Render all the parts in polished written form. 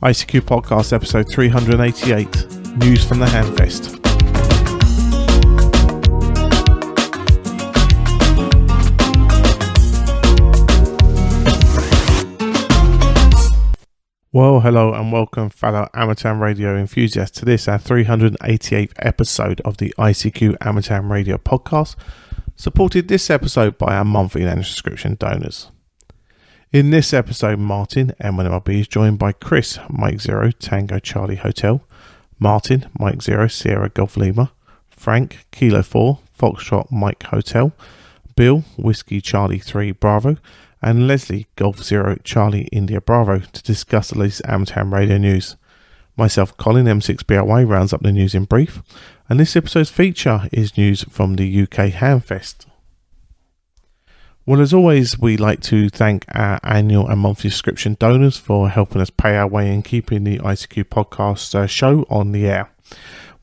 ICQ Podcast episode 388, News from the Hamfest. Well, hello and welcome fellow amateur radio enthusiasts to this, our 388th episode of the ICQ Amateur Radio Podcast, supported this episode by our monthly and subscription donors. In this episode, Martin M1MRB is joined by Chris, Mike Zero, Tango Charlie Hotel, Martin, Mike Zero, Sierra Golf Lima, Frank, Kilo 4, Foxtrot Mike Hotel, Bill, Whiskey Charlie 3 Bravo, and Leslie, Golf Zero Charlie India Bravo, to discuss the latest amateur radio news. Myself, Colin M6BRY, rounds up the news in brief, and this episode's feature is news from the UK Hamfest. Well, as always, we like to thank our annual and monthly subscription donors for helping us pay our way in keeping the ICQ podcast show on the air.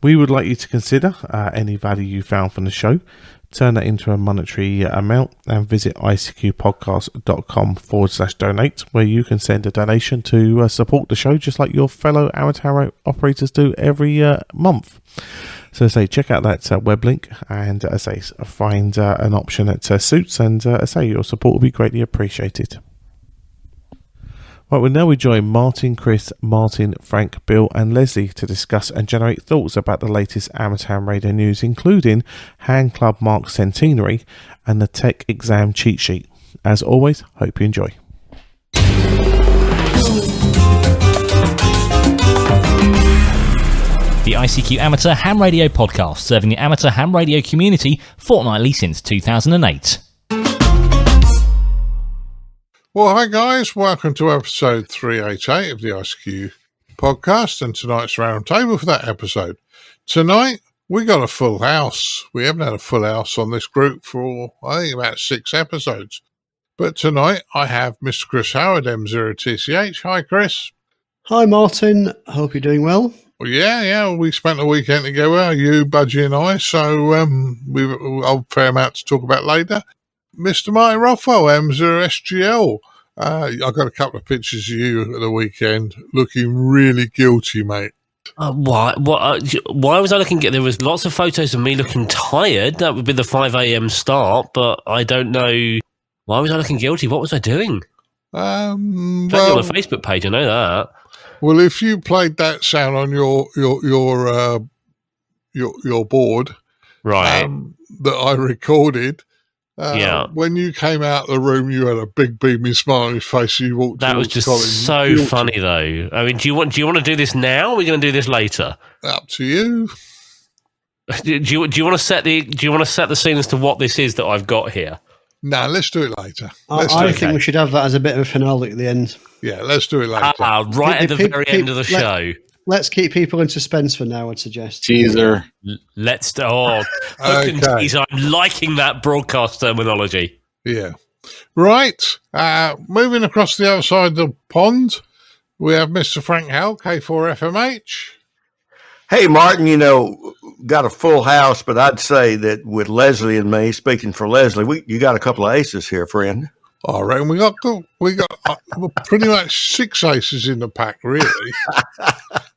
We would like you to consider any value you found from the show, turn that into a monetary amount, and visit icqpodcast.com/donate, where you can send a donation to support the show, just like your fellow amateur operators do every month. So check out that web link and find an option that suits, and your support will be greatly appreciated. Right, well, now we join Martin, Chris, Martin, Frank, Bill and Leslie to discuss and generate thoughts about the latest amateur radio news, including Hand Club Mark Centenary and the Tech Exam Cheat Sheet. As always, hope you enjoy. The ICQ Amateur Ham Radio Podcast, serving the amateur ham radio community fortnightly since 2008. Well, hi guys, welcome to episode 388 of the ICQ podcast, and tonight's roundtable for that episode. Tonight, we got a full house. We haven't had a full house on this group for, I think, about 6 episodes. But tonight, I have Mr. Chris Howard, M0TCH. Hi, Chris. Hi, Martin. I hope you're doing well. Well, yeah, we spent the weekend together, you, Budgie and I, so we've a fair amount to talk about later. Mr. Martin Rothwell, M0SGL. I got a couple of pictures of you at the weekend looking really guilty, mate. Why was I looking? There was lots of photos of me looking tired. That would be the 5 a.m. start, but I don't know. Why was I looking guilty? What was I doing? On the Facebook page, I know that. Well, if you played that sound on your board, right, that I recorded. When you came out of the room, you had a big beaming smile on your face. You walked. That was just Colin, so guilty. Funny, though. I mean, do you want to do this now? Or are we going to do this later? Up to you. Do you want to set the scene as to what this is that I've got here? No, let's do it later. I think we should have that as a bit of a finale at the end. Yeah, let's do it later. Right at the very end of the show. Let's keep people in suspense for now, I'd suggest. Teaser. Let's... Oh, okay. Teaser. I'm liking that broadcast terminology. Yeah. Right. Moving across the other side of the pond, we have Mr. Frank Howell, K4FMH. Hey, Martin, got a full house, but I'd say that with Leslie and me, speaking for Leslie, you got a couple of aces here, friend. I reckon we got pretty much 6 aces in the pack, really.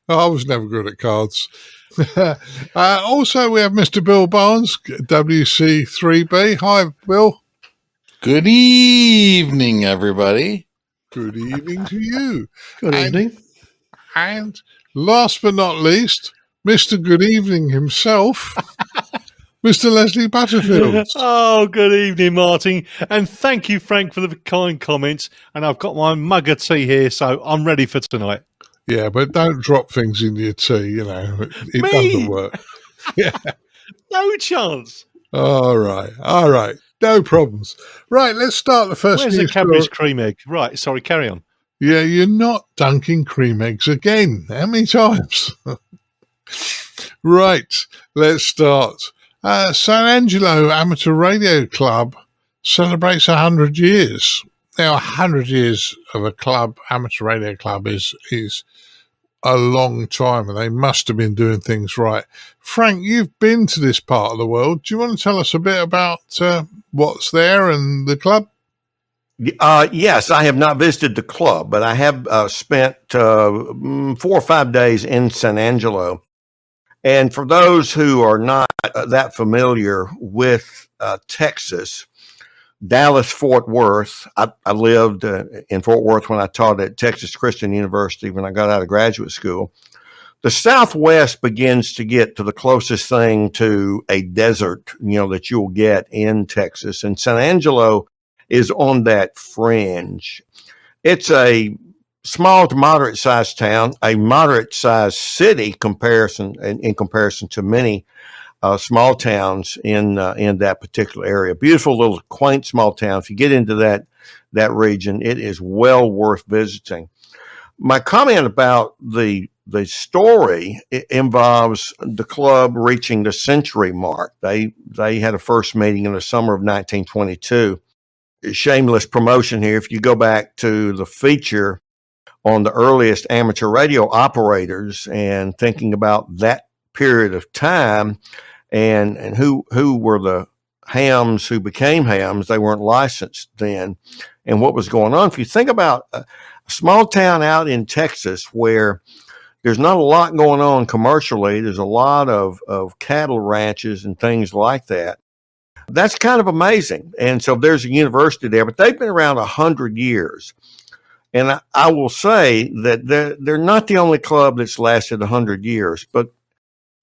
I was never good at cards. Also, we have Mr. Bill Barnes, WC3B. Hi, Bill. Good evening, everybody. Good evening to you. Good evening. And last but not least, Mr. Good Evening himself, Mr. Leslie Butterfields. Oh, good evening, Martin. And thank you, Frank, for the kind comments. And I've got my mug of tea here, so I'm ready for tonight. Yeah, but don't drop things in your tea, It doesn't work. Yeah. No chance. All right. No problems. Right, let's start the first Where's the Cadbury's cream egg? Right, sorry, carry on. Yeah, you're not dunking cream eggs again. How many times? Right, let's start. San Angelo Amateur Radio Club celebrates 100 years. Now, 100 years of a club, amateur radio club, is a long time, and they must have been doing things right. Frank, you've been to this part of the world. Do you want to tell us a bit about what's there and the club? Yes, I have not visited the club, but I have spent 4 or 5 days in San Angelo. And for those who are not that familiar with Texas, Dallas, Fort Worth, I lived in Fort Worth when I taught at Texas Christian University when I got out of graduate school. The Southwest begins to get to the closest thing to a desert, that you'll get in Texas. And San Angelo is on that fringe. It's a small to moderate sized town, a moderate sized city in comparison to many small towns in that particular area. Beautiful little quaint small town. If you get into that region, it is well worth visiting. My comment about the story involves the club reaching the century mark. They had a first meeting in the summer of 1922. Shameless promotion here. If you go back to the feature on the earliest amateur radio operators and thinking about that period of time and who were the hams who became hams, they weren't licensed then, and what was going on. If you think about a small town out in Texas where there's not a lot going on commercially, there's a lot of cattle ranches and things like that. That's kind of amazing. And so there's a university there, but they've been around 100 years. And I will say that they're not the only club that's lasted 100 years, but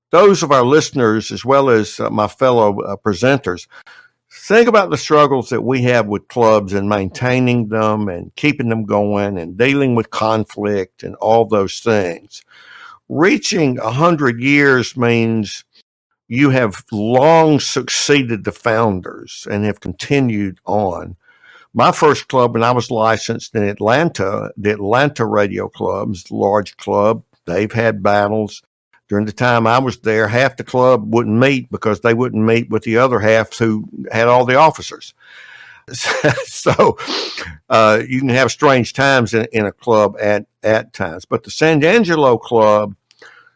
those of our listeners, as well as my fellow presenters, think about the struggles that we have with clubs and maintaining them and keeping them going and dealing with conflict and all those things. Reaching 100 years means you have long succeeded the founders and have continued on. My first club, when I was licensed in Atlanta, the Atlanta Radio Club's a large club. They've had battles. During the time I was there, half the club wouldn't meet because they wouldn't meet with the other half who had all the officers. So you can have strange times in a club at times. But the San Angelo Club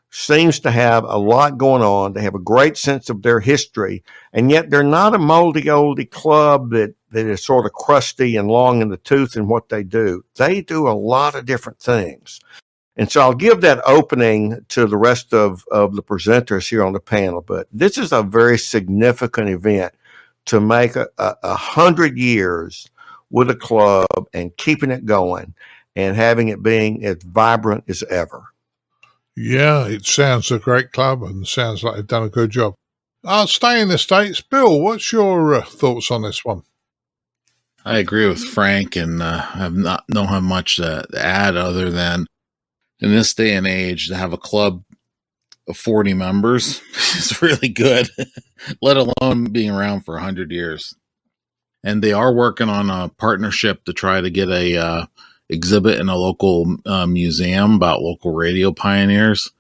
seems to have a lot going on. They have a great sense of their history, and yet they're not a moldy oldie club that is sort of crusty and long in the tooth in what they do. They do a lot of different things. And so I'll give that opening to the rest of the presenters here on the panel, but this is a very significant event to make 100 years with a club and keeping it going and having it being as vibrant as ever. Yeah, it sounds a great club and sounds like they've done a good job. I'll stay in the States. Bill, what's your thoughts on this one? I agree with Frank, and I don't have much to add other than in this day and age to have a club of 40 members is really good, let alone being around for 100 years. And they are working on a partnership to try to get a exhibit in a local museum about local radio pioneers.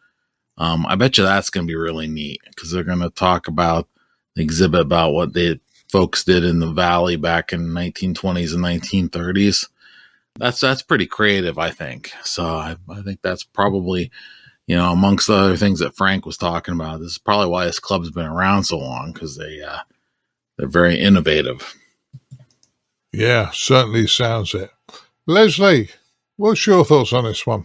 I bet you that's going to be really neat because they're going to talk about the exhibit about what the folks did in the Valley back in the 1920s and 1930s. That's pretty creative, I think. So I think that's probably, amongst the other things that Frank was talking about, this is probably why this club's been around so long, because they're very innovative. Yeah, certainly sounds it. Leslie, what's your thoughts on this one?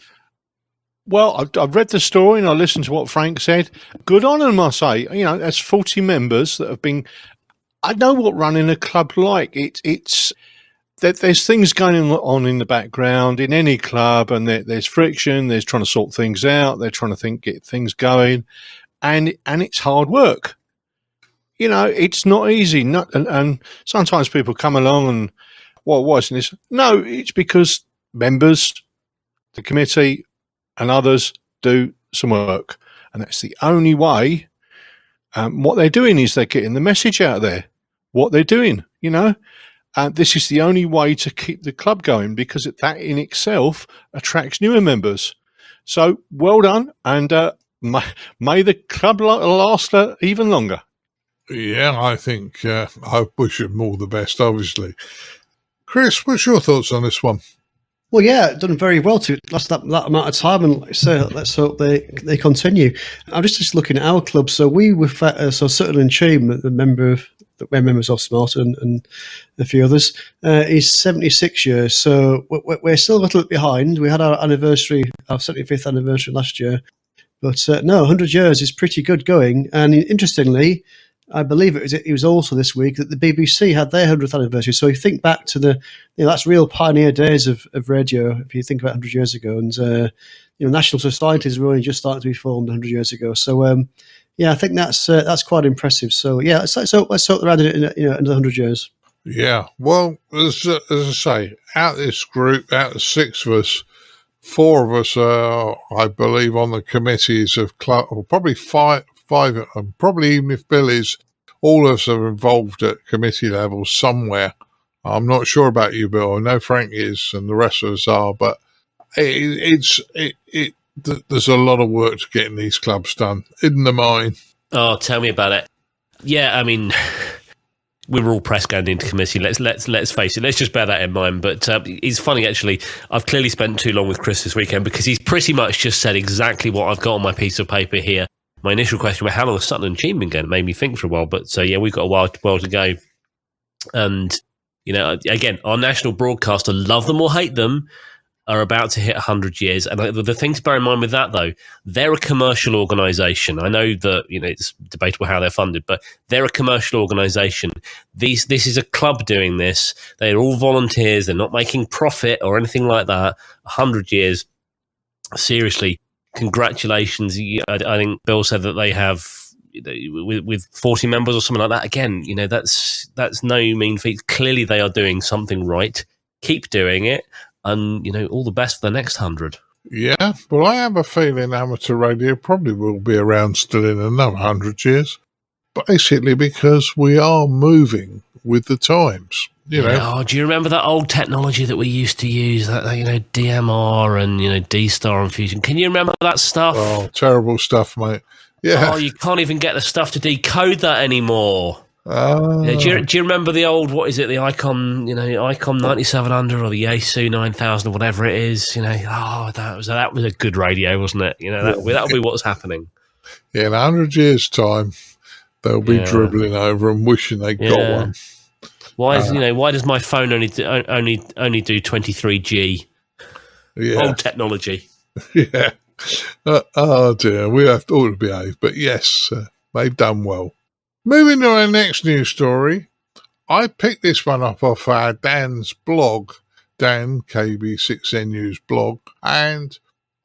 Well, I've read the story and I listened to what Frank said. Good on them, I say. That's 40 members that have been. I know what running a club like. It's that there's things going on in the background in any club, and there's friction. There's trying to sort things out. They're trying to get things going, and it's hard work. It's not easy. And sometimes people come along and, why isn't this? No, it's because members, the committee, and others do some work, and that's the only way. What they're doing is they're getting the message out there. What they're doing, this is the only way to keep the club going, because that in itself attracts newer members. So well done, and may the club last even longer. Yeah, I think I wish them all the best, obviously. Chris, what's your thoughts on this one? Well, yeah, done very well to last that amount of time, and like I say, let's hope they continue. I'm just looking at our club. So we were Sutton and Cheam, the member of that we're members of Smart and a few others, is 76 years. So we're still a little bit behind. We had our 75th anniversary last year. But no, 100 years is pretty good going. And interestingly, I believe it was also this week that the BBC had their 100th anniversary. So you think back to that's real pioneer days of radio, if you think about 100 years ago. And, national societies were only just starting to be formed 100 years ago. So, I think that's quite impressive. So, yeah, let's hope they're adding it in another 100 years. Yeah. Well, as I say, out of this group, out of 6 of us, 4 of us are, I believe, on the committees of club, or probably 5, and probably even if Bill is, all of us are involved at committee level somewhere. I'm not sure about you, Bill. I know Frank is, and the rest of us are, but there's a lot of work to getting these clubs done, isn't there, Martin? Oh, tell me about it. Yeah, I mean, we were all pressed going into committee. Let's face it. Let's just bear that in mind. But it's funny, actually. I've clearly spent too long with Chris this weekend because he's pretty much just said exactly what I've got on my piece of paper here. My initial question was, how long has Sutton and Cheam been going? It made me think for a while. But so, yeah, we've got a while to go. And, again, our national broadcaster, love them or hate them, are about to hit 100 years. And the thing to bear in mind with that, though, they're a commercial organisation. I know that it's debatable how they're funded, but they're a commercial organisation. This is a club doing this. They're all volunteers. They're not making profit or anything like that. 100 years, seriously, congratulations. I think Bill said that they have with 40 members or something like that. Again, that's no mean feat. Clearly, they are doing something right. Keep doing it. And, all the best for the next 100. Yeah, well, I have a feeling amateur radio probably will be around still in another 100 years. Basically because we are moving with the times, you know. Oh, do you remember that old technology that we used to use, that DMR and, D-Star and Fusion? Can you remember that stuff? Oh, terrible stuff, mate. Yeah. Oh, you can't even get the stuff to decode that anymore. Yeah, do you remember the old, what is it, the ICOM, ICOM 9700 or the Yaesu 9000 or whatever it is, that was a good radio, wasn't it? That'll be what's happening. Yeah, in 100 years' time, they'll be dribbling over and wishing they got one. Why does my phone only do 23G? Yeah. Old technology. Yeah. Oh dear, we have to all behave, but yes, they've done well. Moving to our next news story, I picked this one up off Dan's blog, Dan KB6N News blog, and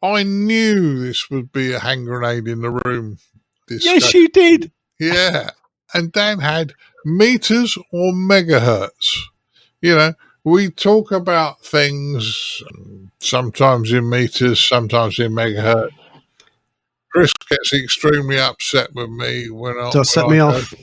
I knew this would be a hand grenade in the room. Yes, you did. Yeah, and Dan had meters or megahertz. We talk about things sometimes in meters, sometimes in megahertz. Chris gets extremely upset with me when I... Don't set me off.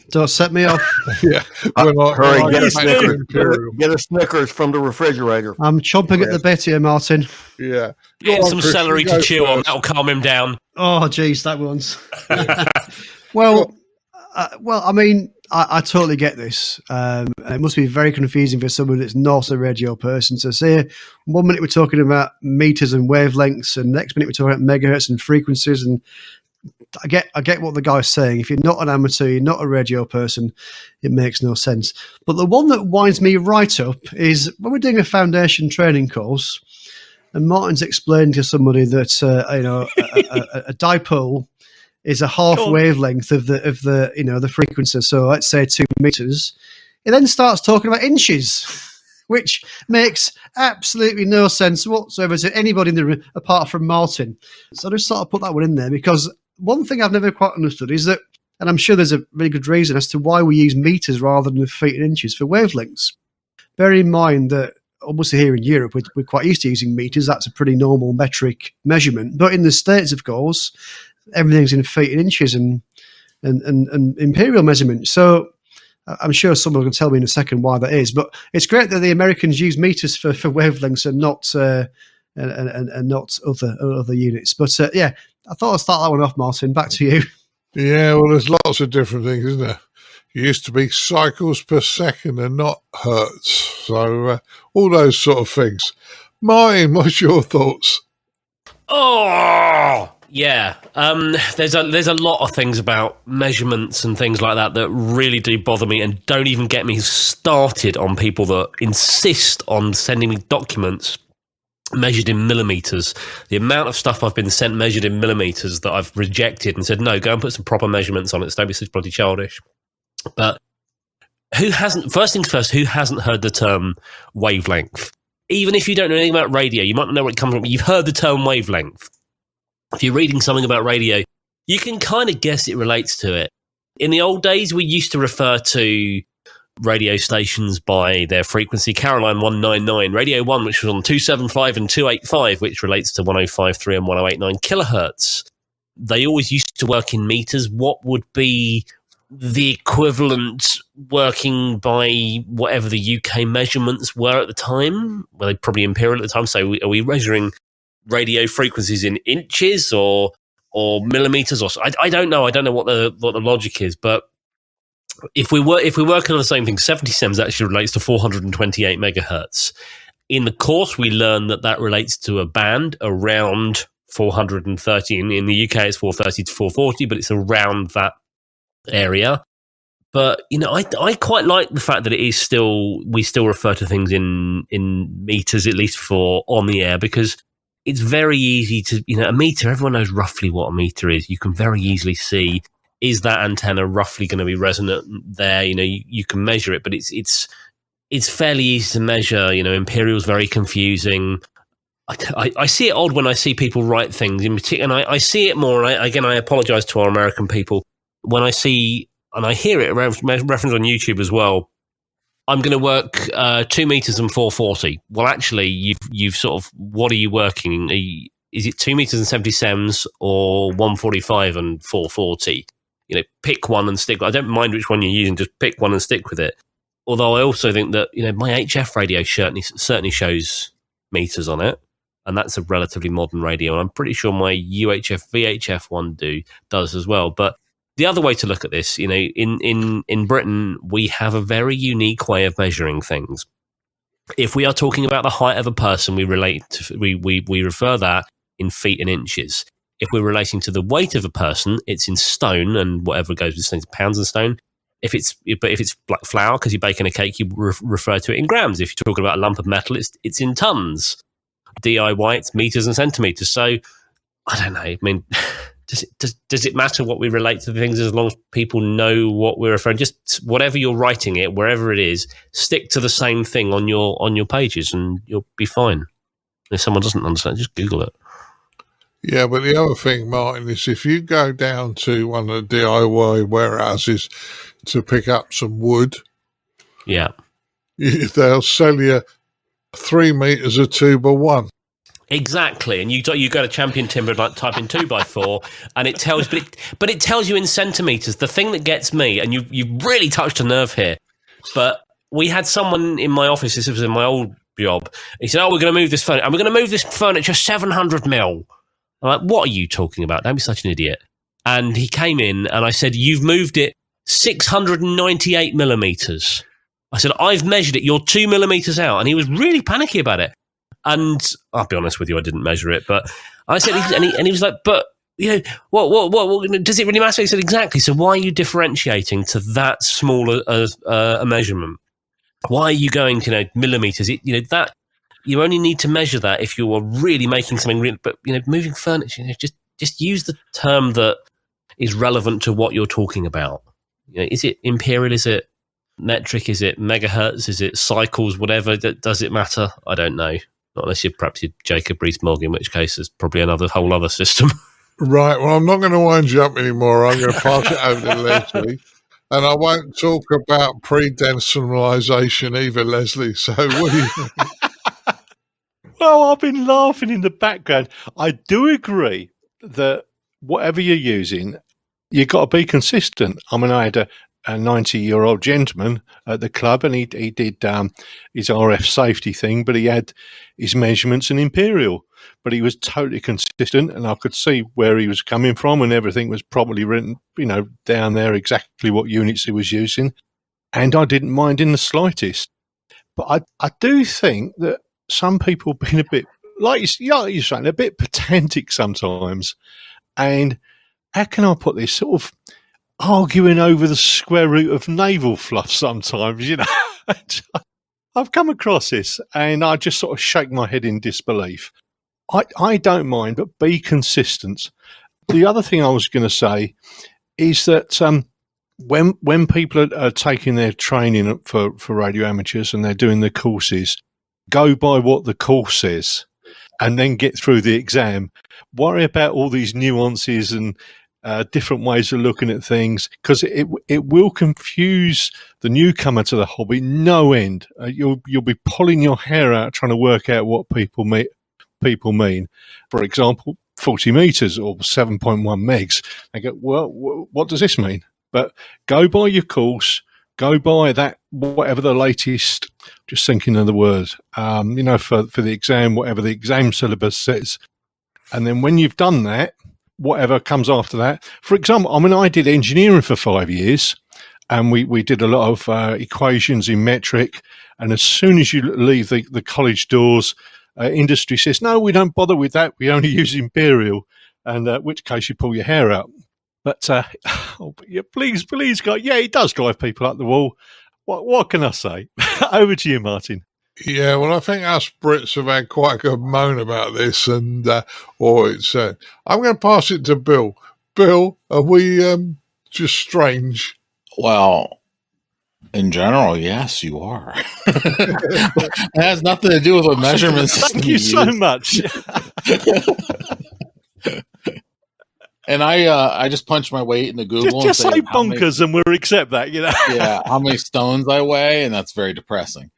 Yeah. Hurry, get a Snickers from the refrigerator. I'm chomping at the bit here, Martin. Yeah. Get some Chris, celery to chew on. That'll calm him down. Oh, geez, that once. Well, I mean, I totally get this. It must be very confusing for someone that's not a radio person to say 1 minute we're talking about meters and wavelengths, and next minute we're talking about megahertz and frequencies. And I get what the guy's saying. If you're not an amateur, you're not a radio person, it makes no sense. But the one that winds me right up is when we're doing a foundation training course, and Martin's explained to somebody that a dipole is a half wavelength of the frequency. So let's say 2 meters. It then starts talking about inches, which makes absolutely no sense whatsoever to anybody in the room apart from Martin. So I just sort of put that one in there because one thing I've never quite understood is that, and I'm sure there's a really good reason as to why we use meters rather than feet and inches for wavelengths. Bear in mind that obviously here in Europe, we're quite used to using meters. That's a pretty normal metric measurement. But in the States, of course, everything's in feet and inches and imperial measurement. So I'm sure someone will tell me in a second why that is. But it's great that the Americans use meters for wavelengths and not other units. But I thought I'd start that one off, Martin. Back to you. Yeah, well, there's lots of different things, isn't there? It used to be cycles per second and not hertz. So all those sort of things. Martin, what's your thoughts? Oh, Yeah, there's a lot of things about measurements and things like that that really do bother me, and don't even get me started on people that insist on sending me documents measured in millimeters. The amount of stuff I've been sent measured in millimeters that I've rejected and said, no, go and put some proper measurements on it. Don't be such bloody childish. But first things first, who hasn't heard the term wavelength? Even if you don't know anything about radio, you might not know where it comes from, but you've heard the term wavelength. If you're reading something about radio, you can kind of guess it relates to it. In the old days, we used to refer to radio stations by their frequency. Caroline 199, Radio 1, which was on 275 and 285, which relates to 105.3 and 108.9 kilohertz. They always used to work in meters. What would be the equivalent working by whatever the UK measurements were at the time? Well, they probably imperial at the time. So are we measuring radio frequencies in inches or millimeters? Or I don't know. I don't know what the logic is. But if we're working on the same thing, 70 sems actually relates to 428 megahertz. In the course, we learn that relates to a band around 430. In the UK, it's 430 to 440, but it's around that area. But I quite like the fact that we still refer to things in meters, at least for on the air, because it's very easy to a meter. Everyone knows roughly what a meter is. You can very easily see, is that antenna roughly going to be resonant there? You can measure it, but it's fairly easy to measure. Imperial's very confusing. I see it odd when I see people write things in particular, and I see it more. I apologize to our American people when I see and I hear it referenced on YouTube as well. I'm going to work 2 meters and 440. Well, actually, you've sort of, what are you working? Is it 2 meters and 70 sems or 145 and 440? Pick one and stick. I don't mind which one you're using. Just pick one and stick with it. Although I also think that my HF radio certainly shows meters on it, and that's a relatively modern radio. And I'm pretty sure my UHF VHF one does as well. But the other way to look at this, in Britain, we have a very unique way of measuring things. If we are talking about the height of a person, we refer that in feet and inches. If we're relating to the weight of a person, it's in stone, and whatever goes with pounds and stone. If it's like flour, because you're baking a cake, you refer to it in grams. If you're talking about a lump of metal, it's in tons. DIY, it's meters and centimeters. So I don't know. I mean, does it matter what we relate to the things as long as people know what we're referring? Just whatever you're writing it, wherever it is, stick to the same thing on your pages, and you'll be fine. If someone doesn't understand, just Google it. Yeah, but the other thing, Martin, is if you go down to one of the DIY warehouses to pick up some wood, yeah, they'll sell you 3 meters of 2x1. Exactly, and you go to Champion Timber, like type in 2x4, and it tells, but it tells you in centimeters. The thing that gets me, and you really touched a nerve here, but we had someone in my office. This was in my old job. He said, "Oh, we're going to move this furniture, and we're going to move this furniture 700 mil." I'm like, "What are you talking about? Don't be such an idiot." And he came in, and I said, "You've moved it 698 millimeters." I said, "I've measured it. You're 2 millimeters out," and he was really panicky about it. And I'll be honest with you, I didn't measure it, but I said, and he was like, "But what does it really matter?" He said, "Exactly. So why are you differentiating to that small a measurement? Why are you going to millimeters? That you only need to measure that if you are really making something real. But moving furniture, just use the term that is relevant to what you're talking about. Is it imperial? Is it metric? Is it megahertz? Is it cycles? Whatever. Does it matter? I don't know. Not unless you're Jacob Rees-Mogg, in which case it's probably another whole other system. Right. Well, I'm not going to wind you up anymore. I'm going to pass it over to Leslie. And I won't talk about pre-decimalisation either, Leslie. So what do you think? Well, I've been laughing in the background. I do agree that whatever you're using, you've got to be consistent. I mean, I had a 90-year-old gentleman at the club, and he did his RF safety thing, but he had his measurements in imperial, but he was totally consistent, and I could see where he was coming from, and everything was probably written, down there exactly what units he was using, and I didn't mind in the slightest. But I do think that some people have been a bit, like you're saying, a bit pedantic sometimes. And how can I put this, sort of arguing over the square root of navel fluff sometimes, you know. I've come across this and I just sort of shake my head in disbelief. I don't mind, but be consistent. The other thing I was going to say is that when people are taking their training for radio amateurs and they're doing the courses, go by what the course says and then get through the exam. Worry about all these nuances and different ways of looking at things, because it will confuse the newcomer to the hobby no end. You'll be pulling your hair out trying to work out what people mean. For example, 40 meters or 7.1 megs. They go, well, what does this mean? But go by your course, go by that, whatever the latest, just thinking of the word, for the exam, whatever the exam syllabus says. And then when you've done that, whatever comes after that. For example, I did engineering for 5 years, and we did a lot of equations in metric. And as soon as you leave the college doors, industry says, no, we don't bother with that. We only use imperial, and which case you pull your hair out. But please, guys. Yeah, it does drive people up the wall. What can I say? Over to you, Martin. Yeah, well, I think us Brits have had quite a good moan about this, and I'm going to pass it to Bill. Bill, are we just strange? Well, in general, yes, you are. It has nothing to do with a measurement system. Thank you so much. And I just punched my weight into Google. Just say bonkers, and we'll accept that. You know. Yeah, how many stones I weigh, and that's very depressing.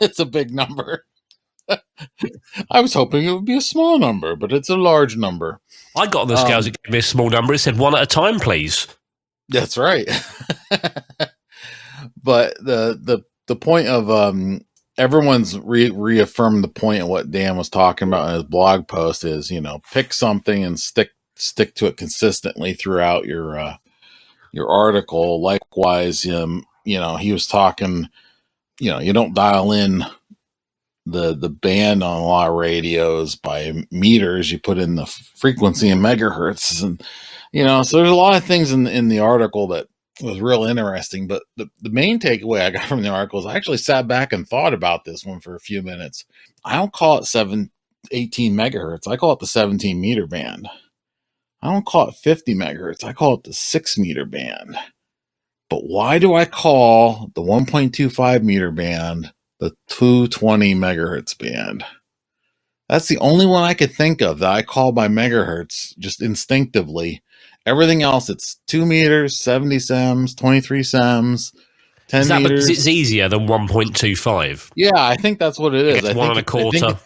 It's a big number. I was hoping it would be a small number, but it's a large number. I got on the scales. It gave me a small number. It said 1 at a time, please. That's right. But the point of everyone's reaffirmed the point of what Dan was talking about in his blog post is, pick something and stick to it consistently throughout your article. Likewise, he was talking. You don't dial in the band on a lot of radios by meters. You put in the frequency in megahertz, and so there's a lot of things in the article that was real interesting. But the main takeaway I got from the article is I actually sat back and thought about this one for a few minutes. I don't call it 18 megahertz. I call it the 17 meter band. I don't call it 50 megahertz. I call it the 6 meter band. But why do I call the 1.25 meter band the 220 megahertz band? That's the only one I could think of that I call by megahertz just instinctively. Everything else, it's 2 meters, 70 sems, 23 sems, 10 meters. Because it's easier than 1.25? Yeah, I think that's what it is. It's 1 1/4.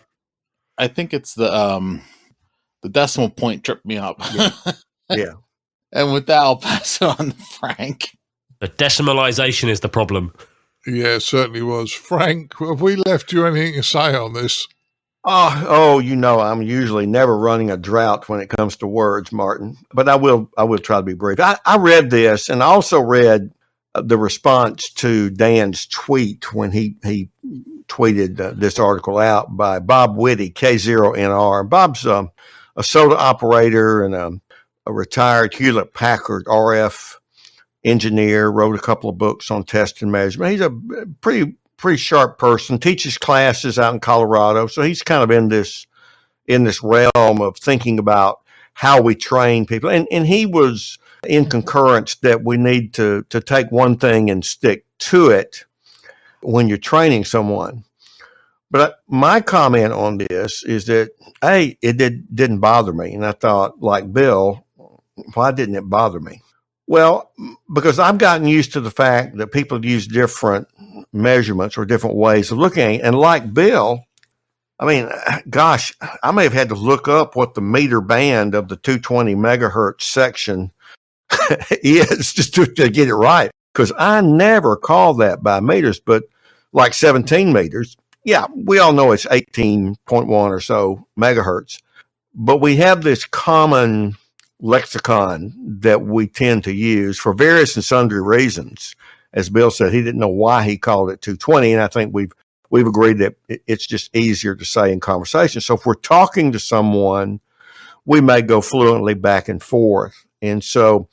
I think it's the decimal point tripped me up. Yeah. And with that, I'll pass it on to Frank. The decimalization is the problem. Yeah, it certainly was. Frank, have we left you anything to say on this? I'm usually never running a drought when it comes to words, Martin, but I will try to be brief. I read this, and I also read the response to Dan's tweet when he tweeted this article out by Bob Whitty, K0NR. Bob's a SOTA operator and a retired Hewlett-Packard RF engineer, wrote a couple of books on test and measurement. He's a pretty sharp person, teaches classes out in Colorado. So he's kind of in this realm of thinking about how we train people. And he was in concurrence that we need to take one thing and stick to it when you're training someone. But my comment on this is that, it didn't bother me. And I thought, like Bill, why didn't it bother me? Well, because I've gotten used to the fact that people use different measurements or different ways of looking at it. And like Bill, I mean, gosh, I may have had to look up what the meter band of the 220 megahertz section is just to get it right. Because I never call that by meters, but like 17 meters, yeah, we all know it's 18.1 or so megahertz. But we have this common lexicon that we tend to use for various and sundry reasons. As Bill said, he didn't know why he called it 220, and I think we've agreed that it's just easier to say in conversation. So if we're talking to someone, we may go fluently back and forth. And so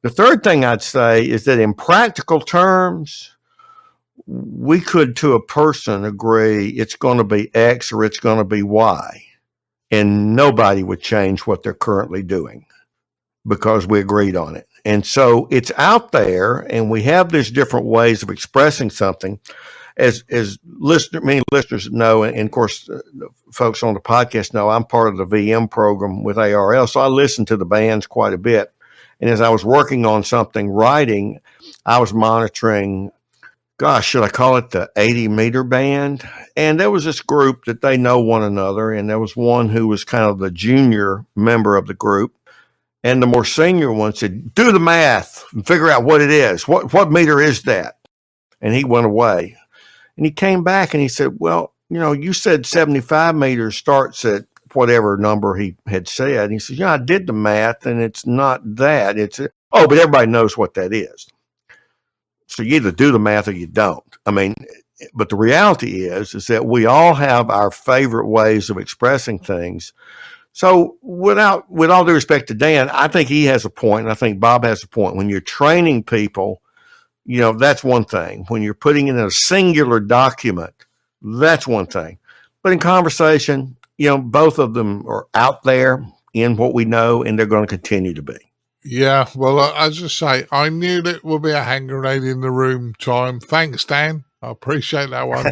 the third thing I'd say is that in practical terms, we could, to a person, agree it's going to be X or it's going to be Y. And nobody would change what they're currently doing because we agreed on it. And so it's out there, and we have these different ways of expressing something. As many listeners know, and of course, folks on the podcast know, I'm part of the VM program with ARRL, so I listen to the bands quite a bit. And as I was working on something, writing, I was monitoring, should I call it the 80-meter band? And there was this group that they know one another, and there was one who was kind of the junior member of the group. And the more senior one said, do the math and figure out what it is. What meter is that? And he went away. And he came back and he said, well, you said 75 meters starts at whatever number he had said. And he said, I did the math, and it's not that. But everybody knows what that is. So you either do the math or you don't. But the reality is that we all have our favorite ways of expressing things. So with all due respect to Dan, I think he has a point, and I think Bob has a point. When you're training people, that's one thing. When you're putting in a singular document, that's one thing. But in conversation, both of them are out there in what we know, and they're going to continue to be. Yeah, well, as I say, I knew that would be a hand grenade in the room time. Thanks, Dan. I appreciate that one.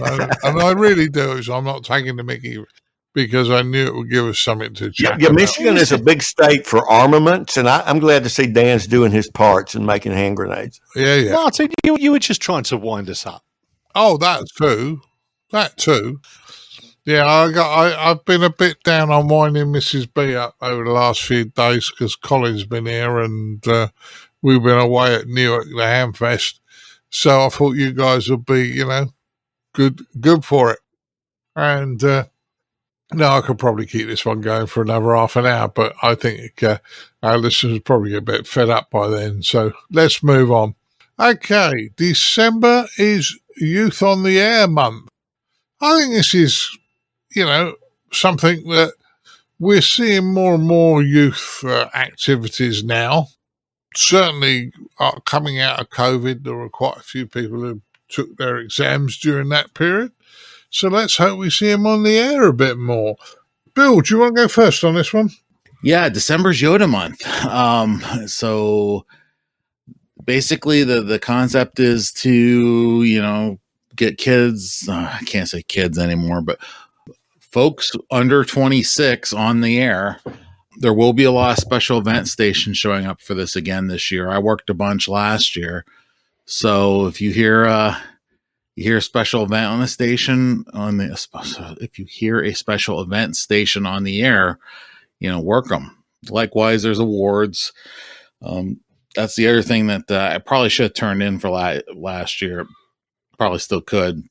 And I really do. So I'm not taking the mickey because I knew it would give us something to chat Yeah, about. Michigan is a big state for armaments, and I'm glad to see Dan's doing his parts and making hand grenades. Yeah. Martin, you were just trying to wind us up. Oh, that too. Yeah, I've been a bit down on winding Mrs. B up over the last few days because Colin's been here and we've been away at Newark, the Hamfest. So I thought you guys would be, good for it. And I could probably keep this one going for another half an hour, but I think our listeners probably get a bit fed up by then. So let's move on. Okay, December is Youth on the Air month. I think this is something that we're seeing more and more youth activities now. Certainly coming out of COVID, there were quite a few people who took their exams during that period. So let's hope we see them on the air a bit more. Bill, do you want to go first on this one? Yeah, December's YOTA month. So basically the concept is to, get kids, I can't say kids anymore, but folks under 26 on the air. There will be a lot of special event stations showing up for this again this year. I worked a bunch last year. So if you hear a special event on the station, if you hear a special event station on the air, work them. Likewise, there's awards. That's the other thing that I probably should have turned in for last year. Probably still could.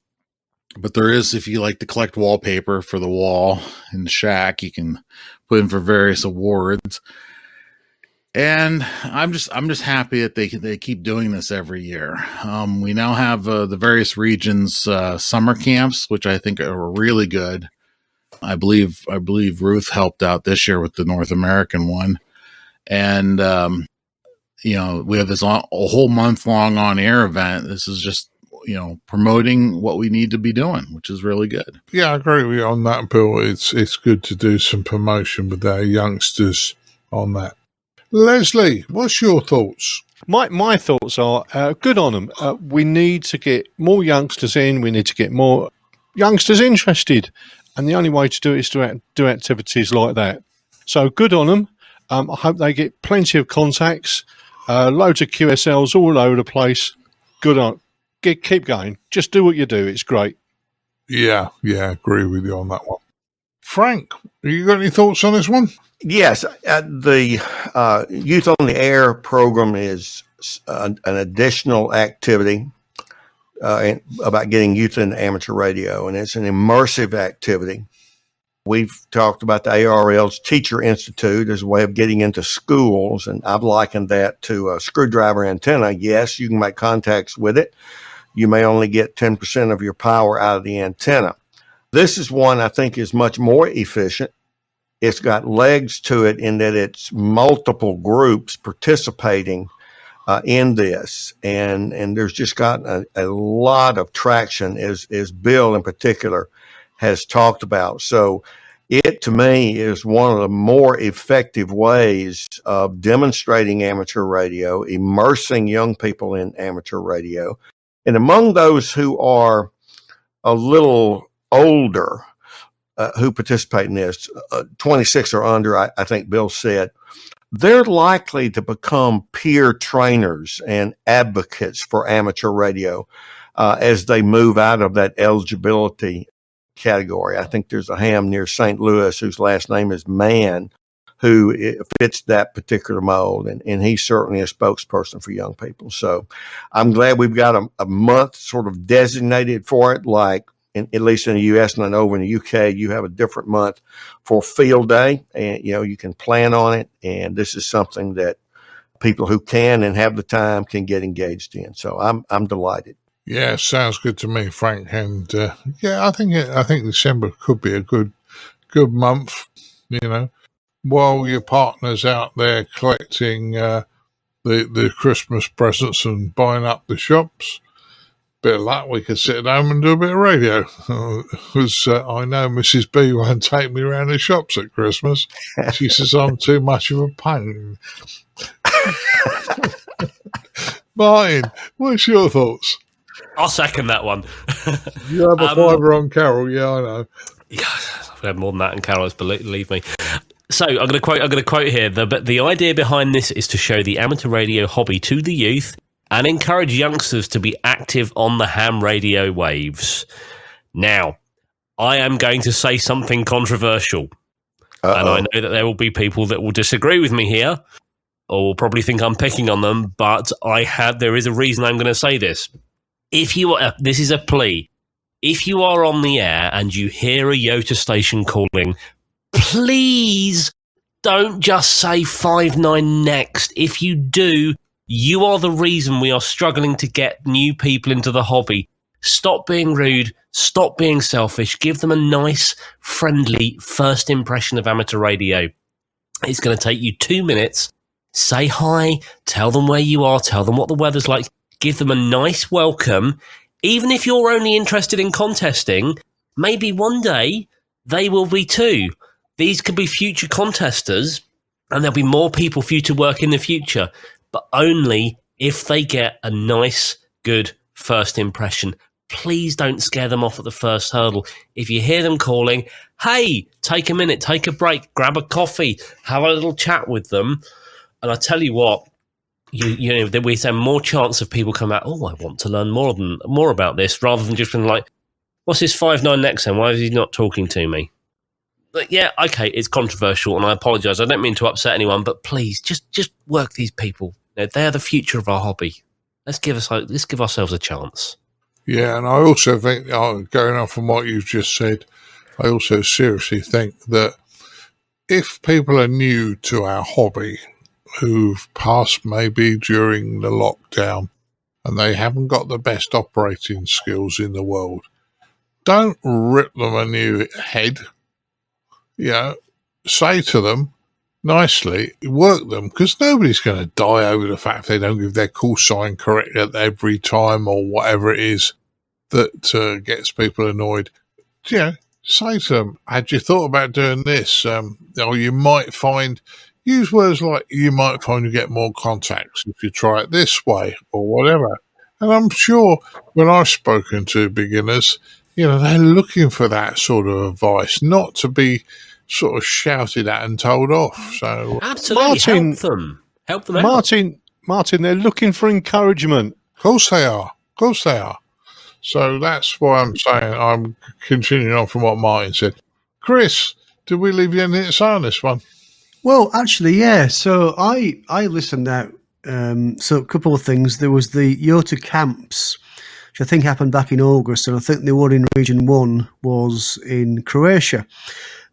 But there is, if you like to collect wallpaper for the wall in the shack, you can put in for various awards. And I'm just happy that they keep doing this every year. We now have the various regions summer camps, which I think are really good. I believe Ruth helped out this year with the North American one, and we have this a whole month long on air event. This is just promoting what we need to be doing, which is really good. Yeah, I agree with you on that, Bill. It's good to do some promotion with our youngsters on that. Leslie, what's your thoughts? My thoughts are good on them. We need to get more youngsters in. We need to get more youngsters interested. And the only way to do it is to do activities like that. So good on them. I hope they get plenty of contacts, loads of QSLs all over the place. Good on. Keep going. Just do what you do. It's great. Yeah, agree with you on that one. Frank, you got any thoughts on this one? Yes, the Youth on the Air program is an additional activity about getting youth into amateur radio, and it's an immersive activity. We've talked about the ARRL's Teacher Institute as a way of getting into schools, and I've likened that to a screwdriver antenna. Yes, you can make contacts with it. You may only get 10% of your power out of the antenna. This is one I think is much more efficient. it's got legs to it in that it's multiple groups participating in this, and there's just gotten a lot of traction, as Bill in particular has talked about. So it, to me, is one of the more effective ways of demonstrating amateur radio, immersing young people in amateur radio. And among those who are a little older who participate in this, 26 or under, I think Bill said, they're likely to become peer trainers and advocates for amateur radio as they move out of that eligibility category. I think there's a ham near St. Louis whose last name is Mann, who fits that particular mold, and he's certainly a spokesperson for young people. So I'm glad we've got a month sort of designated for it, like at least in the U.S. and I know over in the U.K. you have a different month for Field Day, and you can plan on it, and this is something that people who can and have the time can get engaged in. So I'm delighted. Yeah, sounds good to me, Frank. And I think December could be a good month. While your partner's out there collecting the Christmas presents and buying up the shops, bit of luck, we could sit at home and do a bit of radio. Because I know Mrs. B won't take me around the shops at Christmas. She says I'm too much of a pain. Martin, what's your thoughts? I'll second that one. You have a fiver on Carol, yeah, I know. Yeah, I've had more than that in Carol's, believe me. So I'm going to quote here. The idea behind this is to show the amateur radio hobby to the youth and encourage youngsters to be active on the ham radio waves. Now, I am going to say something controversial. And I know that there will be people that will disagree with me here, or will probably think I'm picking on them, but there is a reason I'm going to say this. This is a plea. If you are on the air and you hear a YOTA station calling, please don't just say 59 next. If you do, you are the reason we are struggling to get new people into the hobby. Stop being rude. Stop being selfish. Give them a nice, friendly first impression of amateur radio. It's going to take you 2 minutes. Say hi. Tell them where you are. Tell them what the weather's like. Give them a nice welcome. Even if you're only interested in contesting, maybe one day they will be too. These could be future contesters, and there'll be more people for you to work in the future, but only if they get a nice, good first impression. Please don't scare them off at the first hurdle. If you hear them calling, hey, take a minute, take a break, grab a coffee, have a little chat with them. And I tell you what, we have more chance of people come out, I want to learn more about this, rather than just being like, what's this 59 next then? Why is he not talking to me? But yeah, okay, it's controversial, and I apologise. I don't mean to upset anyone, but please, just work these people. They're the future of our hobby. Let's give ourselves a chance. Yeah, and I also think, going on from what you've just said, I also seriously think that if people are new to our hobby, who've passed maybe during the lockdown and they haven't got the best operating skills in the world, don't rip them a new head. Say to them nicely, work them, because nobody's going to die over the fact they don't give their call sign correct at every time or whatever it is that gets people annoyed. Say to them, had you thought about doing this? You might find... Use words like, you might find you get more contacts if you try it this way or whatever. And I'm sure when I've spoken to beginners, they're looking for that sort of advice, not to be sort of shouted at and told off. So absolutely, Martin, help them out. Martin, they're looking for encouragement. Of course they are. So that's why I'm saying I'm continuing on from what Martin said. Chris, did we leave you anything to say on this one? Well, actually, yeah. So I listened out. So a couple of things. There was the YOTA camps, which I think happened back in August, and I think the one in Region 1 was in Croatia,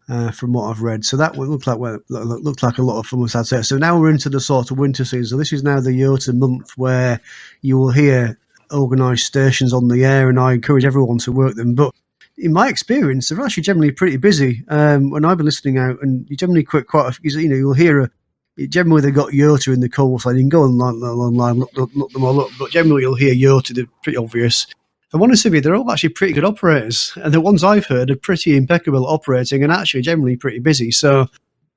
from what I've read. So that looked like a lot of fun, I'd say. So now we're into the sort of winter season. So this is now the YOTA month where you will hear organised stations on the air, and I encourage everyone to work them. But in my experience, they're actually generally pretty busy. When I've been listening out, and you generally you'll hear generally they've got YOTA in the call sign. You can go online, look them all up, but generally you'll hear YOTA. They're pretty obvious. If I'm honest with you, they're all actually pretty good operators, and the ones I've heard are pretty impeccable at operating and actually generally pretty busy. So,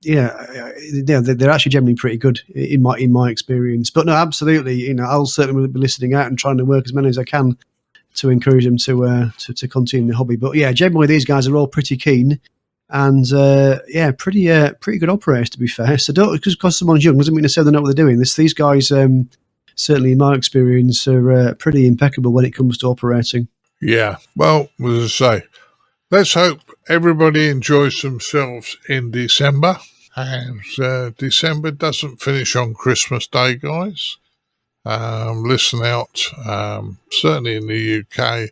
they're actually generally pretty good in my experience. But no, absolutely, I'll certainly be listening out and trying to work as many as I can to encourage them to continue the hobby. But yeah, generally these guys are all pretty keen and pretty good operators, to be fair. So don't, because someone's young doesn't mean to say they know what they're doing. These guys, certainly in my experience, are pretty impeccable when it comes to operating. Yeah, well, as I say, let's hope everybody enjoys themselves in December. And December doesn't finish on Christmas Day, guys. Listen out. Certainly in the UK,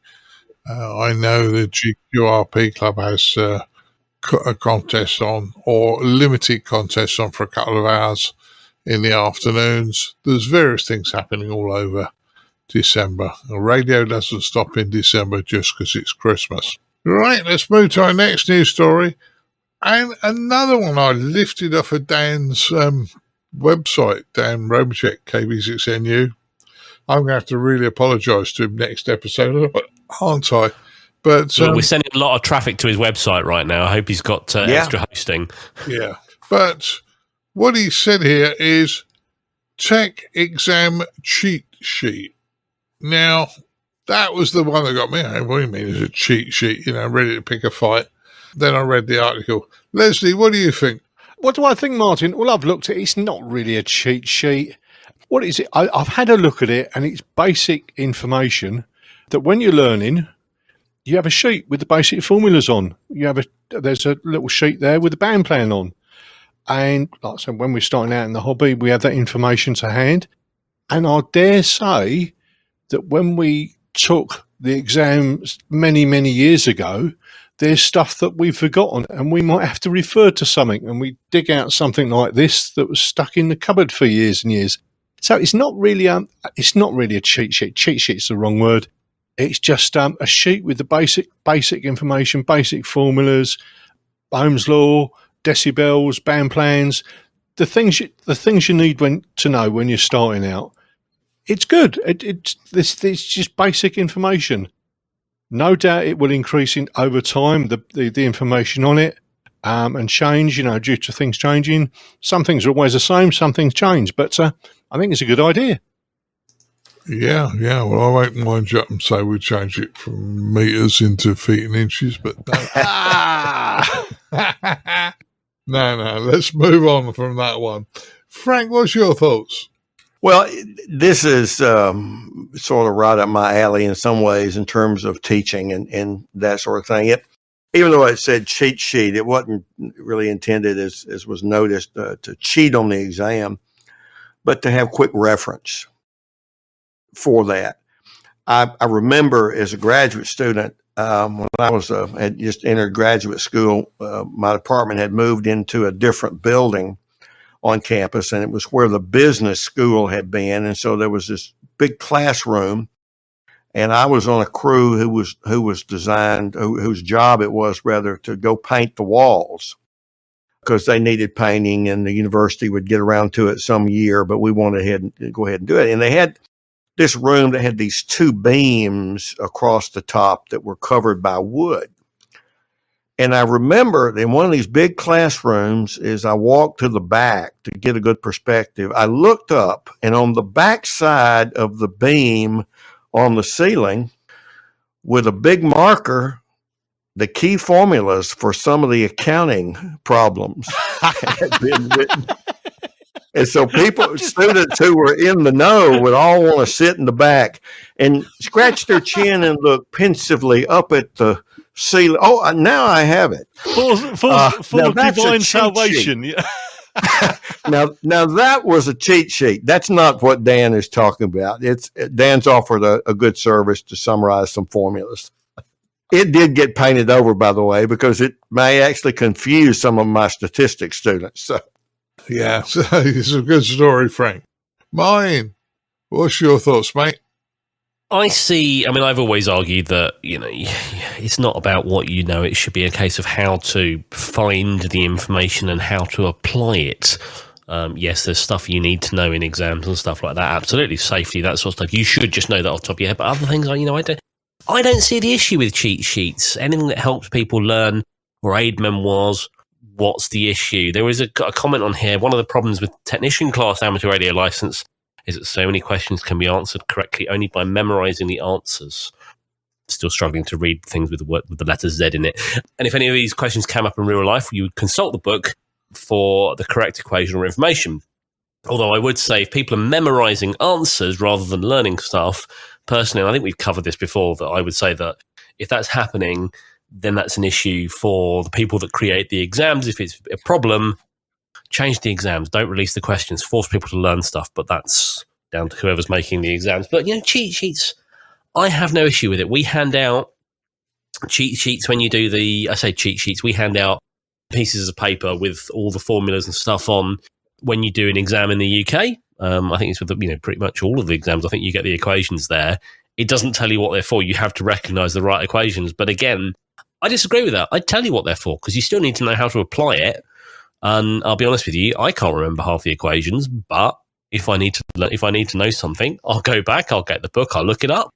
I know the GQRP Club has a contest on, or limited contest on, for a couple of hours in the afternoons. There's various things happening all over December. The radio doesn't stop in December just because it's Christmas. Right, let's move to our next news story. And another one I lifted off of Dan's website, Dan Robachek, KB6NU. I'm going to have to really apologise to him next episode, aren't I? But we're sending a lot of traffic to his website right now. I hope he's got extra hosting. Yeah, but what he said here is tech exam cheat sheet. Now, that was the one that got me. What do you mean it's a cheat sheet? Ready to pick a fight. Then I read the article. Leslie, what do you think? What do I think, Martin? Well, I've looked at it. It's not really a cheat sheet. What is it? I've had a look at it, and it's basic information that when you're learning, you have a sheet with the basic formulas on. There's a little sheet there with the band plan on. And like I said, when we're starting out in the hobby, we have that information to hand. And I dare say that when we took the exams many, many years ago, there's stuff that we've forgotten, and we might have to refer to something, and we dig out something like this that was stuck in the cupboard for years and years. So it's not really a cheat sheet. Cheat sheet's the wrong word. It's just a sheet with the basic information, basic formulas, Ohm's law, decibels, band plans, the things you need to know when you're starting out. It's good. It's just basic information. No doubt it will increase over time, the information on it, and change, due to things changing. Some things are always the same, some things change, but I think it's a good idea. Yeah. Well, I won't mind you up and say we change it from metres into feet and inches, but no. No, let's move on from that one. Frank, what's your thoughts? Well, this is sort of right up my alley in some ways in terms of teaching and that sort of thing. Even though it said cheat sheet, it wasn't really intended, as was noticed, to cheat on the exam, but to have quick reference for that. I remember as a graduate student, when I had just entered graduate school, my department had moved into a different building on campus, and it was where the business school had been. And so there was this big classroom, and I was on a crew whose job it was rather to go paint the walls, because they needed painting and the university would get around to it some year, but we wanted to go ahead and do it. And they had this room that had these two beams across the top that were covered by wood. And I remember in one of these big classrooms, as I walked to the back to get a good perspective, I looked up, and on the back side of the beam on the ceiling, with a big marker, the key formulas for some of the accounting problems had been written. And so students who were in the know would all want to sit in the back and scratch their chin and look pensively up at the ceiling. Oh, now I have it. For divine salvation. Yeah. Now that was a cheat sheet. That's not what Dan is talking about. Dan's offered a good service to summarize some formulas. It did get painted over, by the way, because it may actually confuse some of my statistics students. So. Yeah, it's a good story, Frank. Mine, what's your thoughts, mate? I've always argued that, it's not about what you know. It should be a case of how to find the information and how to apply it. Yes, there's stuff you need to know in exams and stuff like that. Absolutely. Safety, that sort of stuff. You should just know that off the top of your head. But other things, I don't see the issue with cheat sheets. Anything that helps people learn or aid memoirs, what's the issue? There is a comment on here. One of the problems with technician class amateur radio license is that so many questions can be answered correctly only by memorizing the answers. Still struggling to read things with the letter Z in it. And if any of these questions came up in real life, you would consult the book for the correct equation or information. Although I would say if people are memorizing answers rather than learning stuff, personally, I think we've covered this before, that I would say that if that's happening, then that's an issue for the people that create the exams. If it's a problem, change the exams. Don't release the questions. Force people to learn stuff, but that's down to whoever's making the exams. But, cheat sheets, I have no issue with it. We hand out cheat sheets when you do cheat sheets. We hand out pieces of paper with all the formulas and stuff on when you do an exam in the UK. I think it's with pretty much all of the exams. I think you get the equations there. It doesn't tell you what they're for. You have to recognise the right equations. But again, I disagree with that. I'd tell you what they're for because you still need to know how to apply it. And I'll be honest with you, I can't remember half the equations. But if I need to know something, I'll go back, I'll get the book, I'll look it up,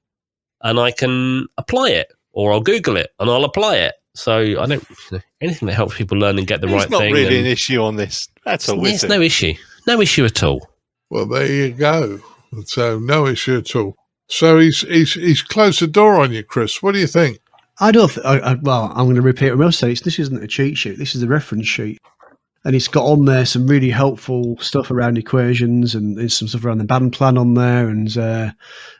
and I can apply it, or I'll Google it and I'll apply it. So I don't anything that helps people learn and get the right thing. There's not really an issue on this. That's all. There's no issue. No issue at all. Well, there you go. So no issue at all. So he's closed the door on you, Chris. What do you think? I don't. I'm going to repeat what Mel said. This isn't a cheat sheet. This is a reference sheet, and it's got on there some really helpful stuff around equations, and there's some stuff around the band plan on there, and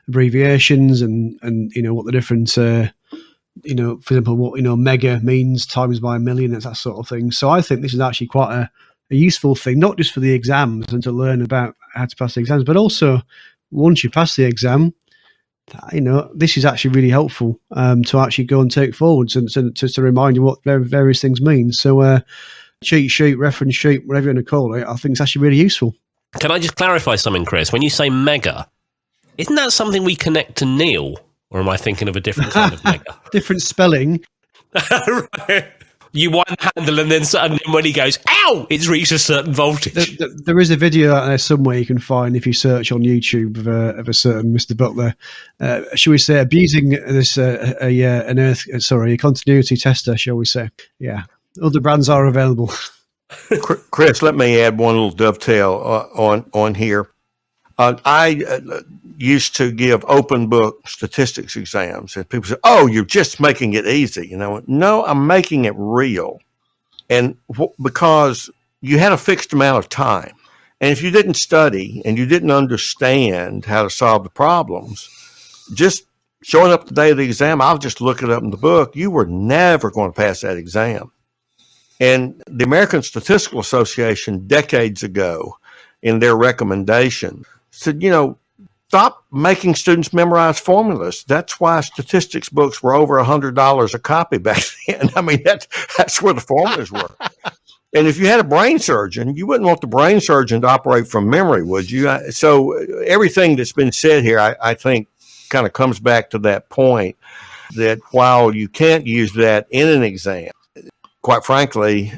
abbreviations, and what the different for example, what mega means times by a million, and that sort of thing. So I think this is actually quite a useful thing, not just for the exams and to learn about how to pass the exams, but also once you pass the exam, this is actually really helpful to actually go and take forwards and to remind you what various things mean. So cheat sheet, reference sheet, whatever you want to call it, I think it's actually really useful. Can I just clarify something, Chris? When you say mega, isn't that something we connect to Neil? Or am I thinking of a different kind of mega? Different spelling. Right. You wind the handle and then when he goes, ow, it's reached a certain voltage. There is a video out there somewhere you can find if you search on YouTube of a certain Mr. Butler, shall we say, abusing this a continuity tester, shall we say. Yeah. Other brands are available. Chris, let me add one little dovetail on here. I used to give open book statistics exams, and people say, "Oh, you're just making it easy." No, I'm making it real, and because you had a fixed amount of time, and if you didn't study and you didn't understand how to solve the problems, just showing up the day of the exam, I'll just look it up in the book. You were never going to pass that exam. And the American Statistical Association decades ago, in their recommendation, said, stop making students memorize formulas. That's why statistics books were over $100 a copy back then. I mean, that's where the formulas were. And if you had a brain surgeon, you wouldn't want the brain surgeon to operate from memory, would you? So everything that's been said here, I think, kind of comes back to that point that while you can't use that in an exam, quite frankly,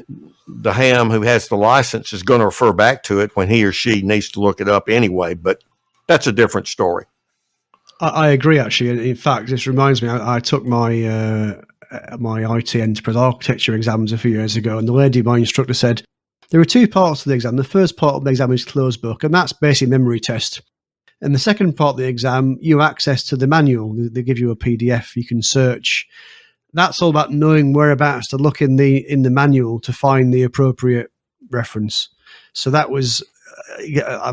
the ham who has the license is going to refer back to it when he or she needs to look it up anyway, but that's a different story. I agree, actually. In fact, this reminds me, I took my IT Enterprise Architecture exams a few years ago, and the lady, my instructor, said there are two parts of the exam. The first part of the exam is closed book, and that's basically memory test. And the second part of the exam, you have access to the manual. They give you a PDF you can search. That's all about knowing whereabouts to look in the manual to find the appropriate reference. So that was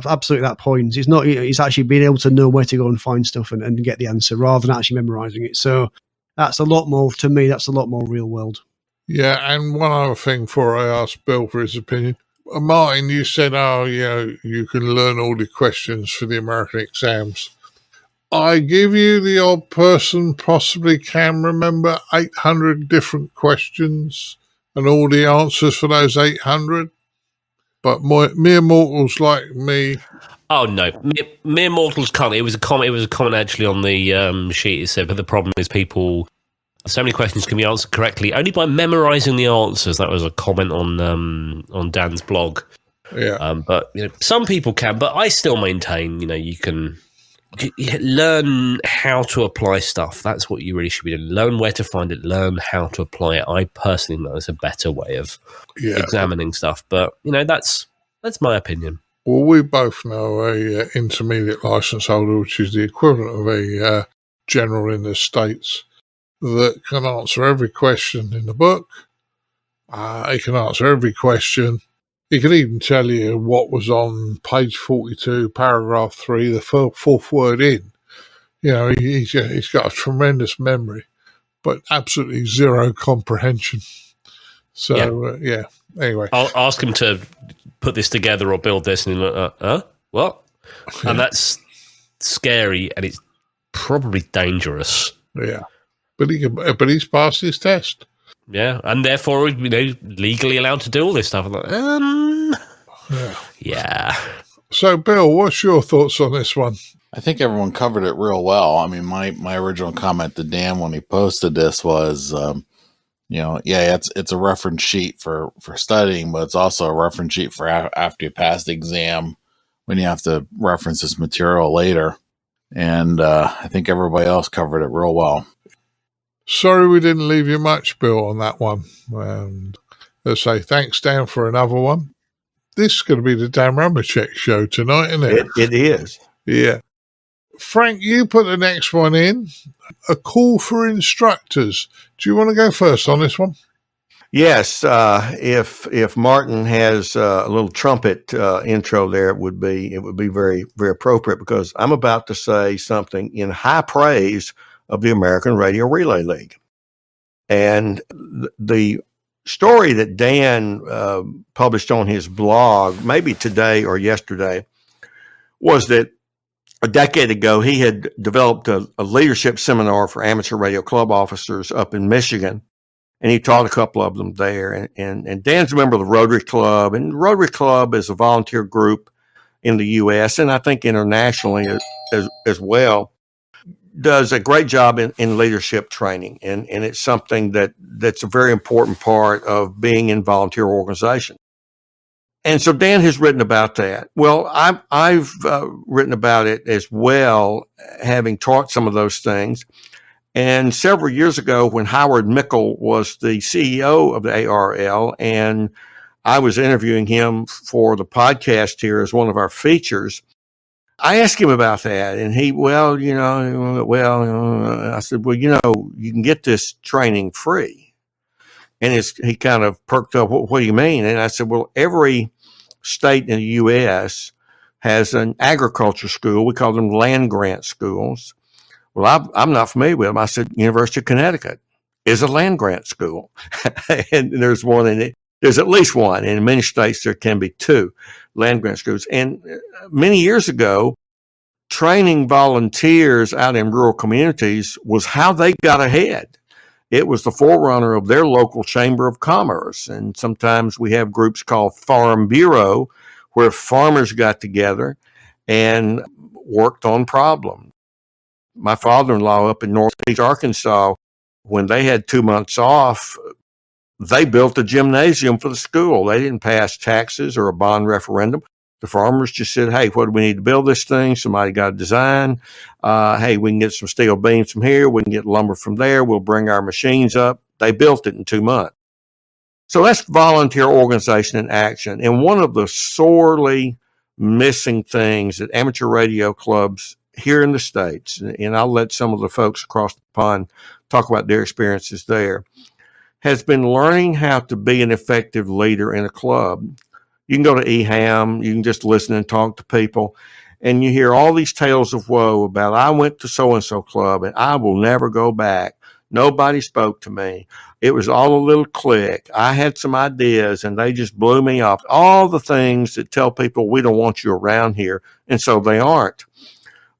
absolutely that point. It's actually being able to know where to go and find stuff and get the answer rather than actually memorizing it. So that's a lot more, to me, that's a lot more real world. Yeah, and one other thing before I ask Bill for his opinion. Martin, you said, you can learn all the questions for the American exams. I give you the odd person possibly can remember 800 different questions and all the answers for those 800. but mere mortals like me. Oh no, mere mortals can't. It was a comment. It was a comment actually on the sheet. It said, but the problem is people. So many questions can be answered correctly only by memorising the answers. That was a comment on Dan's blog. Yeah. But some people can. But I still maintain, you can learn how to apply stuff. That's what you really should be doing. Learn where to find it. Learn how to apply it. I personally know it's a better way of examining stuff. But that's my opinion. Well, we both know a intermediate license holder, which is the equivalent of a general in the States, that can answer every question in the book. He can answer every question. He can even tell you what was on page 42, paragraph 3, the fourth word in. He's got a tremendous memory, but absolutely zero comprehension. So, anyway. I'll ask him to put this together or build this, and he's like, what? Yeah. And that's scary, and it's probably dangerous. Yeah. But he's passed his test. Yeah, and therefore, legally allowed to do all this stuff. I'm like, yeah. So, Bill, what's your thoughts on this one? I think everyone covered it real well. I mean, my original comment to Dan when he posted this was, it's a reference sheet for studying, but it's also a reference sheet for after you pass the exam when you have to reference this material later. And I think everybody else covered it real well. Sorry we didn't leave you much, Bill, on that one. And let's say thanks, Dan, for another one. This is going to be the Dan Ramacek show tonight, isn't it? It is. Yeah. Frank, you put the next one in. A call for instructors. Do you want to go first on this one? Yes. If Martin has a little trumpet intro there, it would be very, very appropriate, because I'm about to say something in high praise of the American Radio Relay League. And the story that Dan published on his blog, maybe today or yesterday, was that a decade ago he had developed a leadership seminar for amateur radio club officers up in Michigan, and he taught a couple of them there. And Dan's a member of the Rotary Club, and the Rotary Club is a volunteer group in the U.S. and I think internationally as well. Does a great job in leadership training, and it's something that's a very important part of being in volunteer organization. And so Dan has written about that. Well, I've written about it as well, having taught some of those things. And several years ago, when Howard Mickle was the CEO of the ARRL, and I was interviewing him for the podcast here as one of our features, I asked him about that, and he, I said, you can get this training free. And he kind of perked up, what do you mean? And I said, well, every state in the U.S. has an agriculture school. We call them land grant schools. Well, I'm not familiar with them. I said, University of Connecticut is a land grant school. And there's one in it. There's at least one. In many states, there can be two land grant schools. And many years ago, training volunteers out in rural communities was how they got ahead. It was the forerunner of their local chamber of commerce. And sometimes we have groups called Farm Bureau, where farmers got together and worked on problems. My father-in-law up in Northeast Arkansas, when they had 2 months off, they built a gymnasium for the school. They didn't pass taxes or a bond referendum. The farmers just said, hey, what do we need to build this thing? Somebody got a design. Hey, we can get some steel beams from here. We can get lumber from there. We'll bring our machines up. They built it in 2 months. So that's volunteer organization in action. And one of the sorely missing things that amateur radio clubs here in the States, and I'll let some of the folks across the pond talk about their experiences there, has been learning how to be an effective leader in a club. You can go to EHAM, you can just listen and talk to people, and you hear all these tales of woe about, I went to so-and-so club and I will never go back. Nobody spoke to me. It was all a little clique. I had some ideas and they just blew me off. All the things that tell people we don't want you around here, and so they aren't,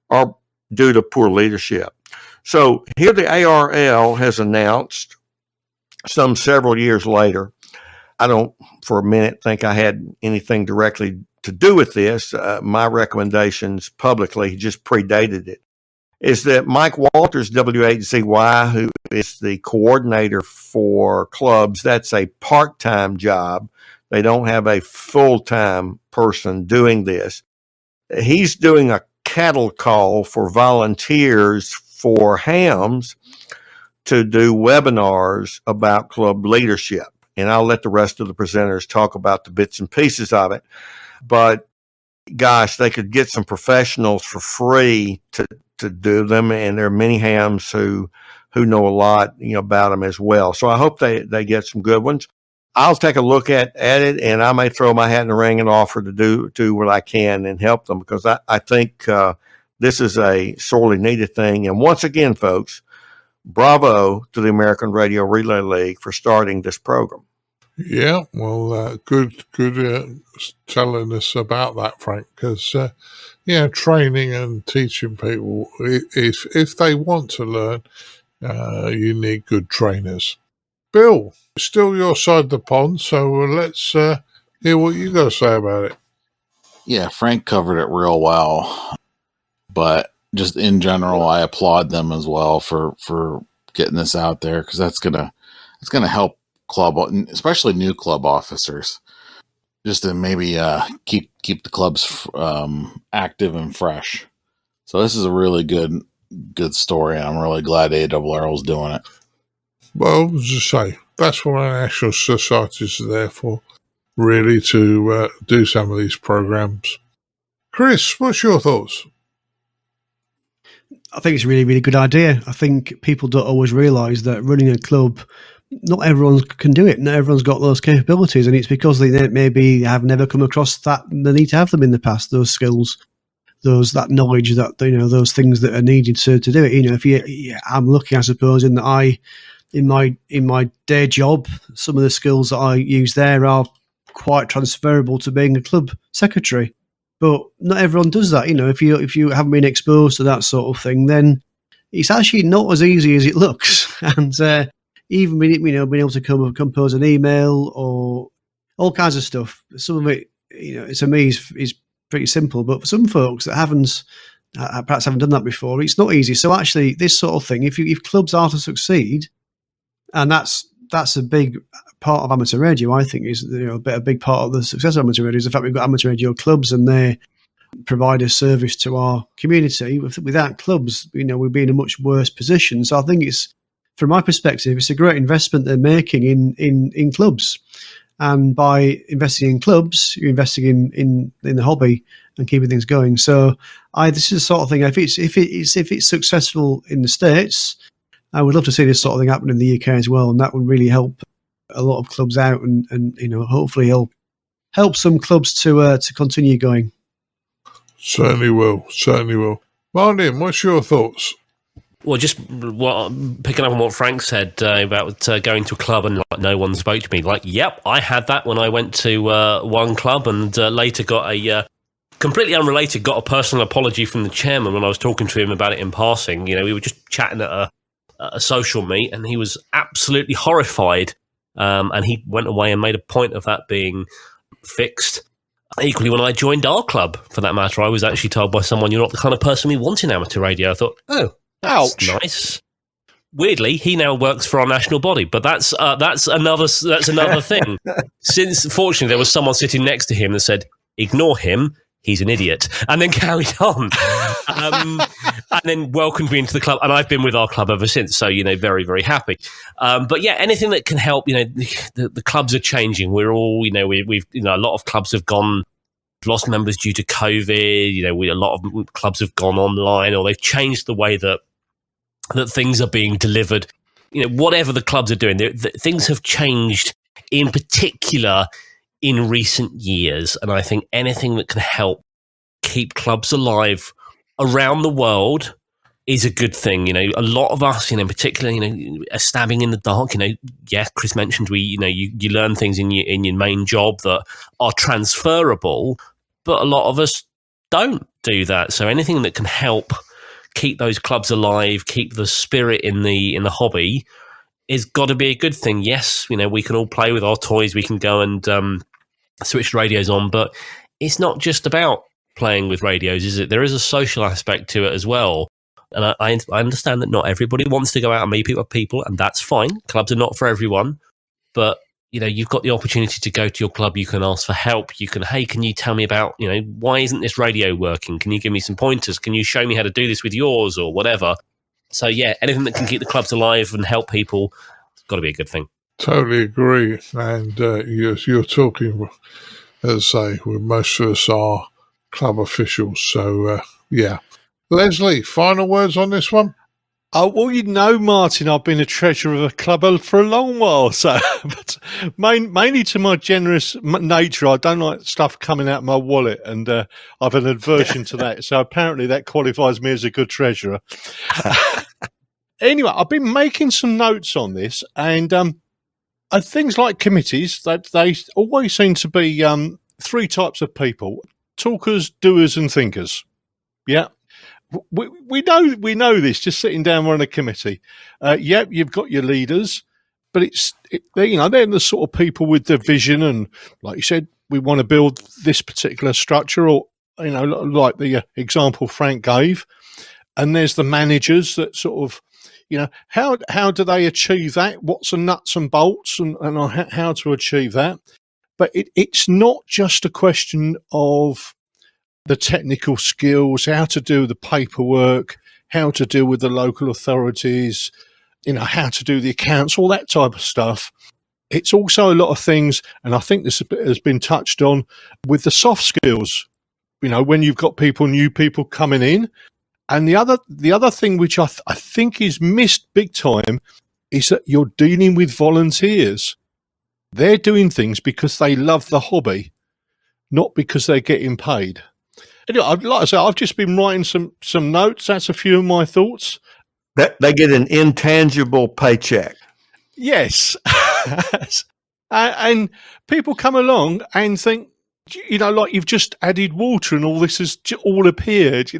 are due to poor leadership. So here the ARRL has announced, several years later, I don't for a minute think I had anything directly to do with this. My recommendations publicly just predated it. Is that Mike Walters, W8ZY, who is the coordinator for clubs, that's a part-time job. They don't have a full-time person doing this. He's doing a cattle call for volunteers for hams to do webinars about club leadership. And I'll let the rest of the presenters talk about the bits and pieces of it. But gosh, they could get some professionals for free to do them. And there are many hams who know a lot, about them as well. So I hope they get some good ones. I'll take a look at it, and I may throw my hat in the ring and offer to do what I can and help them, because I think this is a sorely needed thing. And once again, folks, bravo to the American Radio Relay League for starting this program. Yeah, well, good telling us about that, Frank, because, training and teaching people, if they want to learn, you need good trainers. Bill, still your side of the pond, so let's hear what you got to say about it. Yeah, Frank covered it real well, but just in general, I applaud them as well for getting this out there, because it's gonna help club, especially new club officers, just to maybe keep the clubs active and fresh. So this is a really good story, and I'm really glad ARRL is doing it. Well, as I say, that's what our national societies are there for, really, to do some of these programs. Chris, what's your thoughts? I think it's a really, really good idea. I think people don't always realise that running a club, not everyone can do it. Not everyone's got those capabilities, and it's because they maybe have never come across the need to have them in the past, those skills, that knowledge, that those things that are needed to do it. I'm lucky, I suppose, in that in my day job, some of the skills that I use there are quite transferable to being a club secretary. But not everyone does that. If you haven't been exposed to that sort of thing, then it's actually not as easy as it looks. And even being able to compose an email or all kinds of stuff, some of it, to me is pretty simple. But for some folks that perhaps haven't done that before, it's not easy. So actually, this sort of thing, if clubs are to succeed, and that's a big part of amateur radio, I think, is a big part of the success of amateur radio is the fact we've got amateur radio clubs, and they provide a service to our community. Without clubs, we'd be in a much worse position. So I think from my perspective, it's a great investment they're making in clubs. And by investing in clubs, you're investing in the hobby and keeping things going. So this is the sort of thing. If it's successful in the States, I would love to see this sort of thing happen in the UK as well, and that would really help a lot of clubs out, and hopefully help some clubs to continue going. Certainly will. Martin, what's your thoughts? Well, just picking up on what Frank said about going to a club and no one spoke to me. Yep, I had that when I went to one club, and later got completely unrelated, got a personal apology from the chairman when I was talking to him about it in passing. We were just chatting at a social meet, and he was absolutely horrified. And he went away and made a point of that being fixed. Equally, when I joined our club, for that matter, I was actually told by someone, "You're not the kind of person we want in amateur radio." I thought, "Oh, that's ouch. Nice." Weirdly, he now works for our national body, but that's another thing. Since, fortunately, there was someone sitting next to him that said, "Ignore him. He's an idiot," and then carried on, and then welcomed me into the club, and I've been with our club ever since. So very, very happy. But yeah, anything that can help. The clubs are changing. We're all we've a lot of clubs have lost members due to COVID. A lot of clubs have gone online, or they've changed the way that things are being delivered. Whatever the clubs are doing, things have changed. In particular, in recent years, and I think anything that can help keep clubs alive around the world is a good thing. A lot of us, in particular, are stabbing in the dark. Chris mentioned you learn things in your main job that are transferable, but a lot of us don't do that. So anything that can help keep those clubs alive, keep the spirit in the hobby, is got to be a good thing. Yes, we can all play with our toys. We can go and switch radios on, but it's not just about playing with radios, is it? There is a social aspect to it as well. And I understand that not everybody wants to go out and meet people, and that's fine. Clubs are not for everyone. But, you've got the opportunity to go to your club. You can ask for help. You can, hey, can you tell me about, why isn't this radio working? Can you give me some pointers? Can you show me how to do this with yours or whatever? So, yeah, anything that can keep the clubs alive and help people, it's got to be a good thing. Totally agree. And you're talking, as I say, most of us are club officials. So, yeah. Leslie, final words on this one? Oh, well, Martin, I've been a treasurer of a club for a long while. So, but mainly to my generous nature, I don't like stuff coming out of my wallet, and I've an aversion to that. So apparently that qualifies me as a good treasurer. Anyway, I've been making some notes on this, and things like committees, they always seem to be three types of people: talkers, doers, and thinkers. Yeah. We know this just sitting down on a committee. You've got your leaders, but they're the sort of people with the vision, and like you said, we want to build this particular structure, or like the example Frank gave. And there's the managers that sort of, how do they achieve that? What's the nuts and bolts, and how to achieve that? But it's not just a question of the technical skills, how to do the paperwork, how to deal with the local authorities, how to do the accounts, all that type of stuff. It's also a lot of things, and I think this has been touched on with the soft skills. When you've got new people coming in, and the other thing which I think is missed big time is that you're dealing with volunteers. They're doing things because they love the hobby, not because they're getting paid. Anyway, like I say, I've just been writing some notes. That's a few of my thoughts. That they get an intangible paycheck. Yes. And people come along and think, like you've just added water and all this has all appeared,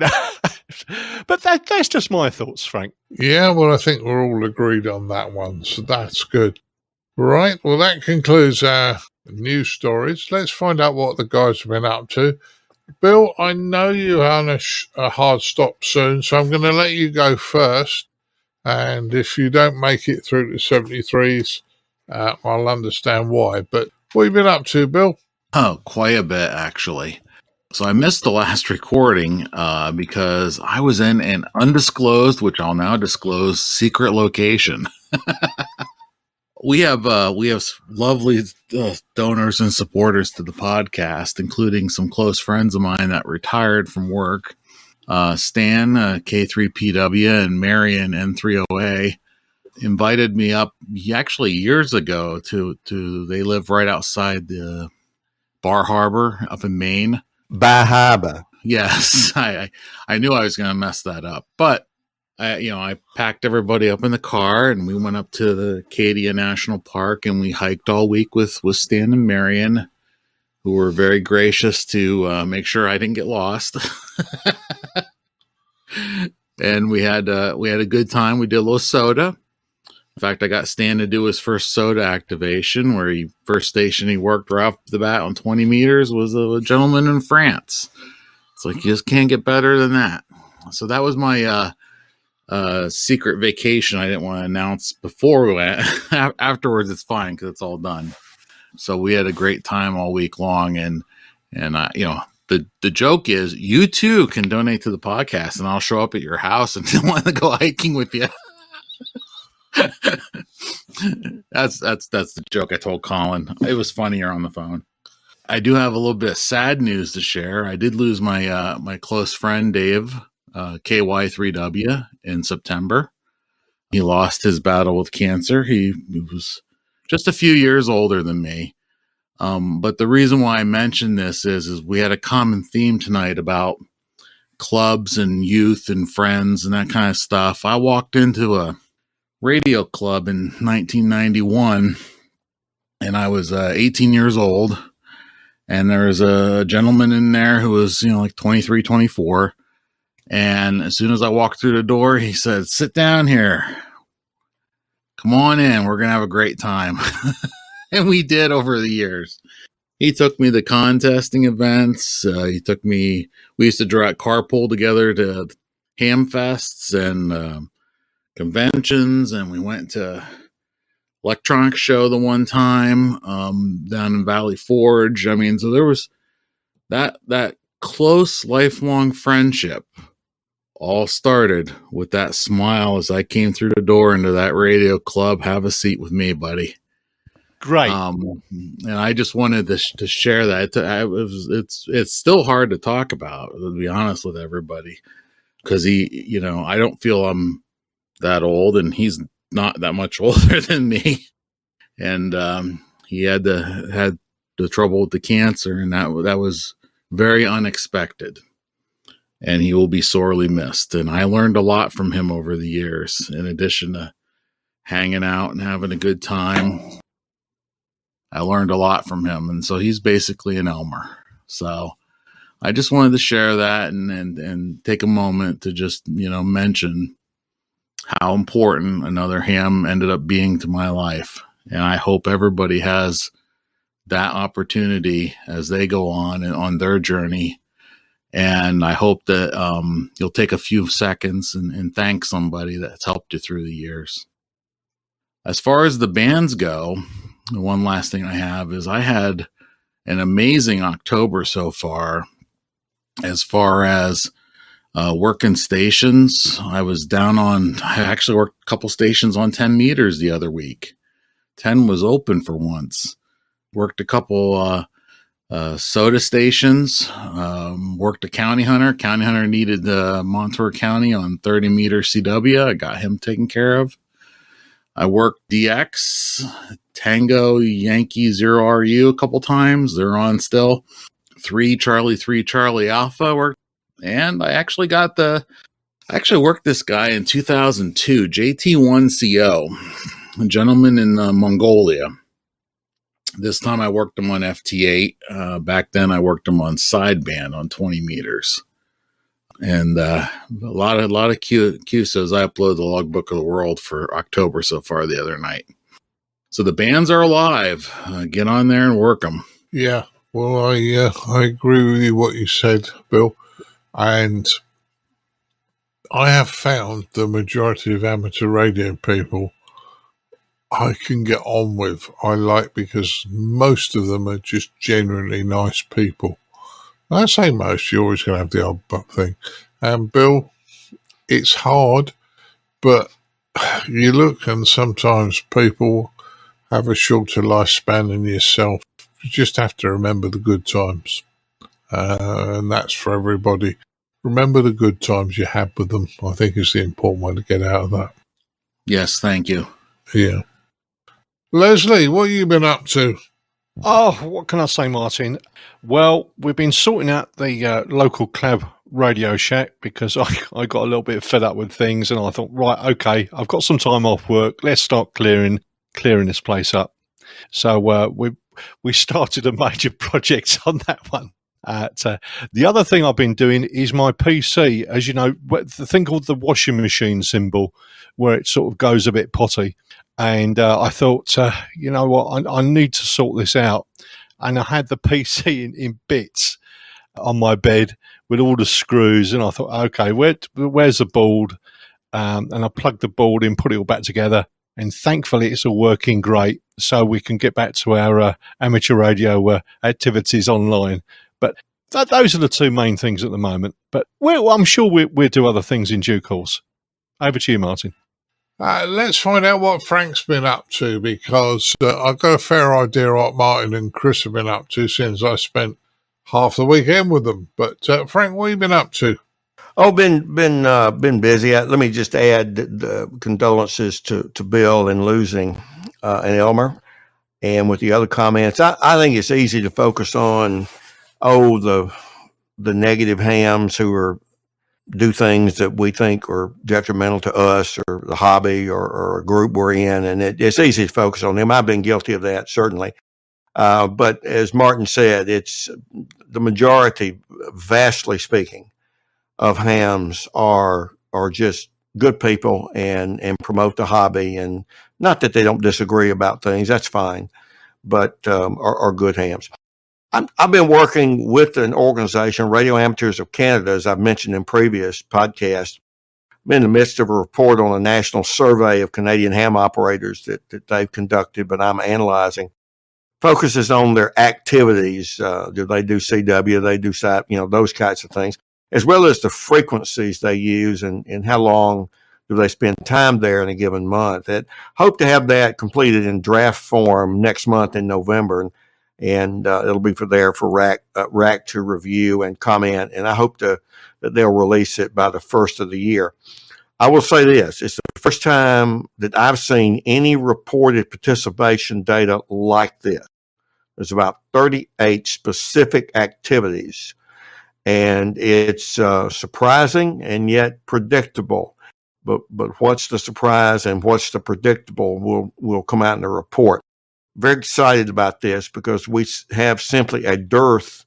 But that's just my thoughts, Frank. Yeah, well, I think we're all agreed on that one, so that's good. Right, well, that concludes our news stories. Let's find out what the guys have been up to. Bill, I know you're on a hard stop soon, so I'm going to let you go first. And if you don't make it through to 73s, I'll understand why. But what have you been up to, Bill? Oh, quite a bit, actually. So I missed the last recording because I was in an undisclosed, which I'll now disclose, secret location. We have lovely donors and supporters to the podcast, including some close friends of mine that retired from work. Stan, K3PW, and Marion, N3OA, invited me up actually years ago to they live right outside the Bar Harbor up in Maine. Bar Harbor. Yes, I knew I was going to mess that up, but I packed everybody up in the car and we went up to the Acadia National Park and we hiked all week with Stan and Marion, who were very gracious to make sure I didn't get lost. And we had a good time. We did a little soda. In fact, I got Stan to do his first soda activation, where first station he worked right off the bat on 20 meters was a gentleman in France. It's like, you just can't get better than that. So that was my secret vacation. I didn't want to announce before we went. Afterwards, it's fine because it's all done. So we had a great time all week long, and the joke is you too can donate to the podcast, and I'll show up at your house and want to go hiking with you. That's the joke I told Colin. It was funnier on the phone. I do have a little bit of sad news to share. I did lose my my close friend Dave, KY3W, in September. He lost his battle with cancer. He was just a few years older than me. But the reason why I mentioned this is we had a common theme tonight about clubs and youth and friends and that kind of stuff. I walked into a radio club in 1991 and I was 18 years old, and there was a gentleman in there who was like 23, 24, and as soon as I walked through the door, he said, "Sit down here." come on in. We're going to have a great time. And we did over the years. He took me to contesting events. We used to drive carpool together to Hamfests and conventions. And we went to electronics show the one time down in Valley Forge. I mean, so there was that close lifelong friendship all started with that smile as I came through the door into that radio club. Have a seat with me, buddy. Great. And I just wanted to share that. It's still hard to talk about, to be honest with everybody, because I don't feel I'm that old, and he's not that much older than me. And he had the trouble with the cancer, and that was very unexpected. And he will be sorely missed. And I learned a lot from him over the years, in addition to hanging out and having a good time. I learned a lot from him. And so he's basically an Elmer. So I just wanted to share that and take a moment to just, mention how important another ham ended up being to my life. And I hope everybody has that opportunity as they go on their journey. And I hope that you'll take a few seconds and thank somebody that's helped you through the years. As far as the bands go, the one last thing I have is I had an amazing October so far. As far as working stations, I actually worked a couple stations on 10 meters the other week. 10 was open for once. Worked a couple soda stations, worked a county hunter. County hunter needed Montour County on 30 meter CW. I got him taken care of. I worked DX, Tango, Yankee, 0RU a couple times. They're on still. 3 Charlie Alpha worked. And I actually worked this guy in 2002, JT1CO, a gentleman in Mongolia. This time I worked him on FT8. Back then I worked him on sideband on 20 meters. And a lot of QSOs. I uploaded the logbook of the world for October so far the other night. So the bands are alive. Get on there and work them. Yeah, well, I agree with you what you said, Bill. And I have found the majority of amateur radio people I can get on with. I like, because most of them are just genuinely nice people. I say most, you're always going to have the odd butt thing. And Bill, it's hard, but you look and sometimes people have a shorter lifespan than yourself. You just have to remember the good times. And that's for everybody. Remember the good times you had with them, I think, is the important one to get out of that. Yes, thank you. Yeah. Leslie, what have you been up to? Oh, what can I say, Martin? Well, we've been sorting out the local club Radio Shack because I got a little bit fed up with things, and I thought, right, okay, I've got some time off work. Let's start clearing this place up. So we started a major project on that one. The other thing I've been doing is my PC. As you know, the thing called the washing machine symbol, where it sort of goes a bit potty. And I thought, you know what, I need to sort this out. And I had the PC in bits on my bed with all the screws. And I thought, okay, where's the board? And I plugged the board in, put it all back together. And thankfully, it's all working great. So we can get back to our amateur radio activities online. But those are the two main things at the moment. But I'm sure we'll do other things in due course. Over to you, Martin. Let's find out what Frank's been up to, because I've got a fair idea what Martin and Chris have been up to since I spent half the weekend with them. But Frank, what have you been up to? Oh, been busy. Let me just add the condolences to Bill in losing an Elmer, and with the other comments, I think it's easy to focus on the negative hams who do things that we think are detrimental to us or the hobby or a group we're in, and it's easy to focus on them. I've been guilty of that, certainly. But as Martin said, it's the majority, vastly speaking, of hams are just good people and promote the hobby. And not that they don't disagree about things, that's fine, but are good hams. I've been working with an organization, Radio Amateurs of Canada, as I've mentioned in previous podcasts. I'm in the midst of a report on a national survey of Canadian ham operators that they've conducted, but I'm analyzing. Focuses on their activities. Do they do CW? Do they do SAP? Those kinds of things, as well as the frequencies they use and how long do they spend time there in a given month. I hope to have that completed in draft form next month in November, and it'll be for RAC to review and comment. And I hope that they'll release it by the first of the year. I will say this: it's the first time that I've seen any reported participation data like this. There's about 38 specific activities, and it's surprising and yet predictable. But what's the surprise and what's the predictable will come out in the report. Very excited about this because we have simply a dearth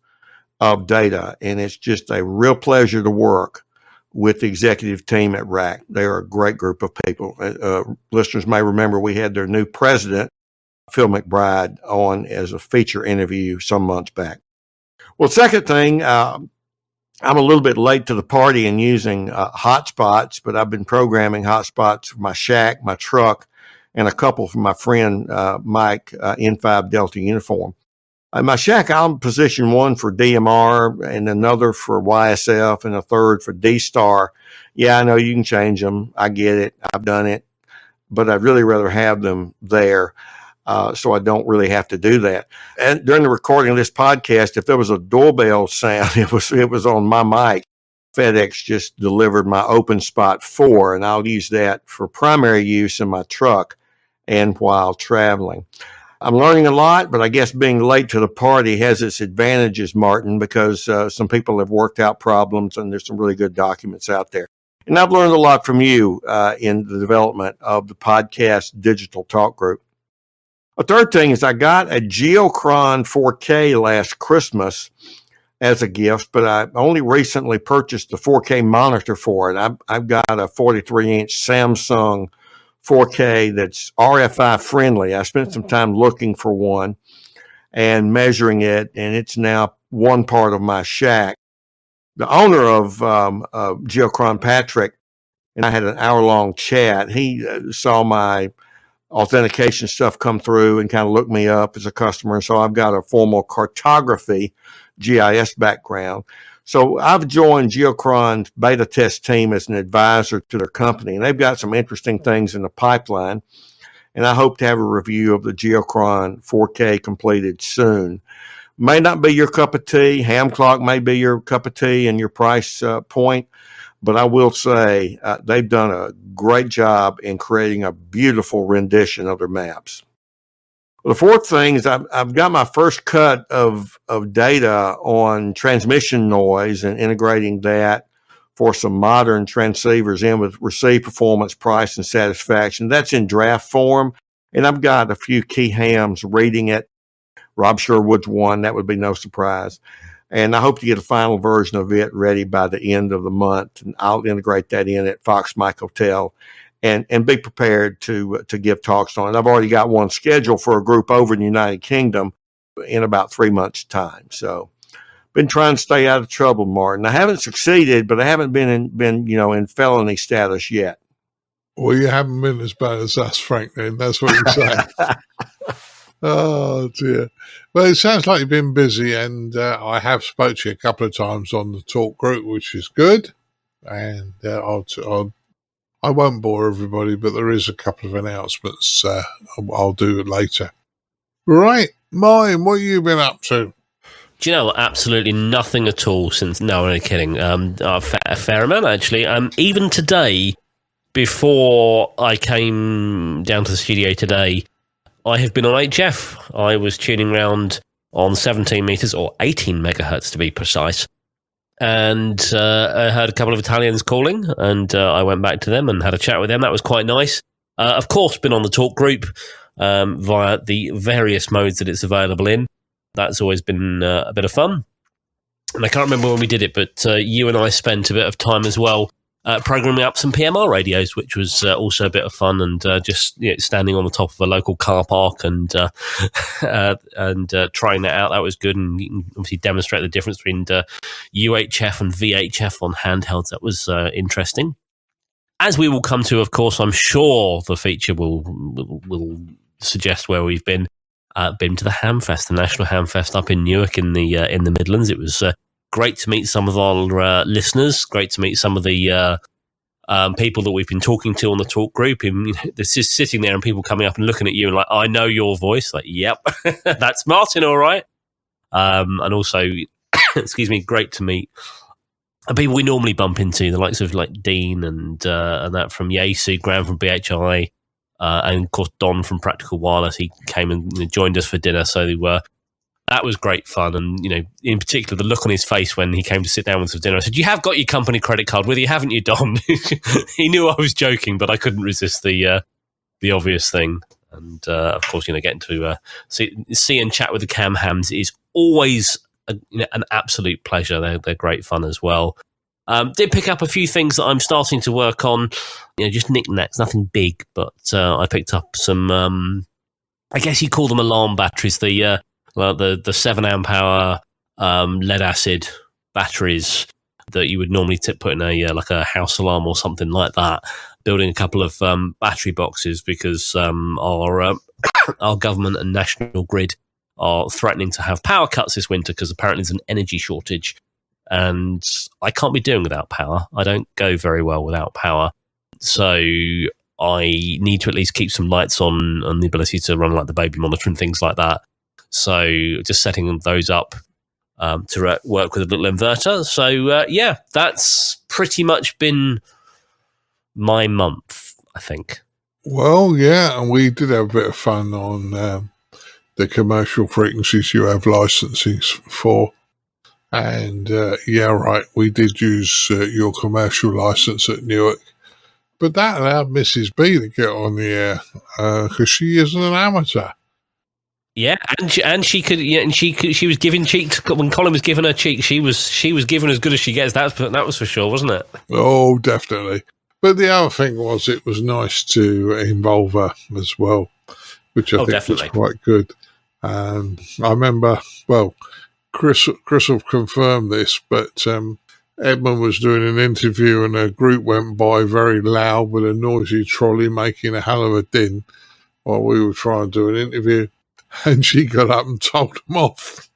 of data, and it's just a real pleasure to work with the executive team at RAC. They are a great group of people. Listeners may remember we had their new president, Phil McBride, on as a feature interview some months back. Well, second thing, I'm a little bit late to the party in using hotspots, but I've been programming hotspots for my shack, my truck, and a couple from my friend Mike, N5 Delta Uniform. In my shack, I'll position one for DMR and another for YSF and a third for D-Star. Yeah, I know you can change them. I get it. I've done it. But I'd really rather have them there. So I don't really have to do that. And during the recording of this podcast, if there was a doorbell sound, it was on my mic. FedEx just delivered my open spot 4, and I'll use that for primary use in my truck and while traveling. I'm learning a lot, but I guess being late to the party has its advantages, Martin, because some people have worked out problems and there's some really good documents out there. And I've learned a lot from you in the development of the podcast digital talk group. A third thing is I got a Geochron 4K last Christmas as a gift, but I only recently purchased the 4K monitor for it. I've got a 43-inch Samsung 4K that's RFI friendly. I spent some time looking for one and measuring it, and it's now one part of my shack. The owner of Geochron, Patrick, and I had an hour-long chat. He saw my authentication stuff come through and kind of looked me up as a customer. So I've got a formal cartography GIS background. So I've joined Geochron's beta test team as an advisor to their company, and they've got some interesting things in the pipeline. And I hope to have a review of the Geochron 4K completed soon. May not be your cup of tea. Ham clock may be your cup of tea and your price point. But I will say they've done a great job in creating a beautiful rendition of their maps. The fourth thing is I've got my first cut of data on transmission noise and integrating that for some modern transceivers in with receive performance, price, and satisfaction. That's in draft form, and I've got a few key hams reading it. Rob Sherwood's one. That would be no surprise. And I hope to get a final version of it ready by the end of the month. And I'll integrate that in at Fox Mike Hotel and be prepared to give talks on it. I've already got one scheduled for a group over in the United Kingdom in about 3 months' time. So been trying to stay out of trouble, Martin. I haven't succeeded, but I haven't been in felony status yet. Well, you haven't been as bad as us, Frank, then. That's what you're saying. Oh, dear. Well, it sounds like you've been busy, and I have spoke to you a couple of times on the talk group, which is good. And I won't bore everybody, but there is a couple of announcements I'll do later. Right. Martin, what have you been up to? Do you know, absolutely nothing at all since... No, I'm only kidding. A fair amount, actually. Even today, before I came down to the studio today, I have been on HF. I was tuning around on 17 meters, or 18 megahertz to be precise. And I heard a couple of Italians calling, and I went back to them and had a chat with them. That was quite nice. Of course, been on the talk group via the various modes that it's available in. That's always been a bit of fun. And I can't remember when we did it, but you and I spent a bit of time as well programming up some PMR radios, which was also a bit of fun, and just standing on the top of a local car park and trying that out. That was good, and you can obviously demonstrate the difference between UHF and VHF on handhelds. That was interesting. As we will come to, of course, I'm sure the feature will suggest where we've been. Been to the Hamfest, the National Hamfest up in Newark in the Midlands. It was great to meet some of our listeners. Great to meet some of the people that we've been talking to on the talk group. And this is sitting there and people coming up and looking at you and like, I know your voice. Like, yep, that's Martin, all right. And also, excuse me, great to meet people we normally bump into, the likes of like Dean and that from Yasu, Graham from BHI, and of course Don from Practical Wireless. He came and joined us for dinner, so that was great fun. And in particular, the look on his face when he came to sit down with us for dinner. I said, "You have got your company credit card with you, haven't you, Don?" He knew I was joking, but I couldn't resist the obvious thing. And of course, getting to see and chat with the Cam Hams is always an absolute pleasure. They're great fun as well. Did pick up a few things that I'm starting to work on, just knickknacks, nothing big, but I picked up some, I guess you call them alarm batteries, the 7 amp hour lead acid batteries that you would normally put in a house alarm or something like that. Building a couple of battery boxes because our government and national grid are threatening to have power cuts this winter because apparently there's an energy shortage. And I can't be doing without power. I don't go very well without power. So I need to at least keep some lights on and the ability to run like the baby monitor and things like that. So just setting those up to work with a little inverter. So that's pretty much been my month, I think. Well, yeah, and we did have a bit of fun on the commercial frequencies you have licenses for. And we did use your commercial license at Newark, but that allowed Mrs. B to get on the air because she isn't an amateur. Yeah, and she could. Yeah, and she was giving cheek when Colin was giving her cheek. She was giving as good as she gets. That was for sure, wasn't it? Oh, definitely. But the other thing was, it was nice to involve her as well, which I think definitely was quite good. I remember, well, Chris will confirm this, but Edmund was doing an interview and a group went by very loud with a noisy trolley making a hell of a din while we were trying to do an interview, and she got up and told them off.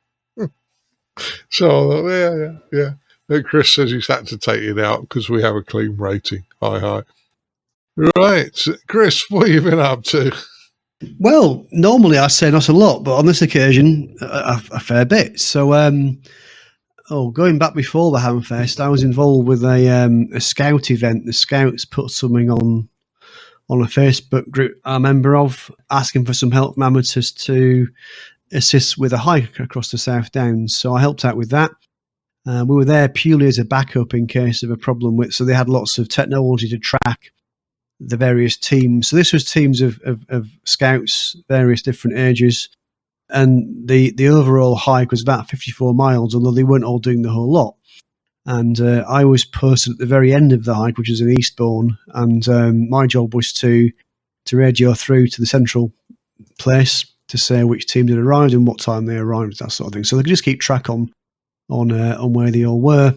So I thought, yeah. And Chris says he's had to take it out because we have a clean rating. Hi. Right, Chris, what have you been up to? Well, normally I say not a lot, but on this occasion, a fair bit. So, going back before the Hamfest, I was involved with a scout event. The Scouts put something on a Facebook group I'm a member of, asking for some help from amateurs to assist with a hike across the South Downs. So I helped out with that. We were there purely as a backup in case of a problem so they had lots of technology to track the various teams. So this was teams of scouts, various different ages, and the overall hike was about 54 miles, although they weren't all doing the whole lot. And I was posted at the very end of the hike, which was in Eastbourne, and my job was to radio through to the central place to say which teams had arrived and what time they arrived, that sort of thing. So they could just keep track on where they all were.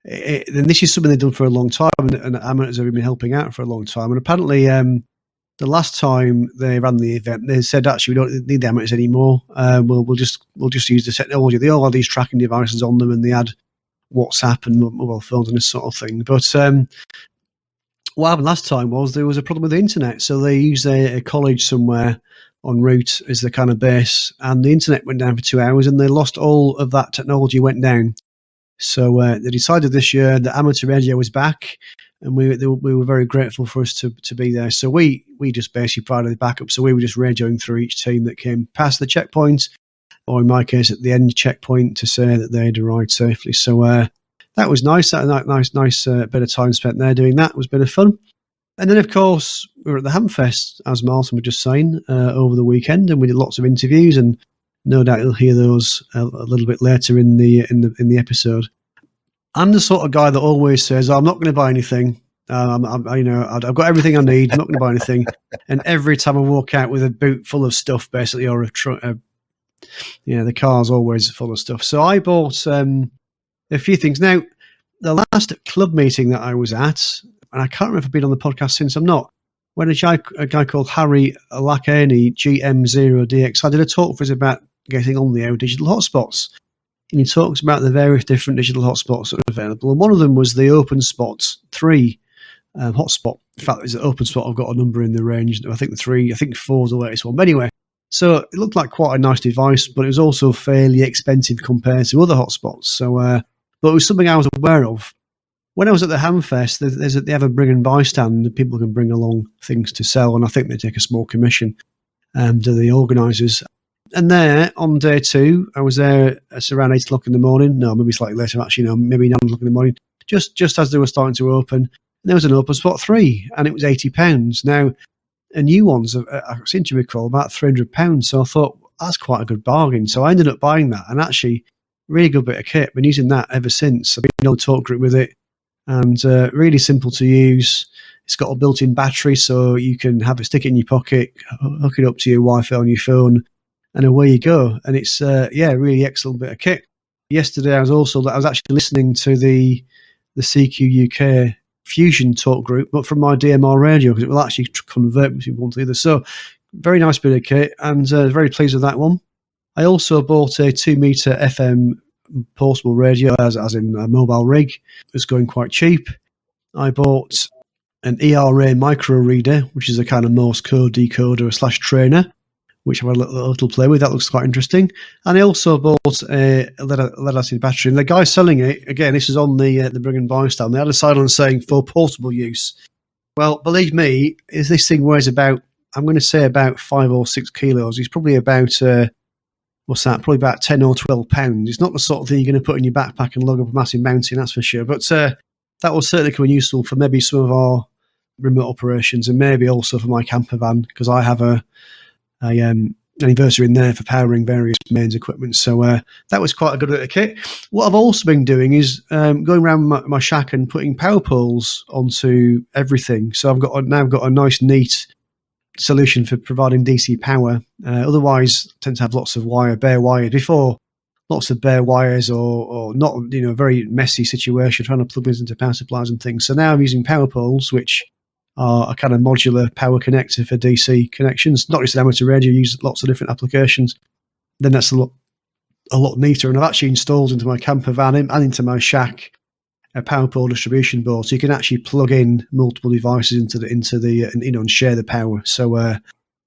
And this is something they've done for a long time, and amateurs have been helping out for a long time. And apparently, the last time they ran the event, they said, actually, we don't need the amateurs anymore. We'll just use the technology. They all had these tracking devices on them, and they had WhatsApp and mobile phones and this sort of thing. But what happened last time was there was a problem with the internet. So they used a college somewhere en route as the kind of base, and the internet went down for 2 hours, and they lost all of that technology, went down. So they decided this year that amateur radio was back, and we were very grateful for us to be there. So we just basically provided the backup. So we were just radioing through each team that came past the checkpoint, or in my case at the end checkpoint, to say that they'd arrived safely. So that was nice. That nice bit of time spent there doing that. It was a bit of fun. And then, of course, we were at the Hamfest, as Martin was just saying, over the weekend, and we did lots of interviews, and no doubt you'll hear those a little bit later in the episode. I'm the sort of guy that always says, I'm not going to buy anything I've got everything I need. I'm not going to buy anything. And every time I walk out with a boot full of stuff, basically, or the car's always full of stuff. So I bought a few things. Now, the last club meeting that I was at, and I can't remember if I've been on the podcast since. I'm not. When a guy called Harry Lackerney, GM0DX, I did a talk for us about getting on the digital hotspots. And he talks about the various different digital hotspots that are available. And one of them was the OpenSpot 3 hotspot. In fact, it's an OpenSpot. I've got a number in the range. I think 4 is the latest one. But anyway, so it looked like quite a nice device, but it was also fairly expensive compared to other hotspots. So, but it was something I was aware of. When I was at the Hamfest, they have a bring and buy stand, and people can bring along things to sell, and I think they take a small commission to the organisers. And there, on day 2, I was there at around 8 o'clock in the morning. No, maybe slightly later, actually. No, maybe 9 o'clock in the morning. Just as they were starting to open. And there was an OpenSpot 3, and it was £80. Now, a new one's, I seem to recall, about £300. So I thought, that's quite a good bargain. So I ended up buying that, and actually, really good bit of kit. Been using that ever since. I've been on the talk group with it. And really simple to use. It's got a built-in battery, so you can stick it in your pocket, hook it up to your Wi-Fi on your phone, and away you go. And it's really excellent bit of kit. Yesterday, I was actually listening to the CQ UK Fusion talk group, but from my DMR radio, because it will actually convert between one to the other. So very nice bit of kit, and very pleased with that one. I also bought a 2-meter FM portable radio, as in a mobile rig. It's going quite cheap. I bought an ERA micro reader, which is a kind of Morse code decoder / trainer, which I've had a little play with. That looks quite interesting. And I also bought a lead acid battery. And the guy selling it, again, this is on the bring and buy stand. They had a sign on saying for portable use. Well, believe me, this thing weighs about, I'm going to say about 5 or 6 kilos. It's probably about probably about 10 or 12 pounds. It's not the sort of thing you're going to put in your backpack and lug up a massive mountain, that's for sure. But that will certainly come in useful for maybe some of our remote operations, and maybe also for my camper van, because I have an inverter in there for powering various mains equipment. So that was quite a good bit of kit. What I've also been doing is going around my shack and putting power poles onto everything. So I've now got a nice, neat solution for providing DC power. Otherwise, I tend to have lots of bare wires. Before, lots of bare wires or not, a very messy situation trying to plug these into power supplies and things. So now I'm using power poles, which are a kind of modular power connector for DC connections. Not just an amateur radio, use lots of different applications. Then that's a lot neater. And I've actually installed into my camper van and into my shack a power pole distribution board, so you can actually plug in multiple devices into the and share the power. So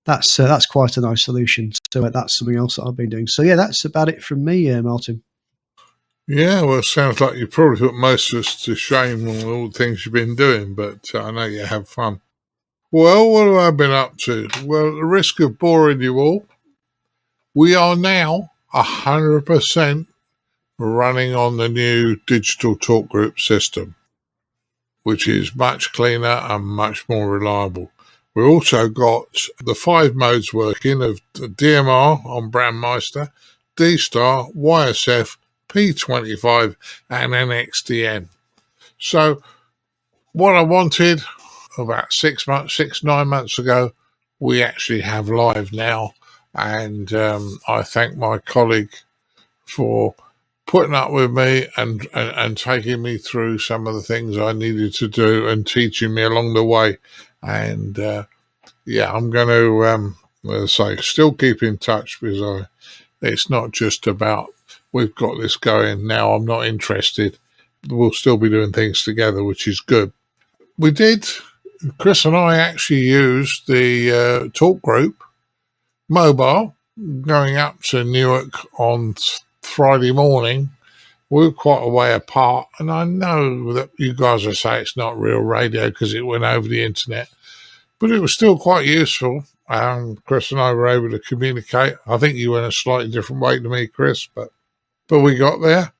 that's quite a nice solution. So that's something else that I've been doing. So yeah, that's about it from me, Martin. Yeah, well, it sounds like you probably put most of us to shame on all the things you've been doing, but I know you have fun. Well, what have I been up to? Well, at the risk of boring you all, we are now 100% running on the new digital talk group system, which is much cleaner and much more reliable. We also got the 5 modes working of DMR on Brandmeister, D-Star, YSF, P25 and NXDN. So what I wanted about 9 months ago, we actually have live now. And I thank my colleague for putting up with me and taking me through some of the things I needed to do and teaching me along the way. And I'm going to, still keep in touch, because it's not just about we've got this going now, I'm not interested. We'll still be doing things together, which is good. Chris and I actually used the talk group mobile going up to Newark on Friday morning. We're quite a way apart, and I know that you guys will say it's not real radio because it went over the internet, but it was still quite useful. Chris and I were able to communicate. I think you went a slightly different way to me, Chris, but we got there.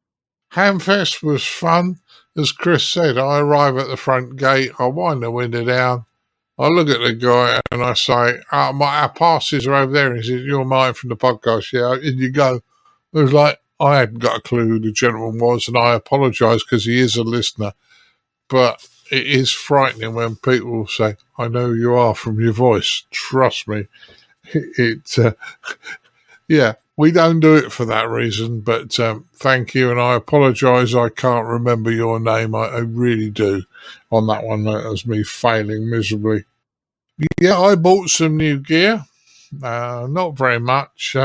Hamfest was fun. As Chris said, I arrive at the front gate, I wind the window down, I look at the guy and I say, our passes are over there. And he says, you're Martin from the podcast. Yeah, in you go. It was like, I hadn't got a clue who the gentleman was, and I apologise because he is a listener. But it is frightening when people say, "I know who you are from your voice." Trust me, yeah, we don't do it for that reason. But thank you, and I apologise. I can't remember your name. I really do. On that one, that was me failing miserably. Yeah, I bought some new gear. Not very much.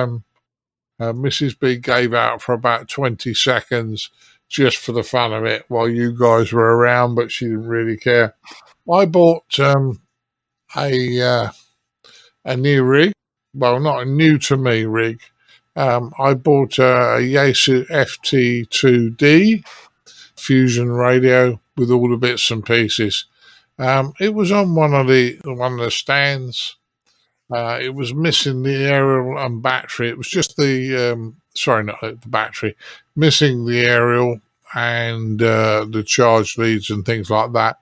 Mrs. B gave out for about 20 seconds just for the fun of it while you guys were around, but she didn't really care. I bought a new rig. Well, not a new to me rig. I bought a Yaesu FT2D fusion radio with all the bits and pieces. It was on one of the stands. It was missing the aerial and battery. It was just the not the battery, missing the aerial and the charge leads and things like that.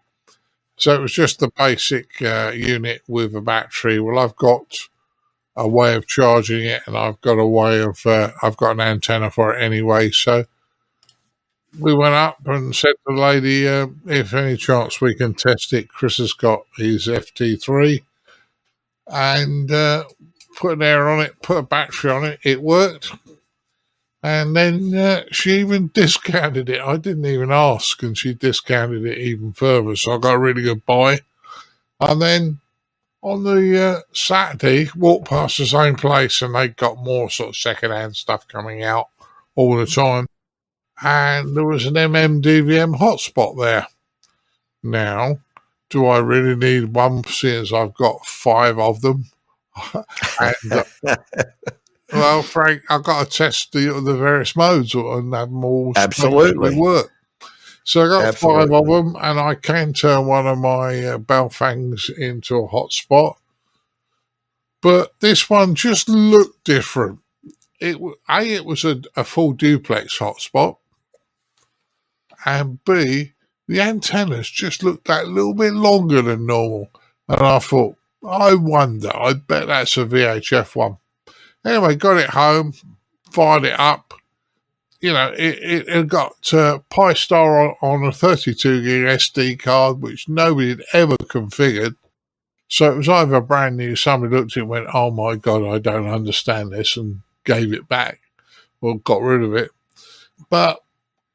So it was just the basic unit with a battery. Well, I've got a way of charging it, and I've got a way of I've got an antenna for it anyway. So we went up and said to the lady, if any chance we can test it. Chris has got his FT3 and put an air on it, put a battery on it. It worked. And then she even discounted it. I didn't even ask, and she discounted it even further. So I got a really good buy. And then on the Saturday, walked past the same place, and they got more sort of second-hand stuff coming out all the time. And there was an MMDVM hotspot there. Now, do I really need one since I've got 5 of them? And, well, Frank, I've got to test the various modes and have them all absolutely work. So I got 5 of them, and I can turn one of my Belfangs into a hotspot. But this one just looked different. It was a full duplex hotspot, and B, the antennas just looked that little bit longer than normal. And I thought, I wonder, I bet that's a VHF one. Anyway, got it home, fired it up. You know, it got Pi-Star on a 32 gig SD card, which nobody had ever configured. So it was either brand new, somebody looked at it and went, oh my God, I don't understand this, and gave it back or got rid of it. But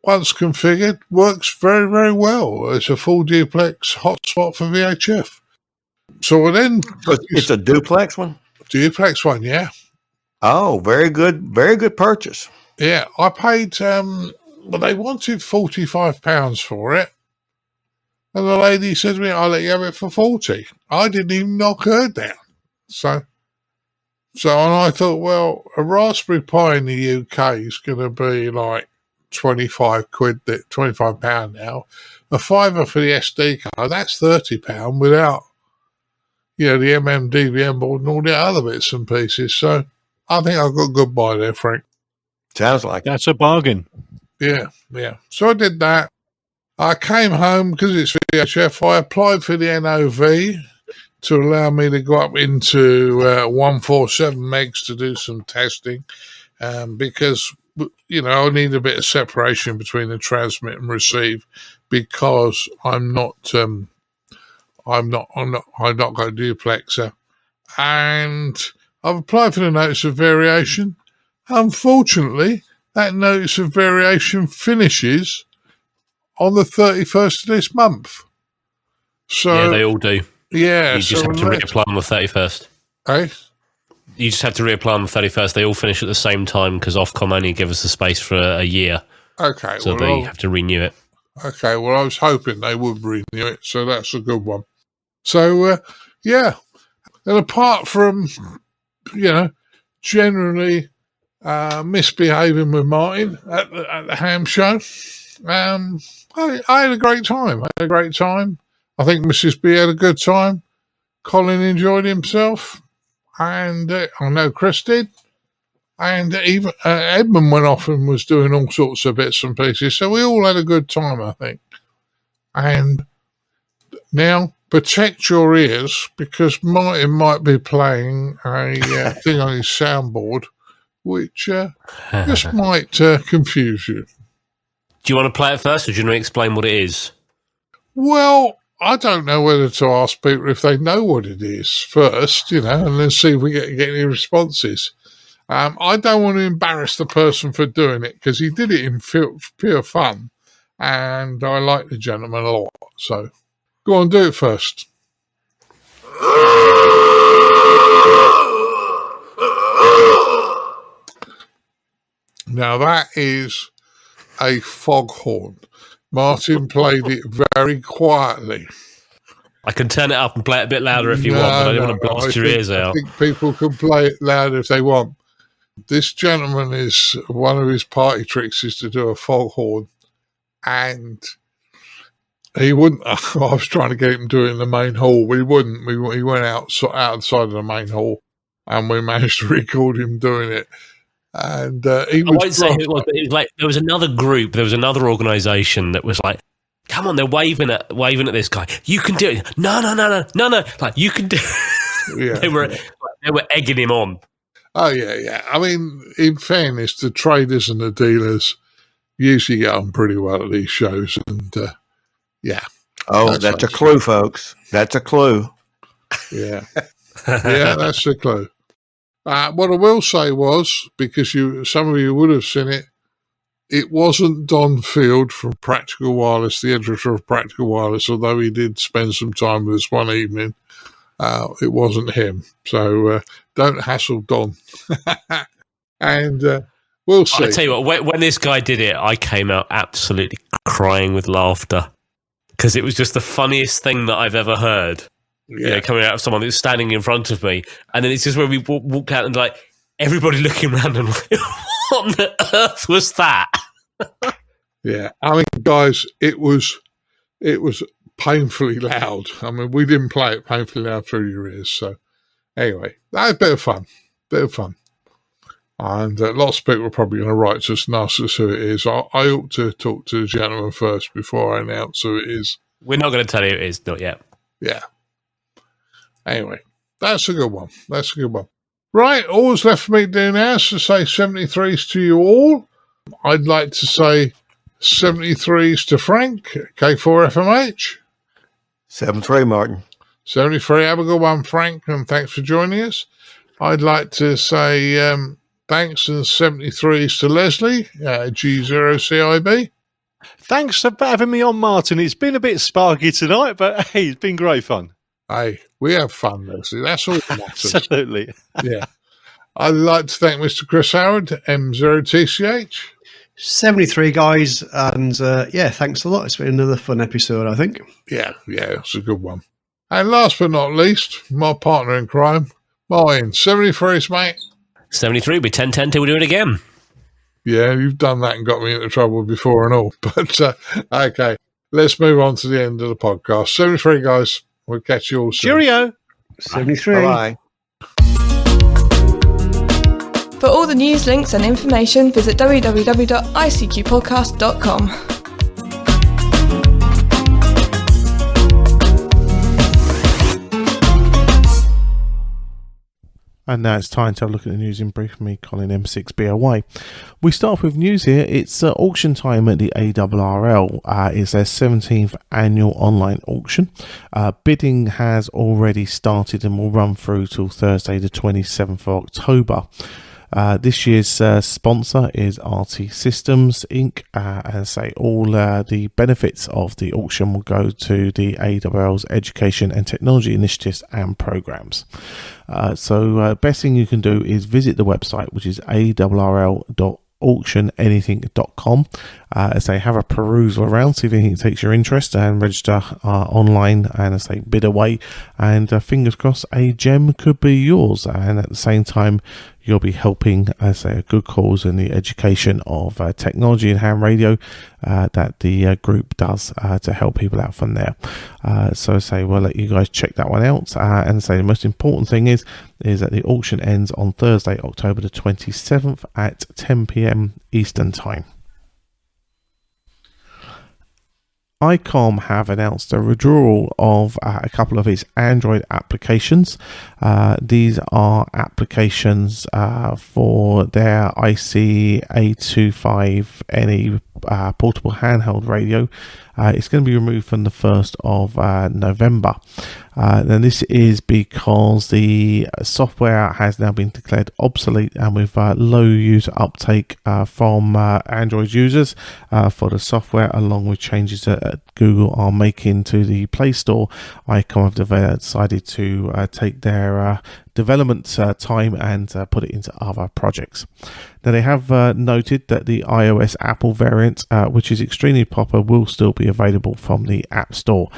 once configured, works very, very well. It's a full duplex hotspot for VHF. So then... It's a duplex one? Duplex one, yeah. Oh, very good purchase. Yeah, I paid, they wanted £45 for it. And the lady said to me, I'll let you have it for 40. I didn't even knock her down. So and I thought, well, a Raspberry Pi in the UK is going to be like £25 now. A fiver for the SD card, that's £30 without, the MMDVM board and all the other bits and pieces. So I think I got a good buy there, Frank. Sounds like that's a bargain. Yeah. So I did that. I came home because it's VHF. I applied for the NOV to allow me to go up into 147 megs to do some testing, because I need a bit of separation between the transmit and receive, because I'm not got a duplexer, and I've applied for the notice of variation. Unfortunately, that notice of variation finishes on the 31st of this month. So yeah, they all do. Yeah. You just have to reapply on the 31st. Eh? You just have to reapply on the 31st. They all finish at the same time because Ofcom only give us the space for a year. Okay. So they have to renew it. Okay. Well, I was hoping they would renew it, so that's a good one. So, yeah. And apart from, generally misbehaving with Martin at the ham show, I had a great time. I think Mrs. B had a good time. Colin enjoyed himself. And I know Chris did. And even Edmund went off and was doing all sorts of bits and pieces. So we all had a good time, I think. And now, protect your ears, because Martin might be playing a thing on his soundboard, which just might confuse you. Do you want to play it first, or do you want to explain what it is? Well, I don't know whether to ask people if they know what it is first, and then see if we get any responses. I don't want to embarrass the person for doing it because he did it in pure fun, and I like the gentleman a lot. So go on, do it first. Now that is a foghorn. Martin played it very quietly. I can turn it up and play it a bit louder if you want, but I don't want to blast your ears out. I think people can play it louder if they want. This gentleman is, one of his party tricks is to do a foghorn, and he wouldn't. I was trying to get him to do it in the main hall. We wouldn't. He went outside of the main hall, and we managed to record him doing it. And he was. I won't say who it was, but it was like there was another group, there was another organisation that was like, "Come on!" They're waving at this guy. You can do it. No. Like you can do. Yeah, they were egging him on. Oh yeah. I mean, in fairness, the traders and the dealers usually get on pretty well at these shows, and yeah. Oh, that's a clue, folks. That's a clue. Yeah, that's a clue. What I will say was, because some of you would have seen it, it wasn't Don Field from Practical Wireless, the editor of Practical Wireless, although he did spend some time with us one evening. It wasn't him. So don't hassle Don. And we'll see. I'll tell you what, when this guy did it, I came out absolutely crying with laughter because it was just the funniest thing that I've ever heard. Yeah, coming out of someone that's standing in front of me. And then it's just when we walk out and like everybody looking around and like, what on the earth was that? Yeah, I mean, guys, it was painfully loud. I mean, we didn't play it painfully loud through your ears. So anyway, that was a bit of fun. And lots of people are probably going to write to us and ask us who it is. I ought to talk to the gentleman first before I announce who it is. We're not going to tell you who it is, not yet. Yeah. Anyway, that's a good one. Right, all that's left for me to do now is to say 73s to you all. I'd like to say 73s to Frank, K4FMH. 73, Martin. 73, have a good one, Frank, and thanks for joining us. I'd like to say thanks and 73s to Leslie, G0CIB. Thanks for having me on, Martin. It's been a bit sparky tonight, but hey, it's been great fun. Hey, we have fun, Leslie. That's all that matters. Absolutely. Yeah. I'd like to thank Mr. Chris Howard, M0TCH. 73, guys. And thanks a lot. It's been another fun episode, I think. Yeah, it's a good one. And last but not least, my partner in crime, Martin. 73s, mate. 73, we 10-10 till we do it again. Yeah, you've done that and got me into trouble before and all. But, okay, let's move on to the end of the podcast. 73, guys. We'll catch you all soon. Cheerio. 73. Bye. For all the news, links and information, visit www.icqpodcast.com. And now it's time to have a look at the news in brief. Me, Colin M6BOY. We start off with news here. It's auction time at the ARRL. It's their 17th annual online auction. Bidding has already started and will run through till Thursday, the 27th of October. This year's sponsor is RT Systems Inc. And say all the benefits of the auction will go to the ARRL's education and technology initiatives and programs. So best thing you can do is visit the website, which is arrl.auctionanything.com. As they have a perusal around, see if anything takes your interest, and register online and as they bid away. And fingers crossed, a gem could be yours. And at the same time, you'll be helping, as a good cause in the education of technology and ham radio that the group does to help people out from there. So say we'll let you guys check that one out. And say the most important thing is that the auction ends on Thursday, October the 27th at 10 p.m. Eastern Time. ICOM have announced a withdrawal of a couple of its Android applications. These are applications for their IC825NE portable handheld radio. It's going to be removed from the 1st of November. And this is because the software has now been declared obsolete, and with low user uptake from Android users for the software, along with changes that Google are making to the Play Store, ICOM have decided to take their development time and put it into other projects. Now, they have noted that the iOS Apple variant, which is extremely popular, will still be available from the App Store.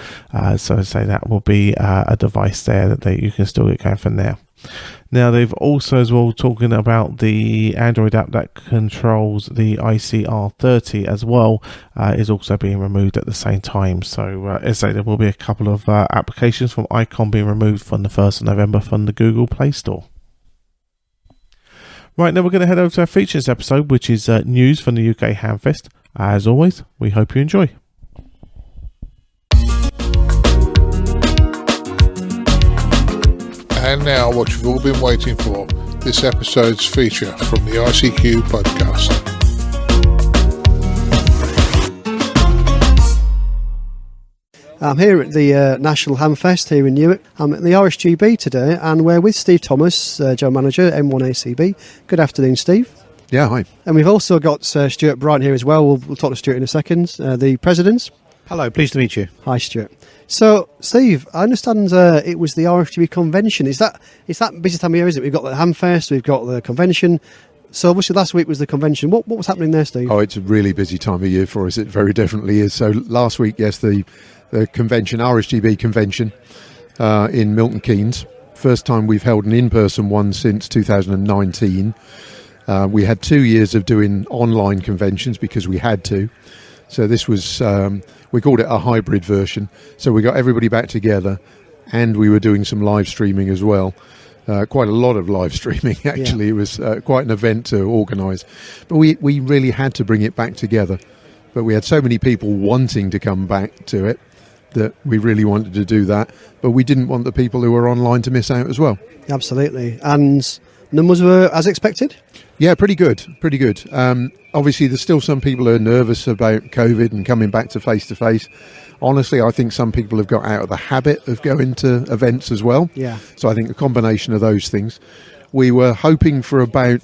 So I say that will be a device there that you can still get going from there. Now, they've also as well talking about the Android app that controls the ICR30 as well, is also being removed at the same time. So as I say, there will be a couple of applications from ICOM being removed from the 1st of November from the Google Play Store. Right, now we're going to head over to our features episode, which is news from the UK Hamfest. As always, we hope you enjoy. And now, what you've all been waiting for, this episode's feature from the ICQ podcast. I'm here at the National Hamfest here in Newark. I'm at the RSGB today, and we're with Steve Thomas, General Manager, M1ACB. Good afternoon, Steve. Yeah, hi. And we've also got Stuart Bryant here as well. We'll talk to Stuart in a second. The presidents. Hello, pleased to meet you. Hi, Stuart. So, Steve, I understand it was the RSGB convention. It's that busy time of year, isn't it? We've got the Hamfest, we've got the convention. So, obviously, last week was the convention. What was happening there, Steve? Oh, it's a really busy time of year for us. It very definitely is. So, last week, yes, the convention, RSGB convention in Milton Keynes. First time we've held an in-person one since 2019. We had 2 years of doing online conventions because we had to. So this was, we called it a hybrid version. So we got everybody back together, and we were doing some live streaming as well. Quite a lot of live streaming, actually. Yeah. It was quite an event to organise. But we really had to bring it back together. But we had so many people wanting to come back to it that we really wanted to do that. But we didn't want the people who were online to miss out as well. Absolutely. And numbers were as expected? Yeah, pretty good. Obviously, there's still some people who are nervous about COVID and coming back to face-to-face. Honestly, I think some people have got out of the habit of going to events as well. Yeah. So I think a combination of those things. We were hoping for about,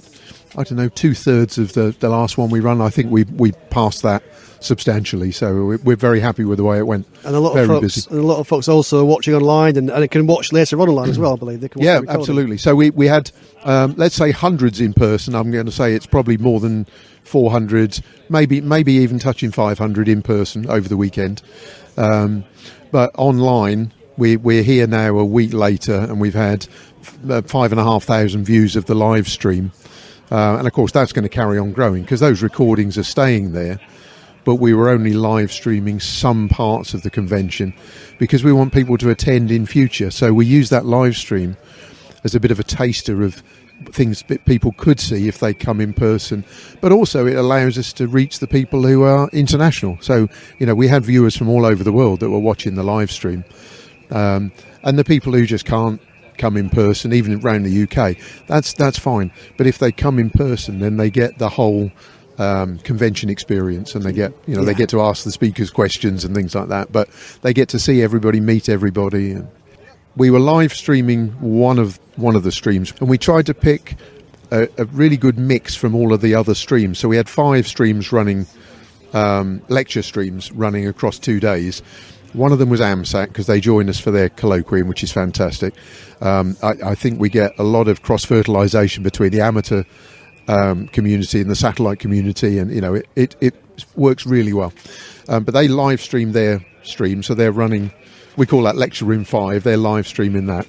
2/3 of the last one we run. I think we passed that substantially. So we're very happy with the way it went. And a lot of folks also watching online, and it can watch later on online as well, I believe. They can watch absolutely. So we had, let's say, hundreds in person. I'm going to say it's probably more than 400, maybe even touching 500 in person over the weekend. But online, we're here now a week later, and we've had 5,500 views of the live stream. And of course, that's going to carry on growing because those recordings are staying there. But we were only live streaming some parts of the convention because we want people to attend in future. So we use that live stream as a bit of a taster of things that people could see if they come in person. But also it allows us to reach the people who are international. So, we had viewers from all over the world that were watching the live stream. And the people who just can't come in person, even around the UK, that's fine. But if they come in person, then they get the whole convention experience, and they get they get to ask the speakers questions and things like that, but they get to see everybody, meet everybody. And we were live streaming one of the streams, and we tried to pick a really good mix from all of the other streams. So we had 5 streams running, lecture streams running across 2 days. One of them was AMSAC because they joined us for their colloquium, which is fantastic. I think we get a lot of cross-fertilisation between the amateur community and the satellite community, and it works really well. But they live stream their stream, so they're running, we call that Lecture Room 5, they're live streaming that,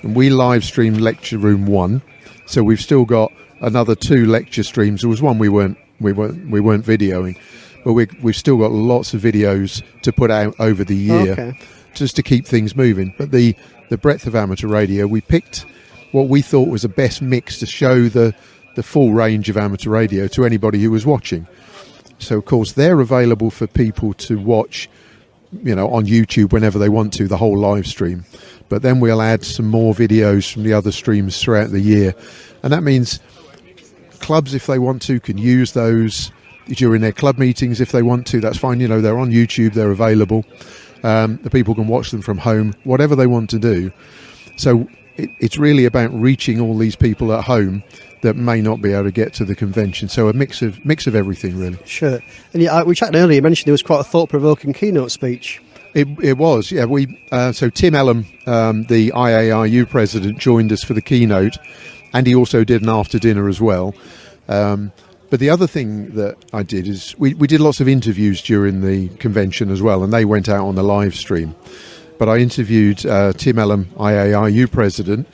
and we live streamed Lecture Room 1, so we've still got another 2 lecture streams. There was one we weren't videoing, but we've still got lots of videos to put out over the year, just to keep things moving. But the breadth of amateur radio, we picked what we thought was the best mix to show the full range of amateur radio to anybody who was watching. So of course they're available for people to watch, on YouTube whenever they want to, the whole live stream. But then we'll add some more videos from the other streams throughout the year, and that means clubs, if they want to, can use those. during their club meetings if they want to. That's fine. They're on YouTube. They're available. The people can watch them from home, whatever they want to do. So it's really about reaching all these people at home that may not be able to get to the convention. So a mix of everything, really. Sure. And we chatted earlier. You mentioned there was quite a thought-provoking keynote speech. It was, yeah. So Tim Ellum, the IARU president, joined us for the keynote, and he also did an after dinner as well. But the other thing that I did is we did lots of interviews during the convention as well, and they went out on the live stream. But I interviewed Tim Ellum, IARU president,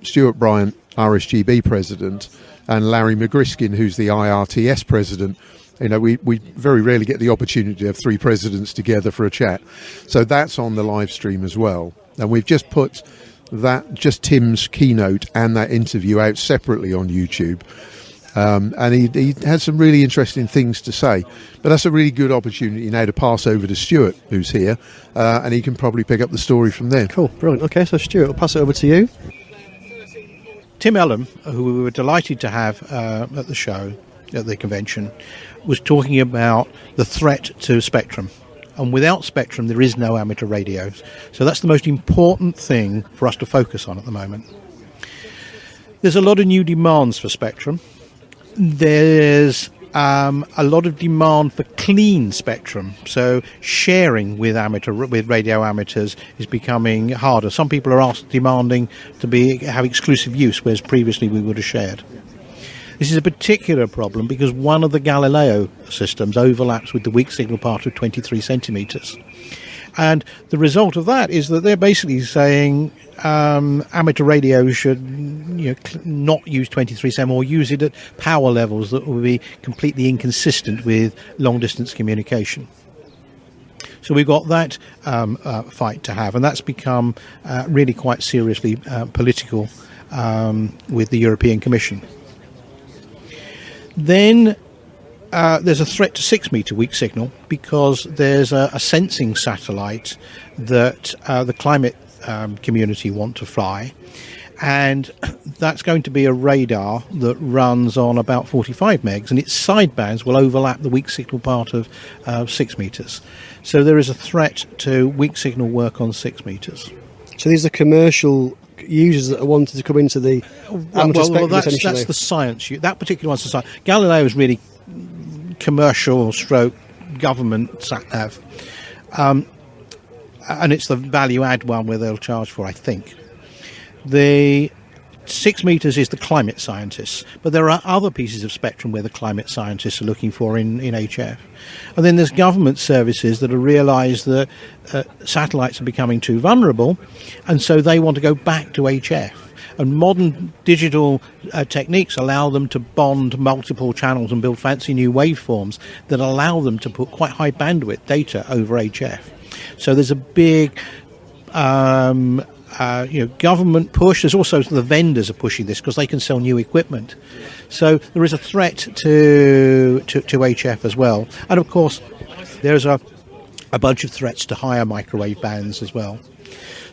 Stuart Bryant, RSGB president, and Larry McGriskin, who's the IRTS president. We very rarely get the opportunity to have three presidents together for a chat. So that's on the live stream as well. And we've just put just Tim's keynote and that interview out separately on YouTube. And he had some really interesting things to say. But that's a really good opportunity now to pass over to Stuart, who's here, and he can probably pick up the story from there. Cool, brilliant. Okay, so Stuart, I'll pass it over to you. Tim Ellum, who we were delighted to have at the show, at the convention, was talking about the threat to Spectrum. And without Spectrum, there is no amateur radios. So that's the most important thing for us to focus on at the moment. There's a lot of new demands for Spectrum. There's a lot of demand for clean spectrum, so sharing with radio amateurs is becoming harder. Some people are demanding to have exclusive use, whereas previously we would have shared. This is a particular problem because one of the Galileo systems overlaps with the weak signal part of 23 centimetres. And the result of that is that they're basically saying amateur radio should not use 23 cm or use it at power levels that will be completely inconsistent with long-distance communication. So we've got that fight to have, and that's become really quite seriously political with the European Commission. Then there's a threat to 6 metre weak signal because there's a sensing satellite that the climate community want to fly, and that's going to be a radar that runs on about 45 megs, and its sidebands will overlap the weak signal part of 6 metres. So there is a threat to weak signal work on 6 metres. So these are commercial users that are wanting to come into the amateur spectrum, essentially. That's the science. That particular one's the science. Galileo is really commercial stroke government sat-nav. And it's the value-add one where they'll charge for, I think. The 6 metres is the climate scientists, but there are other pieces of spectrum where the climate scientists are looking for in HF. And then there's government services that have realised that satellites are becoming too vulnerable, and so they want to go back to HF. And modern digital techniques allow them to bond multiple channels and build fancy new waveforms that allow them to put quite high bandwidth data over HF. So there's a big government push. There's also the vendors are pushing this because they can sell new equipment. So there is a threat to HF as well. And of course, there's a bunch of threats to higher microwave bands as well.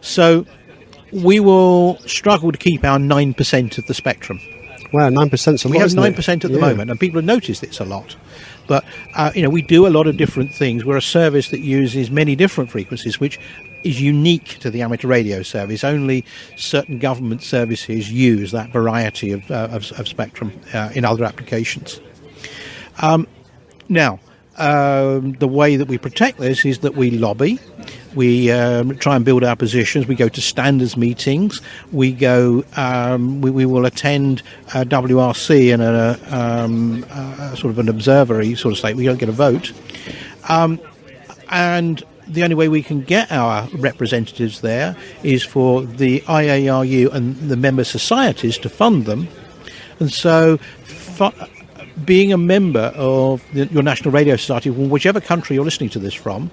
So we will struggle to keep our 9% of the spectrum. Wow, 9%'s a lot. We have 9% at the moment, and people have noticed it's a lot. But, we do a lot of different things. We're a service that uses many different frequencies, which is unique to the amateur radio service. Only certain government services use that variety of spectrum in other applications. Now, the way that we protect this is that we lobby. We try and build our positions. We go to standards meetings. We go. We will attend WRC and a sort of an observatory sort of state. We don't get a vote, and the only way we can get our representatives there is for the IARU and the member societies to fund them, and so. Being a member of your National Radio Society, whichever country you're listening to this from,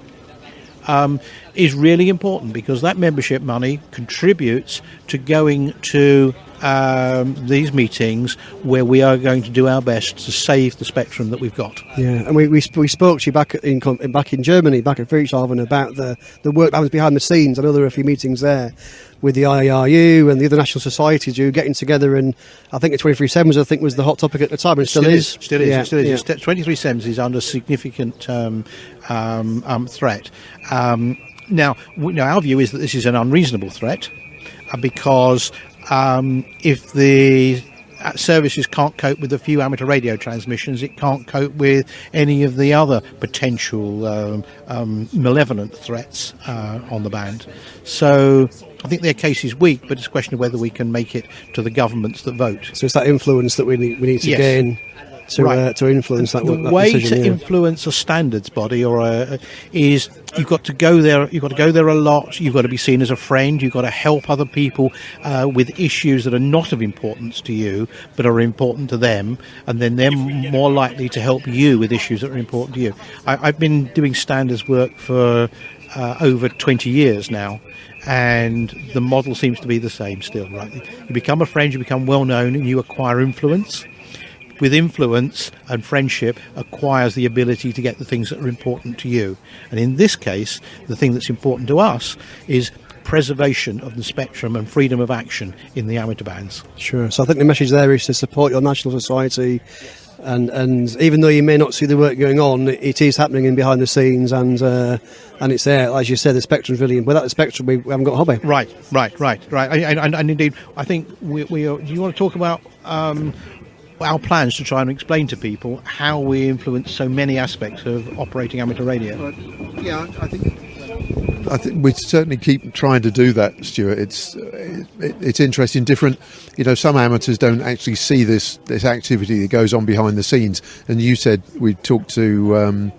is really important because that membership money contributes to going to these meetings where we are going to do our best to save the spectrum that we've got. Yeah, and we spoke to you back in Germany, back at Friedrichshafen, about the work that was behind the scenes. I know there were a few meetings there with the IARU and the other national societies who were getting together, and I think the 23/7s was the hot topic at the time, and it still is. Still is. 23/7s is under significant threat. Now, our view is that this is an unreasonable threat because if the services can't cope with a few amateur radio transmissions, it can't cope with any of the other potential malevolent threats on the band. So I think their case is weak, but it's a question of whether we can make it to the governments that vote. So it's that influence that we need to gain to influence that. The way to influence a standards body is you've got to go there. You've got to go there a lot. You've got to be seen as a friend. You've got to help other people with issues that are not of importance to you but are important to them, and then they're more likely to help you with issues that are important to you. I've been doing standards work for over 20 years now, and the model seems to be the same still. Right? You become a friend, you become well known, and you acquire influence. With influence and friendship acquires the ability to get the things that are important to you. And in this case, the thing that's important to us is preservation of the spectrum and freedom of action in the amateur bands. Sure. So I think the message there is to support your national society, and even though you may not see the work going on, it is happening in behind the scenes, and it's there. As you said, the spectrum's really. Without the spectrum, we haven't got a hobby. Right. And indeed, I think we do you want to talk about our plans to try and explain to people how we influence so many aspects of operating amateur radio? Yeah, I think we certainly keep trying to do that, Stuart. It's interesting. Some amateurs don't actually see this activity that goes on behind the scenes. And you said we talked to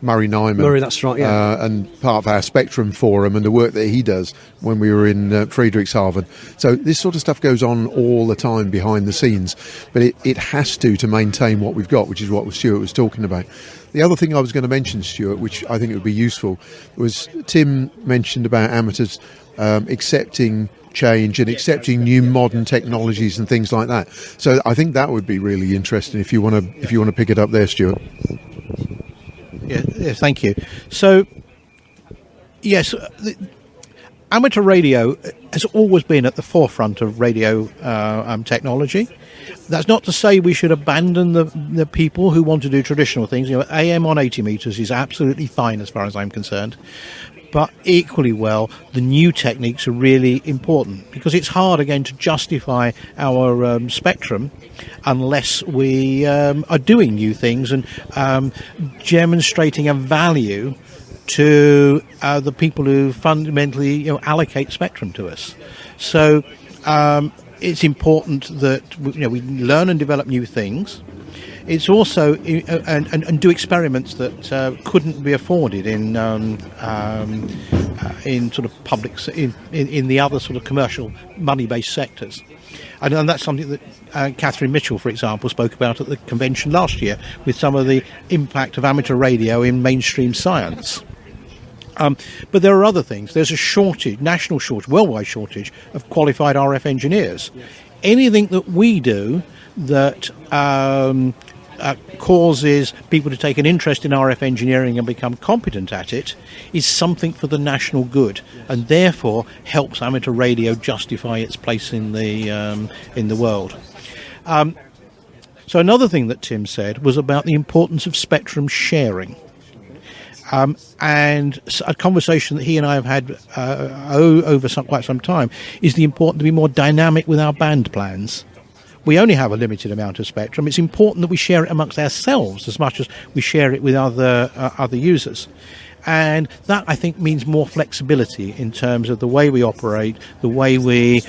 Murray Nyman. Murray, that's right, yeah. And part of our Spectrum Forum and the work that he does when we were in Friedrichshafen. So this sort of stuff goes on all the time behind the scenes, but it has to maintain what we've got, which is what Stuart was talking about. The other thing I was going to mention, Stuart, which I think would be useful, was Tim mentioned about amateurs accepting change and accepting new modern technologies and things like that. So I think that would be really interesting if you want to pick it up there, Stuart. Yeah, thank you. So, yes, amateur radio has always been at the forefront of radio technology. That's not to say we should abandon the people who want to do traditional things. AM on 80 metres is absolutely fine as far as I'm concerned. But equally well, the new techniques are really important, because it's hard, again, to justify our spectrum unless we are doing new things and demonstrating a value to the people who fundamentally allocate spectrum to us. So it's important that we learn and develop new things. It's also and do experiments that couldn't be afforded in sort of public in the other sort of commercial money-based sectors, and that's something that Catherine Mitchell, for example, spoke about at the convention last year with some of the impact of amateur radio in mainstream science. But there are other things. There's a shortage, national shortage, worldwide shortage of qualified RF engineers. Anything that we do that causes people to take an interest in RF engineering and become competent at it is something for the national good, and therefore helps amateur radio justify its place in the world. So another thing that Tim said was about the importance of spectrum sharing. And a conversation that he and I have had over quite some time is the importance to be more dynamic with our band plans. We only have a limited amount of spectrum. It's important that we share it amongst ourselves as much as we share it with other users. And that, I think, means more flexibility in terms of the way we operate, the way we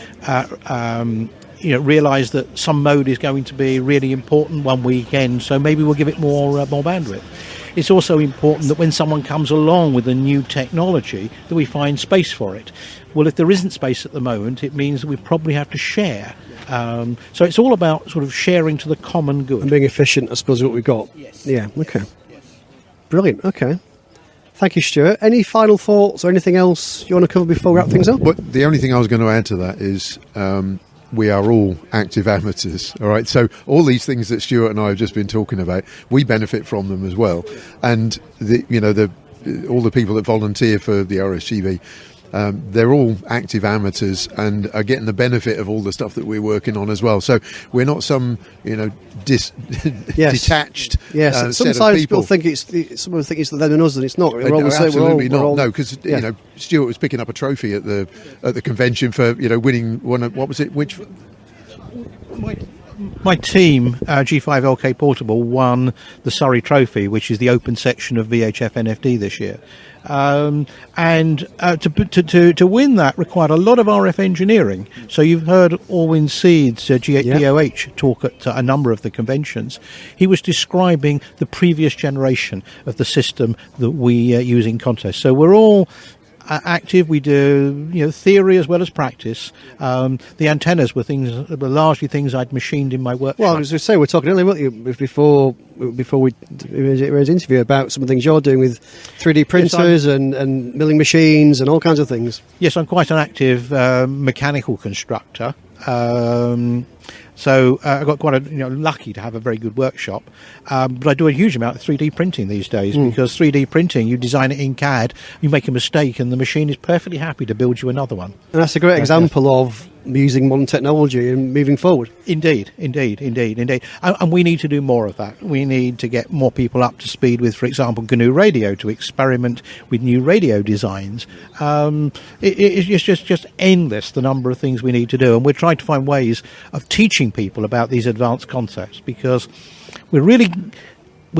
realise that some mode is going to be really important one weekend, so maybe we'll give it more bandwidth. It's also important that when someone comes along with a new technology, that we find space for it. Well, if there isn't space at the moment, it means that we probably have to share. So it's all about sort of sharing to the common good. And being efficient, I suppose, is what we've got. Yes. Yeah, okay. Brilliant, okay. Thank you, Stuart. Any final thoughts or anything else you want to cover before we wrap things up? Well, the only thing I was going to add to that is we are all active amateurs. All right, so all these things that Stuart and I have just been talking about, we benefit from them as well. And all the people that volunteer for the RSGB, they're all active amateurs and are getting the benefit of all the stuff that we're working on as well. So we're not some, detached. Yes, set sometimes of people. people think it's them and us, and it's not. We're all the same. Absolutely we're all, not. No, because Stuart was picking up a trophy at the convention for winning one. What was it? Which? My team, G5LK Portable, won the Surrey Trophy, which is the open section of VHF NFD this year. And to win that required a lot of RF engineering. So you've heard Alwyn Seed's G8POH talk at a number of the conventions. He was describing the previous generation of the system that we use in contests. So we're all active. We do theory as well as practice. The antennas were largely things I'd machined in my workshop. Well, as I say, we're talking earlier, weren't you, before we raised an interview about some of the things you're doing with 3D printers and milling machines and all kinds of things. Yes, I'm quite an active mechanical constructor. So I got quite lucky to have a very good workshop, but I do a huge amount of 3D printing these days because 3D printing, you design it in CAD, you make a mistake, and the machine is perfectly happy to build you another one. And that's a great example of using modern technology and moving forward. Indeed. And we need to do more of that. We need to get more people up to speed with, for example, GNU Radio, to experiment with new radio designs. It's just endless, the number of things we need to do. And we're trying to find ways of teaching people about these advanced concepts, because we're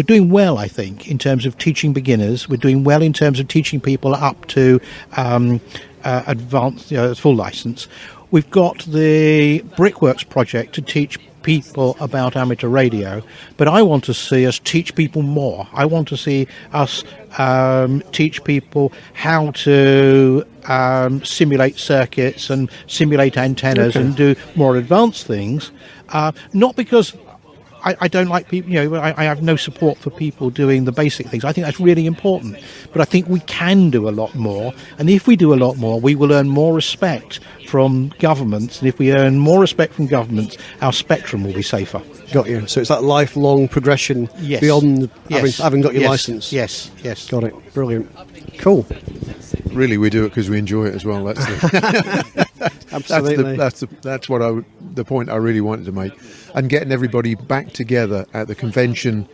doing well, I think, in terms of teaching beginners. We're doing well in terms of teaching people up to advanced, full license. We've got the Brickworks project to teach people about amateur radio, but I want to see us teach people more. I want to see us teach people how to simulate circuits and simulate antennas and do more advanced things. Not because I don't like people, I have no support for people doing the basic things. I think that's really important. But I think we can do a lot more. And if we do a lot more, we will earn more respect from governments. And if we earn more respect from governments, our spectrum will be safer. Got you. So it's that lifelong progression beyond having got your license. Yes. Got it. Brilliant. Cool. Really, we do it because we enjoy it as well. That's Absolutely. That's what the point I really wanted to make. And getting everybody back together at the convention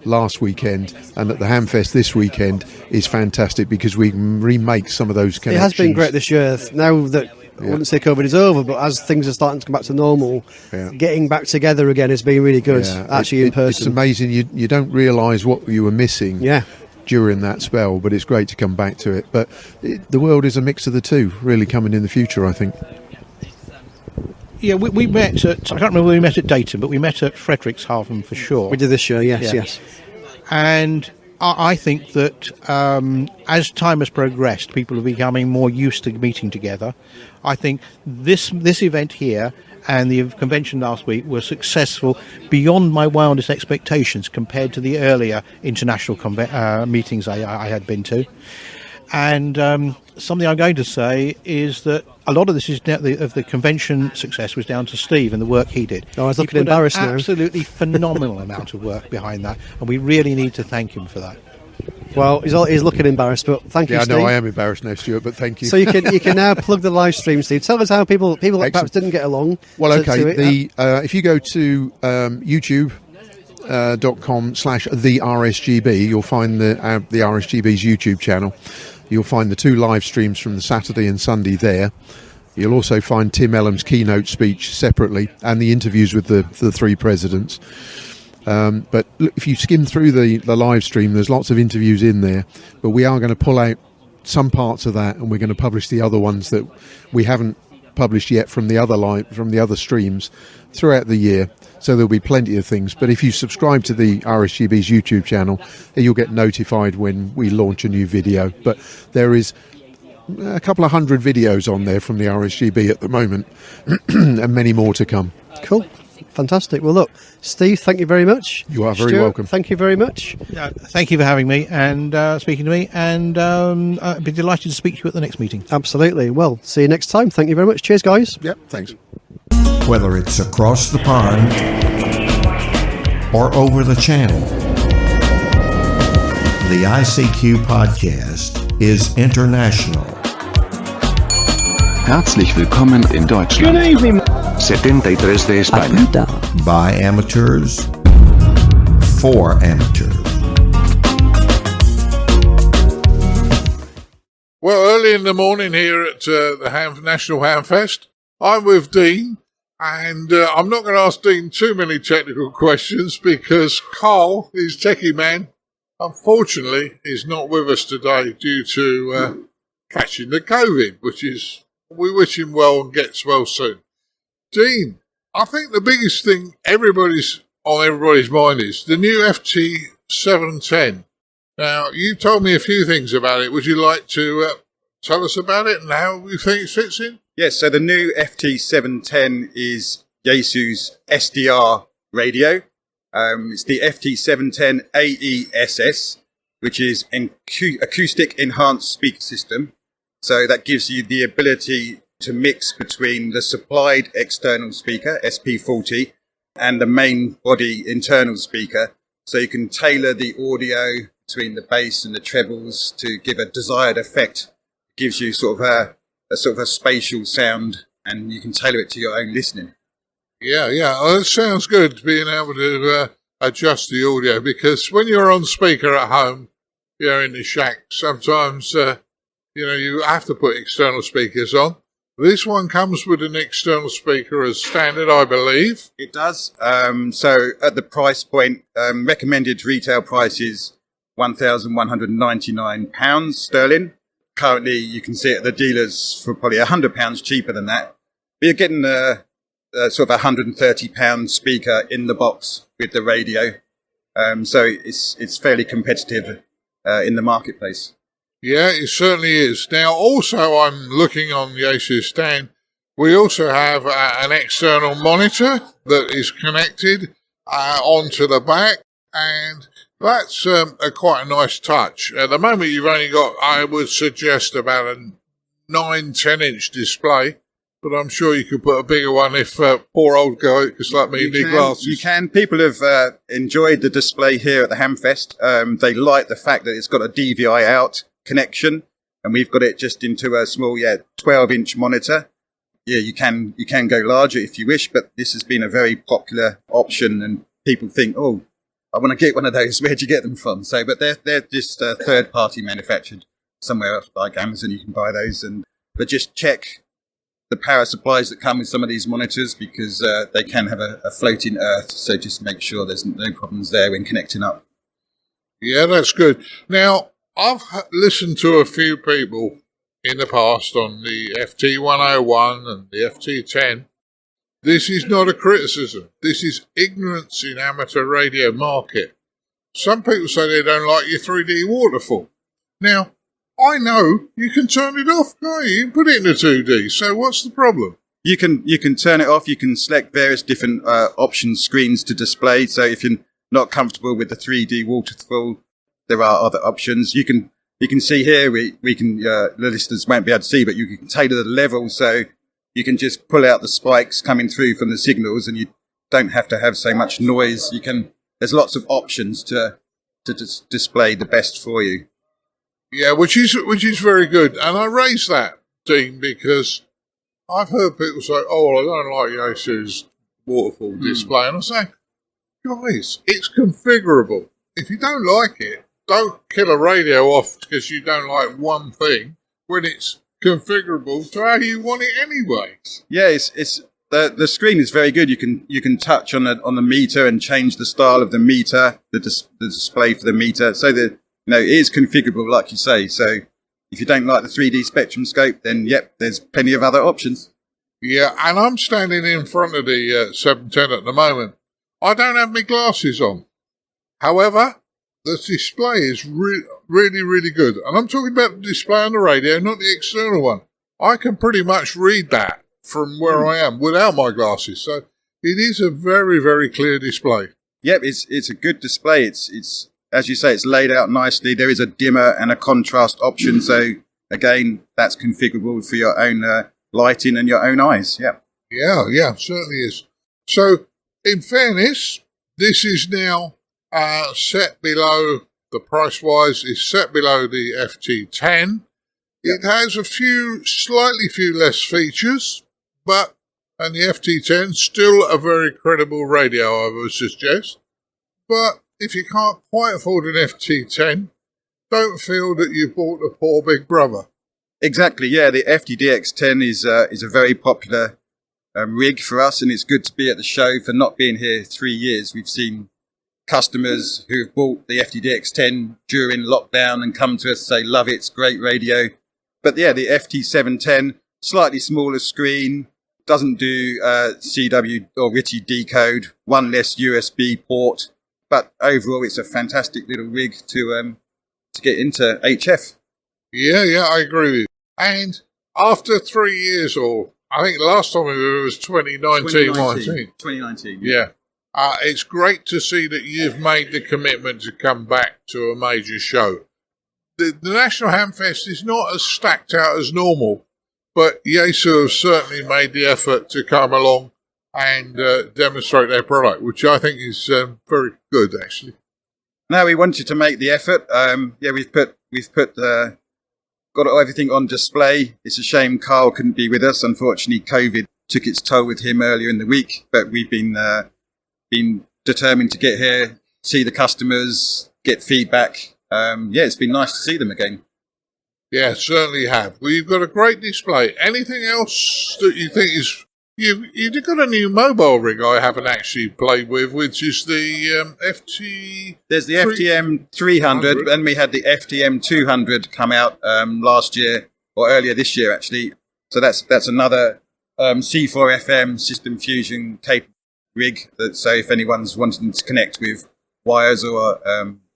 last weekend and at the Hamfest this weekend is fantastic, because we can remake some of those connections. It has been great this year. Now that I wouldn't say COVID is over, but as things are starting to come back to normal, getting back together again has been really good. In person, it's amazing. You don't realise what you were missing. During that spell, but it's great to come back to it. But the world is a mix of the two, really, coming in the future, I think. Yeah, we met at, I can't remember where we met at Dayton, but we met at Frederikshavn for sure. We did this year, yes. And I think that as time has progressed, people are becoming more used to meeting together. I think this event here and the convention last week were successful beyond my wildest expectations compared to the earlier international meetings I had been to. And something I'm going to say is that a lot of this of the convention success was down to Steve and the work he did. I was looking embarrassed now. Absolutely phenomenal amount of work behind that, and we really need to thank him for that. Well, he's looking embarrassed, but thank you, Steve. Yeah, I know I am embarrassed now, Stuart, but thank you. So you can now plug the live stream, Steve. Tell us how people that perhaps didn't get along. Well, okay. If you go to YouTube.com/the RSGB, you'll find the RSGB's YouTube channel. You'll find the two live streams from the Saturday and Sunday there. You'll also find Tim Ellam's keynote speech separately and the interviews with the three presidents. But look, if you skim through the live stream, there's lots of interviews in there, but we are going to pull out some parts of that, and we're going to publish the other ones that we haven't published yet from the other streams throughout the year. So there'll be plenty of things. But if you subscribe to the RSGB's YouTube channel, you'll get notified when we launch a new video. But there is a couple of hundred videos on there from the RSGB at the moment, and many more to come. Cool. Fantastic. Well, look, Steve, thank you very much. You are very Stuart, welcome. Thank you very much. Thank you for having me and speaking to me, and I'd be delighted to speak to you at the next meeting. Absolutely. Well, see you next time. Thank you very much. Cheers, guys. Yep, thanks. Whether it's across the pond or over the channel, the ICQ podcast is international. Herzlich willkommen in Deutschland. Good evening. 73 de España. By amateurs, for amateurs. Well, early in the morning here at the National Hamfest, I'm with Dean, and I'm not going to ask Dean too many technical questions because Carl, his techie man, unfortunately is not with us today due to catching the COVID, we wish him well and gets well soon. Dean, I think the biggest thing on everybody's mind is the new FT710. Now, you told me a few things about it. Would you like to tell us about it and how you think it fits in? Yes, so the new FT710 is Yaesu's SDR radio. It's the FT710 AESS, which is an acoustic enhanced speaker system. So that gives you the ability to mix between the supplied external speaker, SP40, and the main body internal speaker. So you can tailor the audio between the bass and the trebles to give a desired effect. It gives you sort of a spatial sound, and you can tailor it to your own listening. Yeah. Well, it sounds good being able to adjust the audio, because when you're on speaker at home, you're in the shack, sometimes, you have to put external speakers on. This one comes with an external speaker as standard, I believe. It does. So at the price point, recommended retail price is £1,199 sterling. Currently, you can see it at the dealers for probably £100 cheaper than that. But you're getting a sort of £130 speaker in the box with the radio. So it's fairly competitive in the marketplace. Yeah, it certainly is. Now, also, I'm looking on the Yaesu stand. We also have an external monitor that is connected onto the back, and that's quite a nice touch. At the moment, you've only got, I would suggest, about a 9-10-inch display, but I'm sure you could put a bigger one if poor old guy, because like me, need glasses. You can. People have enjoyed the display here at the Hamfest. They like the fact that it's got a DVI out connection, and we've got it just into a small 12-inch monitor. You can go larger if you wish, but this has been a very popular option, and people think, oh, I want to get one of those. Where'd you get them from? So, but they're just third party manufactured somewhere else, like Amazon. You can buy those, but just check the power supplies that come with some of these monitors, because they can have a floating earth. So just make sure there's no problems there when connecting up. Yeah, that's good. Now, I've listened to a few people in the past on the FT101 and the FT10. This is not a criticism. This is ignorance in amateur radio market. Some people say they don't like your 3D waterfall. Now, I know you can turn it off, can't you? You can put it into 2D. So what's the problem? You can turn it off. You can select various different option screens to display. So if you're not comfortable with the 3D waterfall, there are other options. You can see here, we can, the listeners won't be able to see, but you can tailor the level, so you can just pull out the spikes coming through from the signals, and you don't have to have so much noise. There's lots of options to display the best for you. Yeah, which is very good. And I raise that, Dean, because I've heard people say, oh, I don't like Yaesu's waterfall display. And I say, guys, it's configurable. If you don't like it, don't kill a radio off because you don't like one thing when it's configurable to how you want it anyway. Yeah, it's the screen is very good. You can touch on the meter and change the style of the meter, the display for the meter, so that it is configurable, like you say. So if you don't like the 3D spectrum scope, then there's plenty of other options. Yeah, and I'm standing in front of the 710 at the moment. I don't have my glasses on. However, the display is really, really good. And I'm talking about the display on the radio, not the external one. I can pretty much read that from where I am without my glasses. So it is a very, very clear display. Yep, it's a good display. It's as you say, it's laid out nicely. There is a dimmer and a contrast option. So again, that's configurable for your own lighting and your own eyes. Yeah. Yeah, certainly is. So, in fairness, this is now set below, the price-wise is set below the FT10. It has a slightly few less features, and the FT10 still a very credible radio, I would suggest. But if you can't quite afford an FT10, don't feel that you've bought a poor big brother. Exactly, yeah. The FTDX10 is a very popular rig for us, and it's good to be at the show. For not being here 3 years, we've seen customers who have bought the FTDX10 during lockdown and come to us and say, love it, it's great radio. But yeah, the FT710, slightly smaller screen, doesn't do CW or Ritchie decode, one less USB port, but overall it's a fantastic little rig to get into HF. Yeah, I agree with you. And after 3 years, or I think last time it was 2019. 2019. Yeah. It's great to see that you've made the commitment to come back to a major show. The National Hamfest is not as stacked out as normal, but Yaesu have certainly made the effort to come along and demonstrate their product, which I think is very good, actually. No, we wanted to make the effort. We've got everything on display. It's a shame Carl couldn't be with us. Unfortunately, COVID took its toll with him earlier in the week, but we've been determined to get here, see the customers, get feedback. It's been nice to see them again. Yeah, certainly have. Well, you've got a great display. Anything else that you think is... You've got a new mobile rig I haven't actually played with, which is the FT... There's the FTM 300, and we had the FTM 200 come out last year, or earlier this year, actually. So that's another C4 FM System Fusion capable rig. So if anyone's wanting to connect with wires or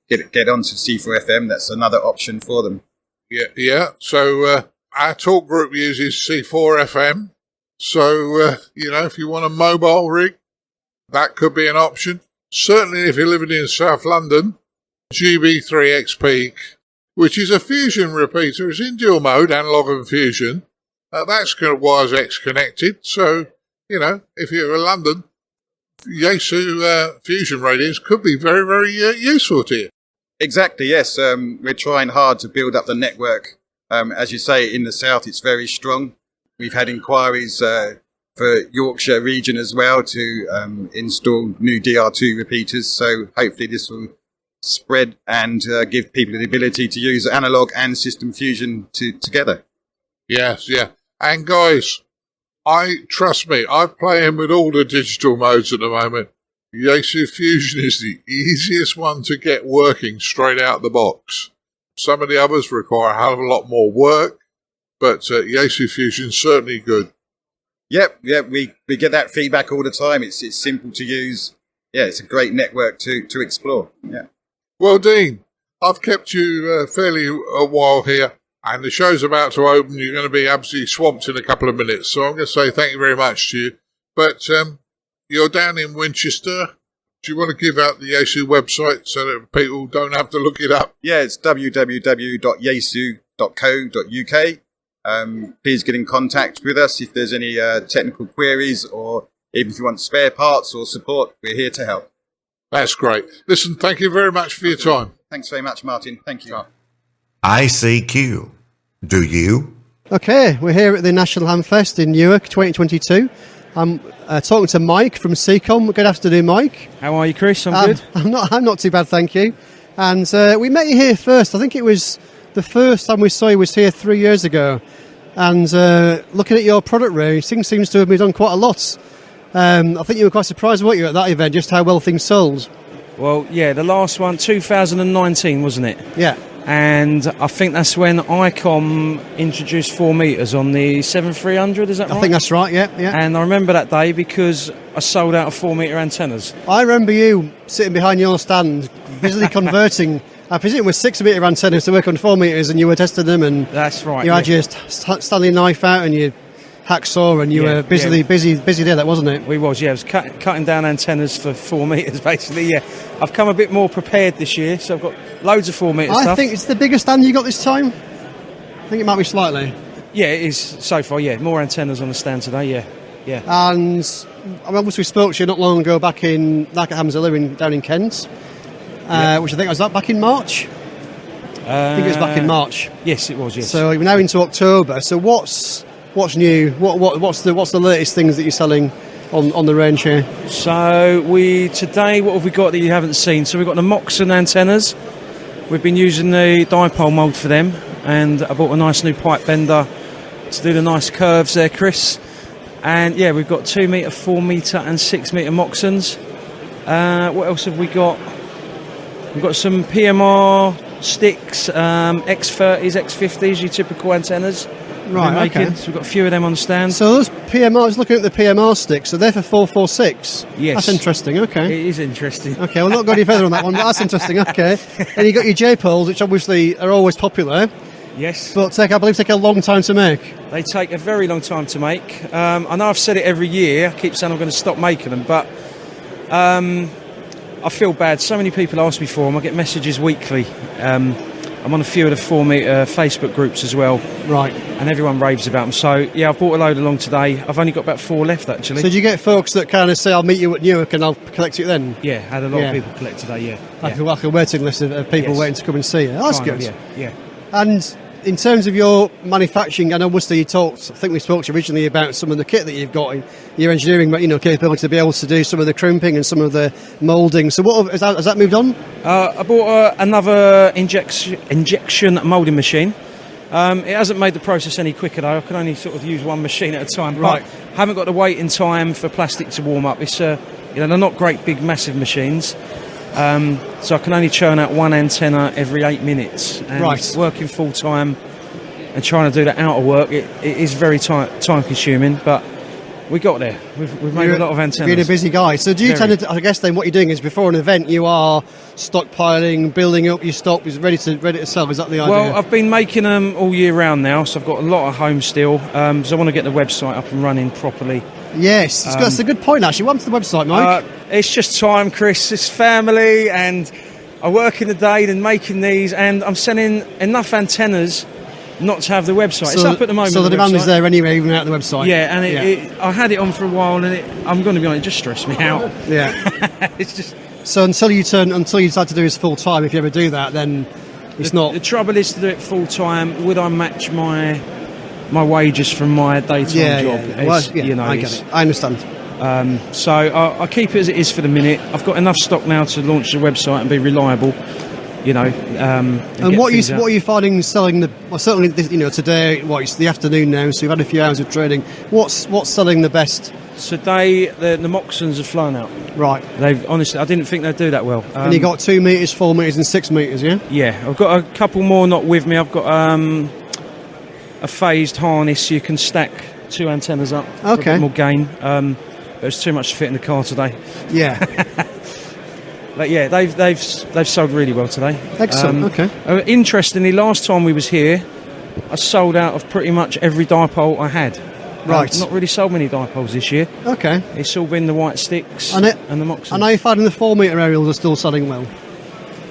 get onto C4 FM, that's another option for them. Yeah. So our talk group uses C4 FM. So, if you want a mobile rig, that could be an option. Certainly if you're living in South London, GB3XP, which is a fusion repeater, it's in dual mode, analog and fusion. That's wires X connected. So, if you're in London, Yaesu fusion radios could be very, very useful to you. Exactly, yes. We're trying hard to build up the network. As you say, in the south, it's very strong. We've had inquiries for Yorkshire region as well to install new DR2 repeaters. So hopefully this will spread and give people the ability to use analog and system fusion together. Yes, yeah. And guys, trust me, I'm playing with all the digital modes at the moment. Yaesu Fusion is the easiest one to get working straight out the box. Some of the others require a hell of a lot more work, but Yaesu Fusion's certainly good. Yep, we get that feedback all the time. It's simple to use. Yeah, it's a great network to explore. Yeah. Well, Dean, I've kept you fairly a while here, and the show's about to open. You're going to be absolutely swamped in a couple of minutes, so I'm going to say thank you very much to you. But you're down in Winchester. Do you want to give out the Yaesu website so that people don't have to look it up? Yeah, it's www.yaesu.co.uk. Please get in contact with us if there's any technical queries, or even if you want spare parts or support, we're here to help. That's great. Listen, thank you very much for your time. Thanks very much, Martin. Thank you. ICQ. Do you? Okay, we're here at the National Hamfest in Newark 2022. I'm talking to Mike from ICOM. Good afternoon, Mike. How are you, Chris? I'm good. I'm not too bad, thank you. And we met you here first. I think it was the first time we saw you was here 3 years ago. And looking at your product range, things seems to have been done quite a lot. I think you were quite surprised, weren't you, at that event, just how well things sold? Well, yeah, the last one, 2019, wasn't it? Yeah. And I think that's when ICOM introduced 4 metres on the 7300, is that right? I think that's right, yeah. And I remember that day because I sold out of 4 metre antennas. I remember you sitting behind your stand, busily converting, I presume it was 6 metre antennas to work on 4 metres, and you were testing them, and that's right. You had your Stanley knife out and your hacksaw, and you were busy there, that wasn't it? We was, yeah. I was cutting down antennas for 4 metres, basically, yeah. I've come a bit more prepared this year, so I've got loads of 4 metre stuff. I think it's the biggest stand you got this time. I think it might be slightly. Yeah, it is so far, yeah. More antennas on the stand today, yeah. Yeah. And I mean, we spoke to you not long ago back at Hamzilla down in Kent, which I think was that back in March. I think it was back in March. Yes, it was. Yes. So we're now into October. So what's new? What's the latest things that you're selling on the range here? So today, what have we got that you haven't seen? So we've got the Moxon antennas. We've been using the dipole mould for them, and I bought a nice new pipe bender to do the nice curves there, Chris. And yeah, we've got 2 metre, 4 metre, and 6 metre Moxons. What else have we got? We've got some PMR sticks, X30s, X50s, your typical antennas. Right, okay. So we've got a few of them on the stand. So those PMR, I was looking at the PMR sticks, so they're for 446. Yes. That's interesting, okay. It is interesting. Okay, well, not got any further on that one, but that's interesting, okay. And you've got your J-poles, which obviously are always popular. Yes. But I believe take a long time to make. They take a very long time to make. I know I've said it every year, I keep saying I'm going to stop making them, but I feel bad. So many people ask me for them, I get messages weekly. I'm on a few of the 4 metre Facebook groups as well. Right. And everyone raves about them. So, yeah, I've bought a load along today. I've only got about 4 left, actually. So do you get folks that kind of say, I'll meet you at Newark and I'll collect it then? Yeah, had a lot of people collect today, yeah. Like a waiting list of people waiting to come and see you. Oh, that's good. Yeah. And in terms of your manufacturing, I know obviously I think we spoke to you originally about some of the kit that you've got in your engineering, capability to be able to do some of the crimping and some of the moulding. So what has that moved on? I bought another injection moulding machine. It hasn't made the process any quicker though. I can only sort of use one machine at a time. Right. But haven't got the waiting time for plastic to warm up. It's they're not great big massive machines. So I can only churn out one antenna every 8 minutes. And right. Working full time and trying to do that outer work, it is very time consuming, but we got there. We've made a lot of antennas. You're a busy guy. So do you tend to, I guess then what you're doing is before an event you are stockpiling, building up your stock, is ready to sell. Is that the idea? Well, I've been making them all year round now, so I've got a lot of home still. So I want to get the website up and running properly. Yes, that's a good point actually. What's the website, Mike? It's just time, Chris. It's family, and I work in the day then making these, and I'm selling enough antennas not to have the website. It's up at the moment. So the demand is there anyway, even without the website. Yeah, and I had it on for a while, and I'm going to be honest, it just stressed me out. Yeah, it's just. So until you decide to do this full time, if you ever do that, then it's not. The trouble is to do it full time. Would I match my wages from my daytime job? Yeah. Well, I get it. I understand. So I keep it as it is for the minute. I've got enough stock now to launch the website and be reliable. And what are you finding selling certainly today? It's the afternoon now, so you've had a few hours of trading. What's selling the best? Today the Moxons have flown out. Right. Honestly, I didn't think they'd do that well. And you got 2 metres, 4 metres, and 6 metres, yeah? Yeah, I've got a couple more not with me. I've got a phased harness. You can stack 2 antennas up. Okay. For a bit more gain. But it's too much to fit in the car today. Yeah. But yeah, they've sold really well today. Excellent. Okay. Interestingly, last time we was here, I sold out of pretty much every dipole I had. Right. Not really sold many dipoles this year. Okay. It's all been the white sticks and the Moxon. And are you finding the 4 metre aerials are still selling well?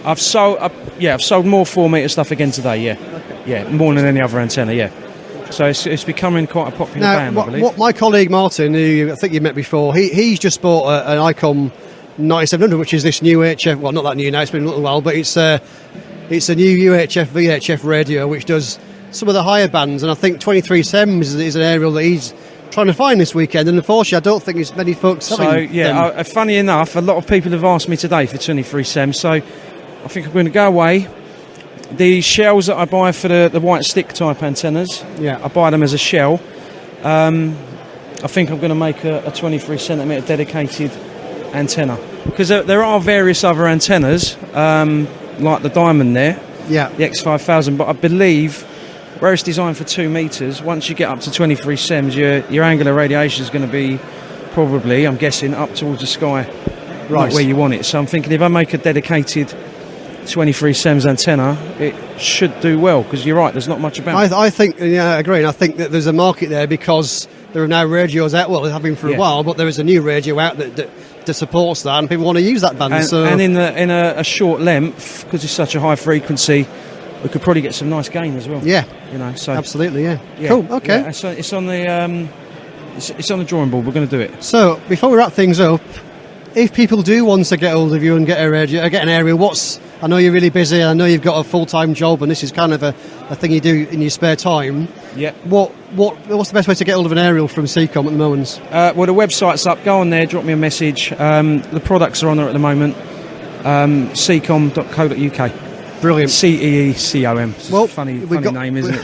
I've sold more 4 metre stuff again today. Yeah. Okay. Yeah, more than any other antenna. Yeah. So it's becoming quite a popular band, I believe. What my colleague Martin, who I think you met before, he's just bought an ICOM 9700, which is this new HF. Well, not that new now; it's been a little while, but it's a new UHF VHF radio which does some of the higher bands, and I think 23 SEMs is an aerial that he's trying to find this weekend, and unfortunately I don't think there's many folks selling them. Funny enough, a lot of people have asked me today for 23 SEMs, so I think I'm going to go away. The shells that I buy for the white stick type antennas, I buy them as a shell. I think I'm going to make a 23 centimetre dedicated antenna, because there are various other antennas like the Diamond there, the X5000, but I believe where it's designed for 2 metres, once you get up to 23 SEMs, your angular radiation is going to be probably, I'm guessing, up towards the sky, right where you want it. So I'm thinking if I make a dedicated 23 SEMs antenna, it should do well, because you're right, there's not much about it. I think, I agree, and I think that there's a market there because there are now radios out, well, they have been for a while, but there is a new radio out that supports that, and people want to use that band. And in a short length, because it's such a high frequency, we could probably get some nice gain as well. Yeah. So absolutely, yeah. Cool, okay. Yeah, so it's on the it's on the drawing board. We're going to do it. So, before we wrap things up, if people do want to get hold of you and get an aerial, I know you're really busy, I know you've got a full-time job, and this is kind of a thing you do in your spare time. Yeah. What's the best way to get hold of an aerial from CCOM at the moment? Well, the website's up. Go on there, drop me a message. The products are on there at the moment. Ccom.co.uk. Brilliant. CEECOM. Well, funny name, isn't it?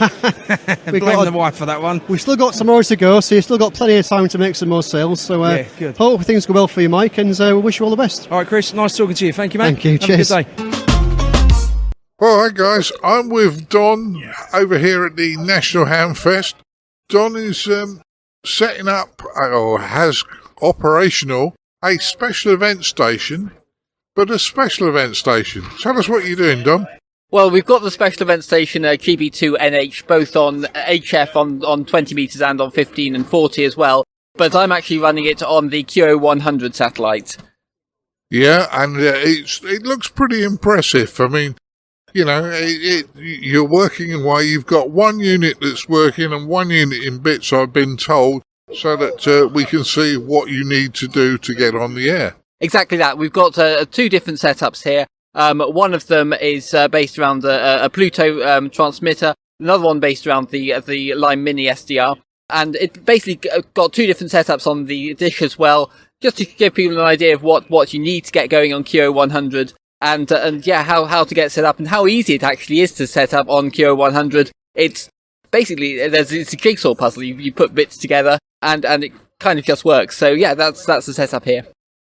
We've Blame the wife for that one. We've still got some more to go, so you've still got plenty of time to make some more sales. So good. Hope things go well for you, Mike, and we wish you all the best. All right, Chris, nice talking to you. Thank you, mate. Thank you. Have Cheers. a good day. Well, hi guys, I'm with Don over here at the National Hamfest. Don is setting up, or has operational, a special event station, but a special event station. Tell us what you're doing, Don. Well, we've got the special event station GB2NH, both on HF on 20 metres and on 15 and 40 as well, but I'm actually running it on the QO100 satellite. Yeah, and it looks pretty impressive. I mean, you know, you're working away. You've got one unit that's working and one unit in bits, I've been told, so that we can see what you need to do to get on the air. Exactly that. We've got two different setups here. One of them is based around a Pluto transmitter, another one based around the Lime Mini SDR, and it basically got two different setups on the dish as well, just to give people an idea of what you need to get going on QO100. And how to get set up and how easy it actually is to set up on QO100. It's basically, it's a jigsaw puzzle. You put bits together and it kind of just works. So yeah, that's the setup here.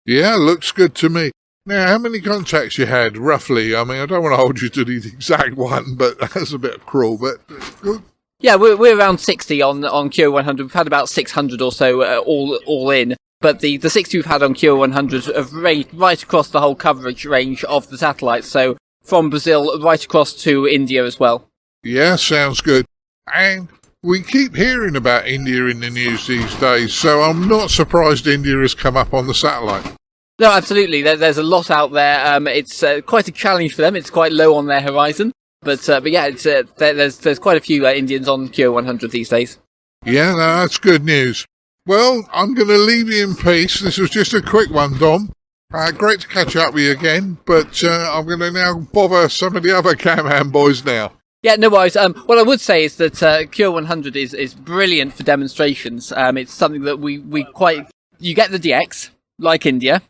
Yeah, looks good to me. Now, how many contacts you had, roughly? I mean, I don't want to hold you to the exact one, but that's a bit cruel, but good. Yeah, we're around 60 on QO100. We've had about 600 or so all in. But the 60 we've had on QO100 have ranged right across the whole coverage range of the satellites. So from Brazil right across to India as well. Yeah, sounds good. And we keep hearing about India in the news these days, so I'm not surprised India has come up on the satellite. No, absolutely. There's a lot out there. It's quite a challenge for them. It's quite low on their horizon. But yeah, it's there's quite a few Indians on QO100 these days. Yeah, no, that's good news. Well, I'm going to leave you in peace. This was just a quick one, Dom. Great to catch up with you again, but I'm going to now bother some of the other Cam-Ham boys now. Yeah, no worries. What I would say is that QO100 is brilliant for demonstrations. It's something that you get the DX, like India,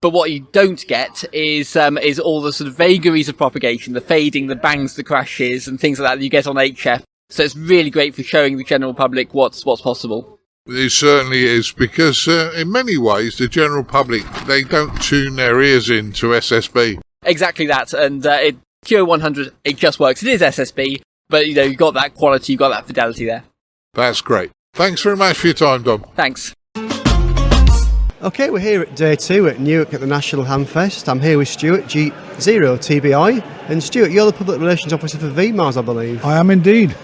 but what you don't get is all the sort of vagaries of propagation, the fading, the bangs, the crashes, and things like that you get on HF. So it's really great for showing the general public what's possible. It certainly is, because in many ways the general public, they don't tune their ears in to SSB. Exactly that, and QO100, it just works. It is SSB, but you've got that quality, you've got that fidelity there. That's great. Thanks very much for your time, Dom. Thanks. Okay, we're here at day 2 at Newark at the National Hamfest. I'm here with Stuart, G0TBI. And Stuart, you're the Public Relations Officer for VMARS, I believe. I am indeed.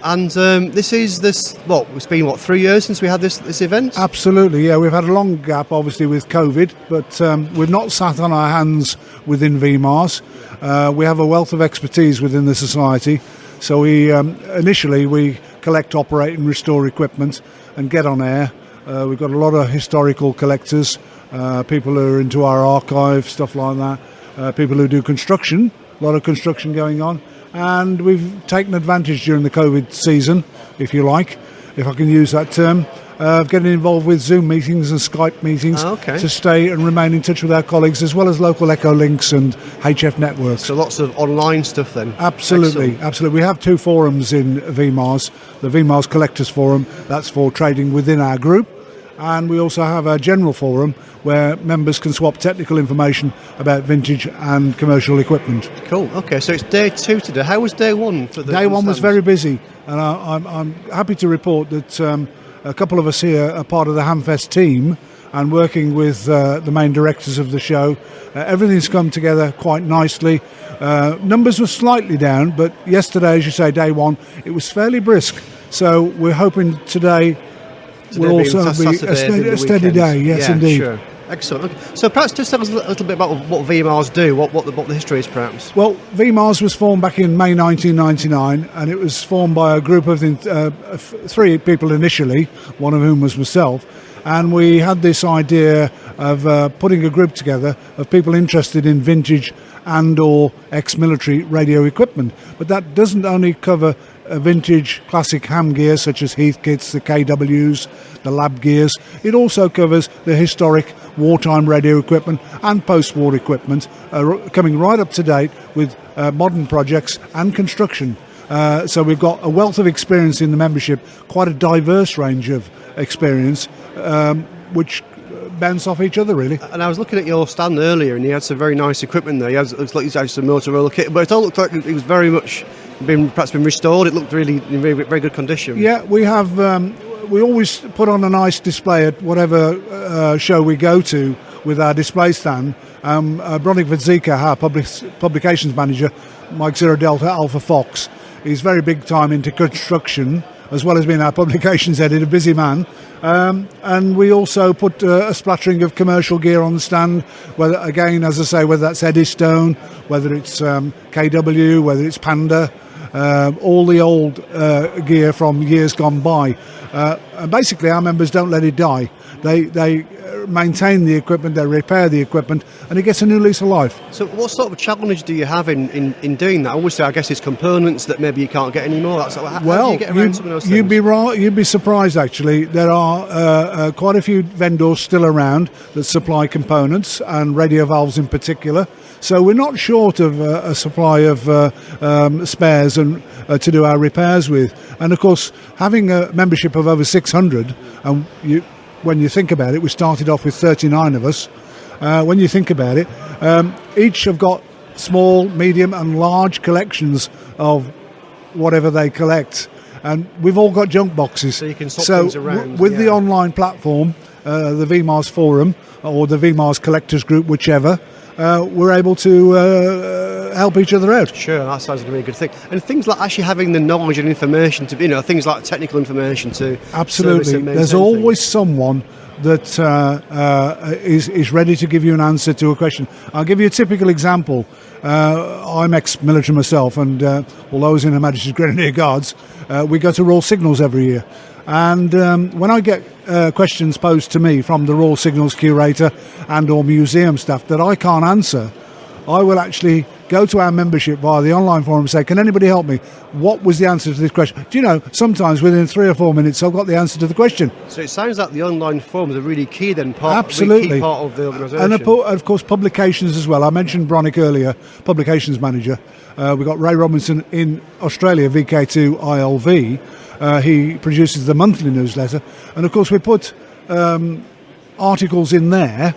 And it's been 3 years since we had this event? Absolutely, yeah. We've had a long gap, obviously, with COVID, but we've not sat on our hands within VMARS. We have a wealth of expertise within the society. So initially we collect, operate and restore equipment and get on air. We've got a lot of historical collectors, people who are into our archive, stuff like that, people who do construction, a lot of construction going on. And we've taken advantage during the COVID season, if you like, if I can use that term, of getting involved with Zoom meetings and Skype meetings to stay and remain in touch with our colleagues, as well as local Echo links and HF networks. So lots of online stuff then? Absolutely, absolutely. We have 2 forums in VMARS. The VMARS Collectors Forum, that's for trading within our group. And we also have a general forum where members can swap technical information about vintage and commercial equipment. Cool. Okay, so it's day 2 today. How was day 1 for the Day 1 was very busy, and I'm happy to report that a couple of us here are part of the Hamfest team and working with the main directors of the show. Everything's come together quite nicely. Numbers were slightly down, but yesterday, as you say, day 1, it was fairly brisk. So we're hoping today will also be a steady day, yes, indeed. Sure. Excellent. Okay. So perhaps just tell us a little bit about what VMARS do, what the history is, perhaps. Well, VMARS was formed back in May 1999, and it was formed by a group of 3 people initially, one of whom was myself. And we had this idea of putting a group together of people interested in vintage and or ex-military radio equipment. But that doesn't only cover vintage classic ham gear such as Heathkits, the KWs, the lab gears. It also covers the historic wartime radio equipment and post-war equipment, coming right up to date with modern projects and construction. So we've got a wealth of experience in the membership, quite a diverse range of experience, which bounce off each other, really. And I was looking at your stand earlier, and you had some very nice equipment there. It looks like you had some Motorola kit, but it all looked like it was very much been restored. It looked really in very, very good condition. Yeah, we have. We always put on a nice display at whatever show we go to with our display stand. Bronick Vidzika, our publications manager, Mike Zero Delta Alpha Fox, is very big time into construction, as well as being our publications editor, busy man. And we also put a splattering of commercial gear on the stand, whether, again, as I say, whether that's Eddystone, whether it's KW, whether it's Panda, all the old gear from years gone by. And basically, our members don't let it die. They maintain the equipment, they repair the equipment, and it gets a new lease of life. So what sort of challenge do you have in doing that? Obviously, I guess it's components that maybe you can't get anymore. How do you get around some of those things? You'd be surprised, actually. There are quite a few vendors still around that supply components, and radio valves in particular. So we're not short of a supply of spares and to do our repairs with. And of course, having a membership of over 600, and when you think about it, we started off with 39 of us. When you think about it, each have got small, medium and large collections of whatever they collect. And we've all got junk boxes. So you can swap things around. With the online platform, the VMARS forum or the VMARS collectors group, whichever, we're able to help each other out. Sure, that sounds like a really good thing. And things like actually having the knowledge and information to, things like technical information to absolutely. There's always someone that is ready to give you an answer to a question. I'll give you a typical example. I'm ex-military myself, and although I was in Her Majesty's Grenadier Guards, we go to Royal Signals every year. And when I get questions posed to me from the Royal Signals curator and or museum staff that I can't answer, I will actually go to our membership via the online forum and say, can anybody help me? What was the answer to this question? Do you know, sometimes within 3 or 4 minutes I've got the answer to the question. So it sounds like the online forums are really key then, Absolutely. Key part of the organisation. And of course publications as well. I mentioned Bronick earlier, publications manager. We've got Ray Robinson in Australia, VK2 ILV. He produces the monthly newsletter. And of course we put articles in there,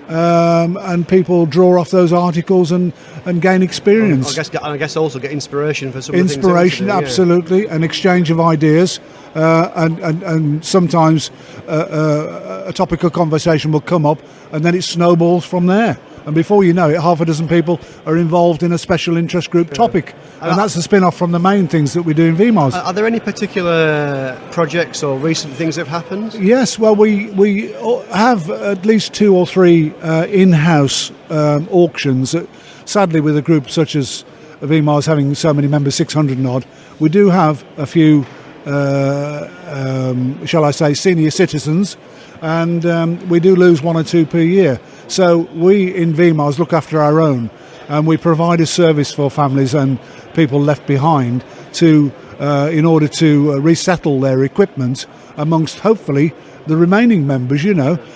and people draw off those articles and gain experience. I guess also get inspiration for some inspiration, of the things absolutely, an exchange of ideas, and sometimes a topical conversation will come up, and then it snowballs from there. And before you know it, half a dozen people are involved in a special interest group topic. And that's a spin-off from the main things that we do in VMARS. Are there any particular projects or recent things that have happened? Yes, well, we have at least 2 or 3 in-house auctions. Sadly, with a group such as VMARS having so many members, 600 and odd, we do have a few, shall I say, senior citizens, and we do lose 1 or 2 per year. So we in VMARS look after our own, and we provide a service for families and people left behind to, in order to resettle their equipment amongst hopefully the remaining members,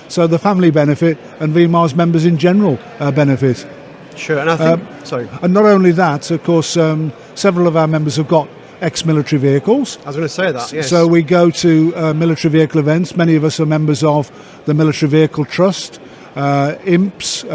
so the family benefit and VMARS members in general benefit. Sure, and I think, sorry. And not only that, of course, several of our members have got ex-military vehicles. I was going to say that, yes. So we go to military vehicle events. Many of us are members of the Military Vehicle Trust, IMPS.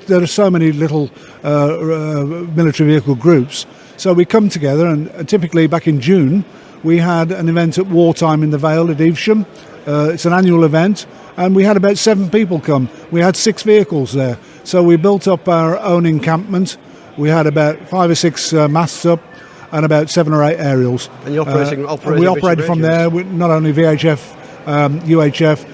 There are so many little military vehicle groups. So we come together, and typically back in June, we had an event at Wartime in the Vale at Evesham. It's an annual event, and we had about 7 people come. We had 6 vehicles there. So we built up our own encampment. We had about 5 or 6 masts up, and about 7 or 8 aerials. And you operated we operated from there with not only VHF, UHF,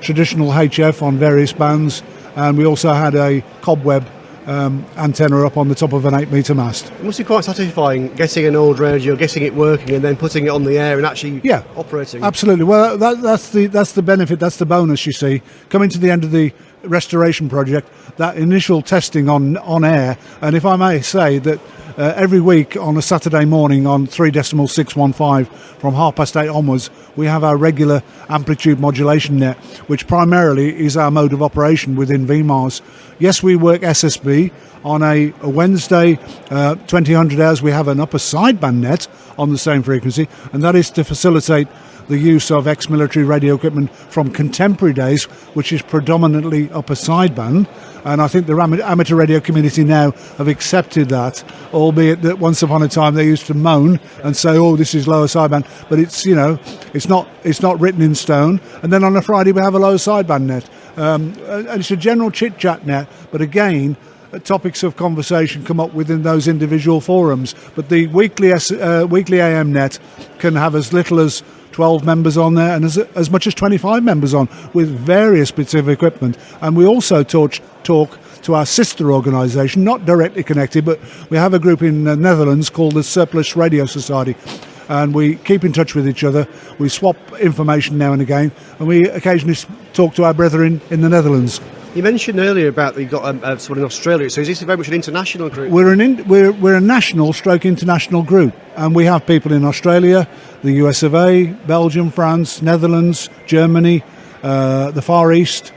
traditional HF on various bands, and we also had a cobweb antenna up on the top of an 8-metre mast. It must be quite satisfying getting an old radio, getting it working, and then putting it on the air and actually operating. Absolutely. Well, that's the benefit, that's the bonus, you see. Coming to the end of the restoration project, that initial testing on air, and if I may say that every week on a Saturday morning on 3.615 from 8:30 onwards, we have our regular amplitude modulation net, which primarily is our mode of operation within VMARS. Yes, we work SSB. On a Wednesday, 2000 hours, we have an upper sideband net on the same frequency, and that is to facilitate the use of ex-military radio equipment from contemporary days, which is predominantly upper sideband. And I think the amateur radio community now have accepted that, albeit that once upon a time they used to moan and say, "Oh, this is lower sideband," but it's it's not written in stone. And then on a Friday we have a lower sideband net, and it's a general chit chat net. But again, topics of conversation come up within those individual forums. But the weekly AM net can have as little as 12 members on there and as much as 25 members on, with various bits of equipment. And we also talk to our sister organisation, not directly connected, but we have a group in the Netherlands called the Surplus Radio Society, and we keep in touch with each other. We swap information now and again, and we occasionally talk to our brethren in the Netherlands. You mentioned earlier about that you've got someone in Australia, so is this very much an international group? We're a national stroke international group, and we have people in Australia, the US of A, Belgium, France, Netherlands, Germany, the Far East,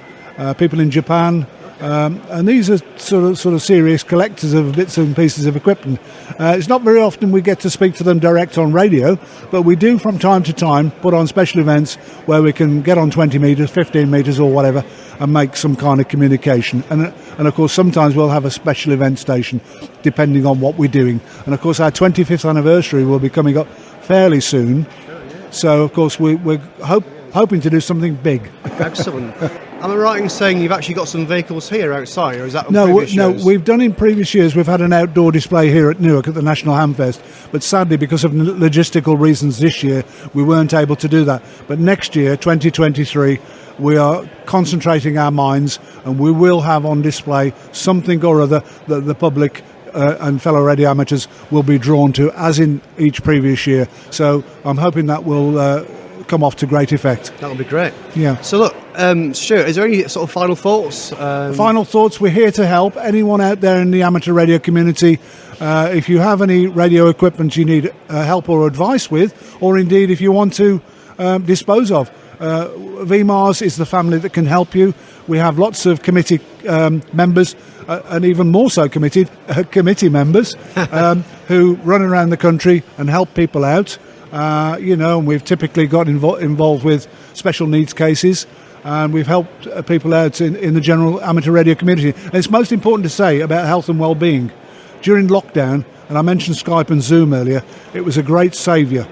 people in Japan, and these are sort of serious collectors of bits and pieces of equipment. It's not very often we get to speak to them direct on radio, but we do from time to time put on special events where we can get on 20 metres, 15 metres or whatever, and make some kind of communication. And of course, sometimes we'll have a special event station, depending on what we're doing. And of course, our 25th anniversary will be coming up fairly soon. So, of course, we're hoping to do something big. Excellent. Am I right in saying you've actually got some vehicles here outside, or is that on No, previous shows? we've done in previous years. We've had an outdoor display here at Newark at the National Hamfest, but sadly, because of logistical reasons this year, we weren't able to do that. But next year, 2023, we are concentrating our minds, and we will have on display something or other that the public and fellow radio amateurs will be drawn to, as in each previous year. So I'm hoping that will come off to great effect. That would be great. Yeah. So look, Stuart, is there any sort of final thoughts? Final thoughts, we're here to help anyone out there in the amateur radio community. If you have any radio equipment you need help or advice with, or indeed if you want to dispose of, VMARS is the family that can help you. We have lots of committee members, and even more so committee members who run around the country and help people out. And we've typically got involved with special needs cases, and we've helped people out in the general amateur radio community. And it's most important to say about health and well-being. During lockdown, and I mentioned Skype and Zoom earlier, it was a great saviour,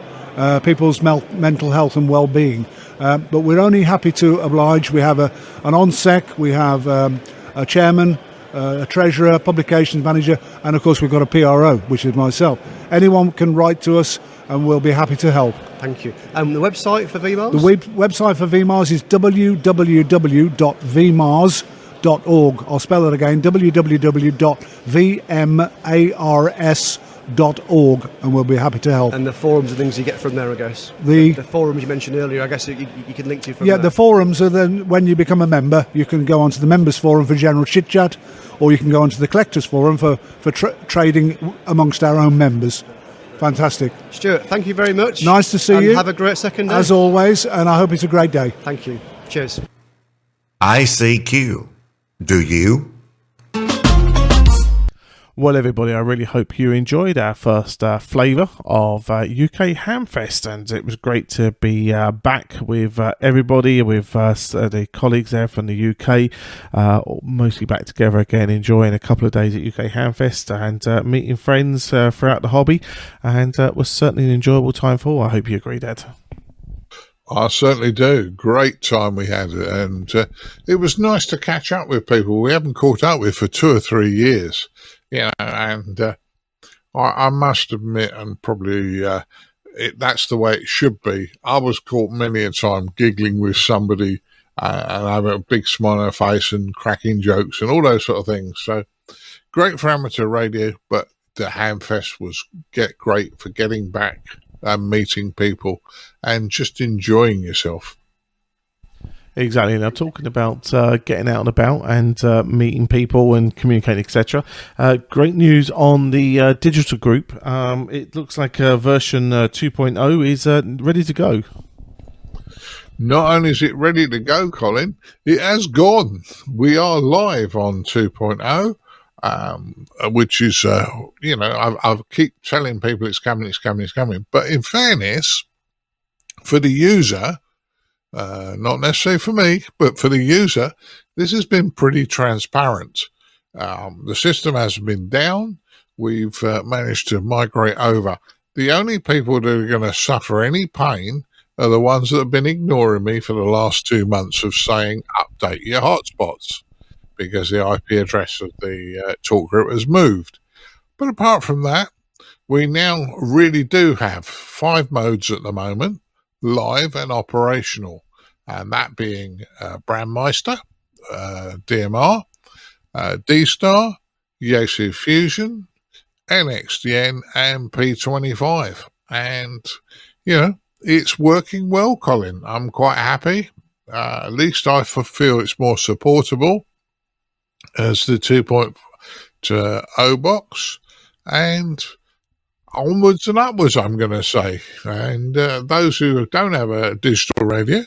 people's mental health and well-being. But we're only happy to oblige. We have an ONSEC, we have a chairman, a treasurer, publications manager, and of course we've got a PRO, which is myself. Anyone can write to us and we'll be happy to help. Thank you. And the website for VMARS? The website for VMARS is www.vmars.org. I'll spell it again, www.vmars.org, and we'll be happy to help. And the forums and things you get from there, I guess. The forums you mentioned earlier, I guess you can link to from there. Yeah, the forums are then when you become a member, you can go onto the members forum for general chit chat, or you can go onto the collectors forum for trading amongst our own members. Fantastic. Stuart, thank you very much. Nice to see you. Have a great second day. As always, and I hope it's a great day. Thank you. Cheers. ICQ. Do you? Well, everybody, I really hope you enjoyed our first flavour of UK Hamfest, and it was great to be back with everybody, with the colleagues there from the UK, mostly back together again, enjoying a couple of days at UK Hamfest and meeting friends throughout the hobby, and was certainly an enjoyable time for all. I hope you agree, Dad. I certainly do. Great time we had, and it was nice to catch up with people we haven't caught up with for 2 or 3 years. And I must admit, and probably that's the way it should be. I was caught many a time giggling with somebody and have a big smile on her face and cracking jokes and all those sort of things. So great for amateur radio, but the Hamfest was great for getting back and meeting people and just enjoying yourself. Exactly. Now, talking about getting out and about and meeting people and communicating, etc. Great news on the digital group. It looks like version 2.0 is ready to go. Not only is it ready to go, Colin, it has gone. We are live on 2.0. Which is, I keep telling people it's coming. But in fairness, for the user, not necessarily for me, but for the user, this has been pretty transparent. The system has been down. We've managed to migrate over. The only people that are going to suffer any pain are the ones that have been ignoring me for the last 2 months of saying, update your hotspots, because the IP address of the talk group has moved. But apart from that, we now really do have 5 modes at the moment, live and operational, and that being Brandmeister, DMR, D-Star, Yaesu Fusion, NXDN, and P25. And, it's working well, Colin. I'm quite happy. At least I feel it's more supportable as the 2.0 box, and onwards and upwards, I'm going to say. And those who don't have a digital radio,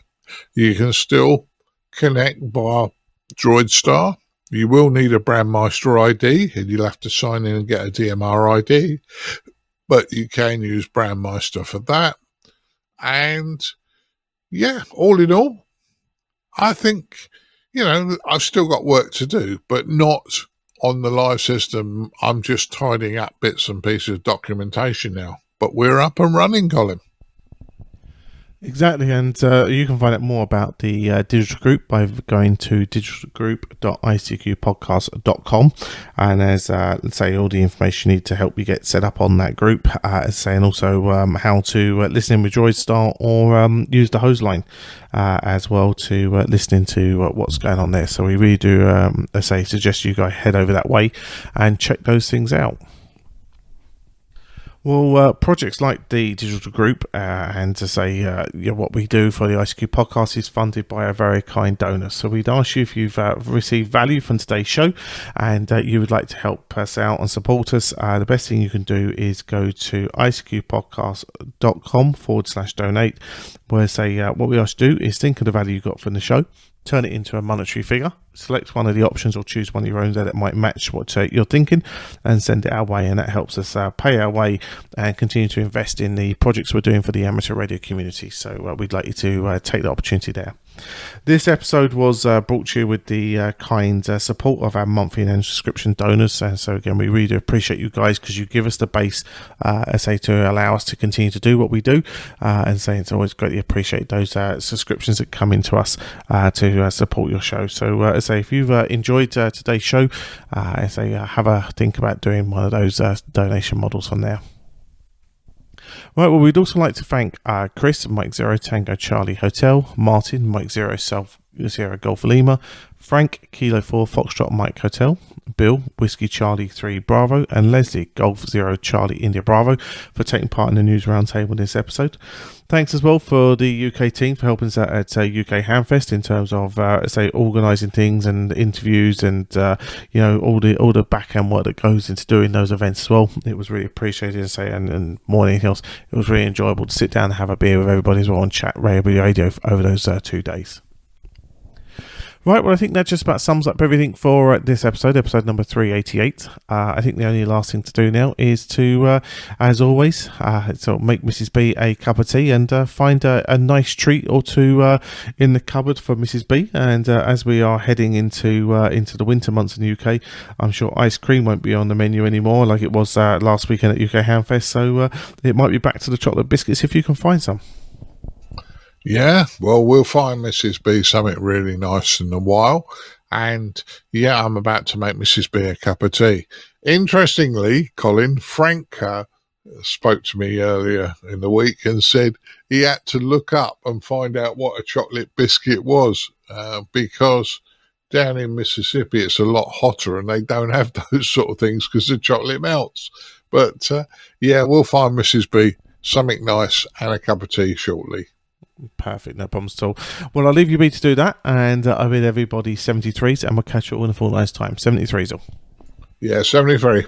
you can still connect via DroidStar. You will need a Brandmeister ID, and you'll have to sign in and get a DMR ID, but you can use Brandmeister for that. And yeah, all in all, I think, I've still got work to do, but not on the live system. I'm just tidying up bits and pieces of documentation now. But we're up and running, Colin. Exactly, and you can find out more about the digital group by going to digitalgroup.icqpodcast.com, and there's let's say all the information you need to help you get set up on that group, and also how to listen in with DroidStar or use the hose line as well to listen into what's going on there. So we really do suggest you go head over that way and check those things out. Well, projects like the digital group and to say what we do for the ICQ podcast is funded by a very kind donor. So we'd ask you if you've received value from today's show and you would like to help us out and support us. The best thing you can do is go to icqpodcast.com/donate, where what we ask you to do is think of the value you got from the show, turn it into a monetary figure, select one of the options or choose one of your own that might match what you're thinking, and send it our way, and that helps us pay our way and continue to invest in the projects we're doing for the amateur radio community. So we'd like you to take the opportunity there. This episode was brought to you with the kind support of our monthly and subscription donors, and so again we really do appreciate you guys, because you give us the base to allow us to continue to do what we do, and it's always greatly appreciate those subscriptions that come into us to support your show. So if you've enjoyed today's show, have a think about doing one of those donation models on there. Right, well, we'd also like to thank Chris, Mike Zero Tango Charlie Hotel, Martin, Mike Zero Sierra Golf Lima, Frank, Kilo 4 Foxtrot Mike Hotel, Bill, Whiskey Charlie 3 Bravo, and Leslie, Golf 0 Charlie India Bravo, for taking part in the news roundtable in this episode. Thanks as well for the UK team for helping us out at UK Hamfest in terms of organising things and interviews and all the back end work that goes into doing those events as well. It was really appreciated, and more than anything else, it was really enjoyable to sit down and have a beer with everybody as well and chat radio over those 2 days. Right, well, I think that just about sums up everything for this episode number 388. I think the only last thing to do now is to, as always, make Mrs. B a cup of tea and find a nice treat or two in the cupboard for Mrs. B. And as we are heading into the winter months in the UK, I'm sure ice cream won't be on the menu anymore like it was last weekend at UK Hamfest. So it might be back to the chocolate biscuits if you can find some. Yeah, well, we'll find Mrs. B something really nice in a while. And yeah, I'm about to make Mrs. B a cup of tea. Interestingly, Colin, Frank spoke to me earlier in the week and said he had to look up and find out what a chocolate biscuit was. because down in Mississippi it's a lot hotter and they don't have those sort of things because the chocolate melts. But yeah, we'll find Mrs. B something nice and a cup of tea shortly. Perfect, no problems at all. Well, I'll leave you be to do that, and I bid everybody 73s, and we'll catch you all in a fortnight's time. 73s all. Yeah, 73.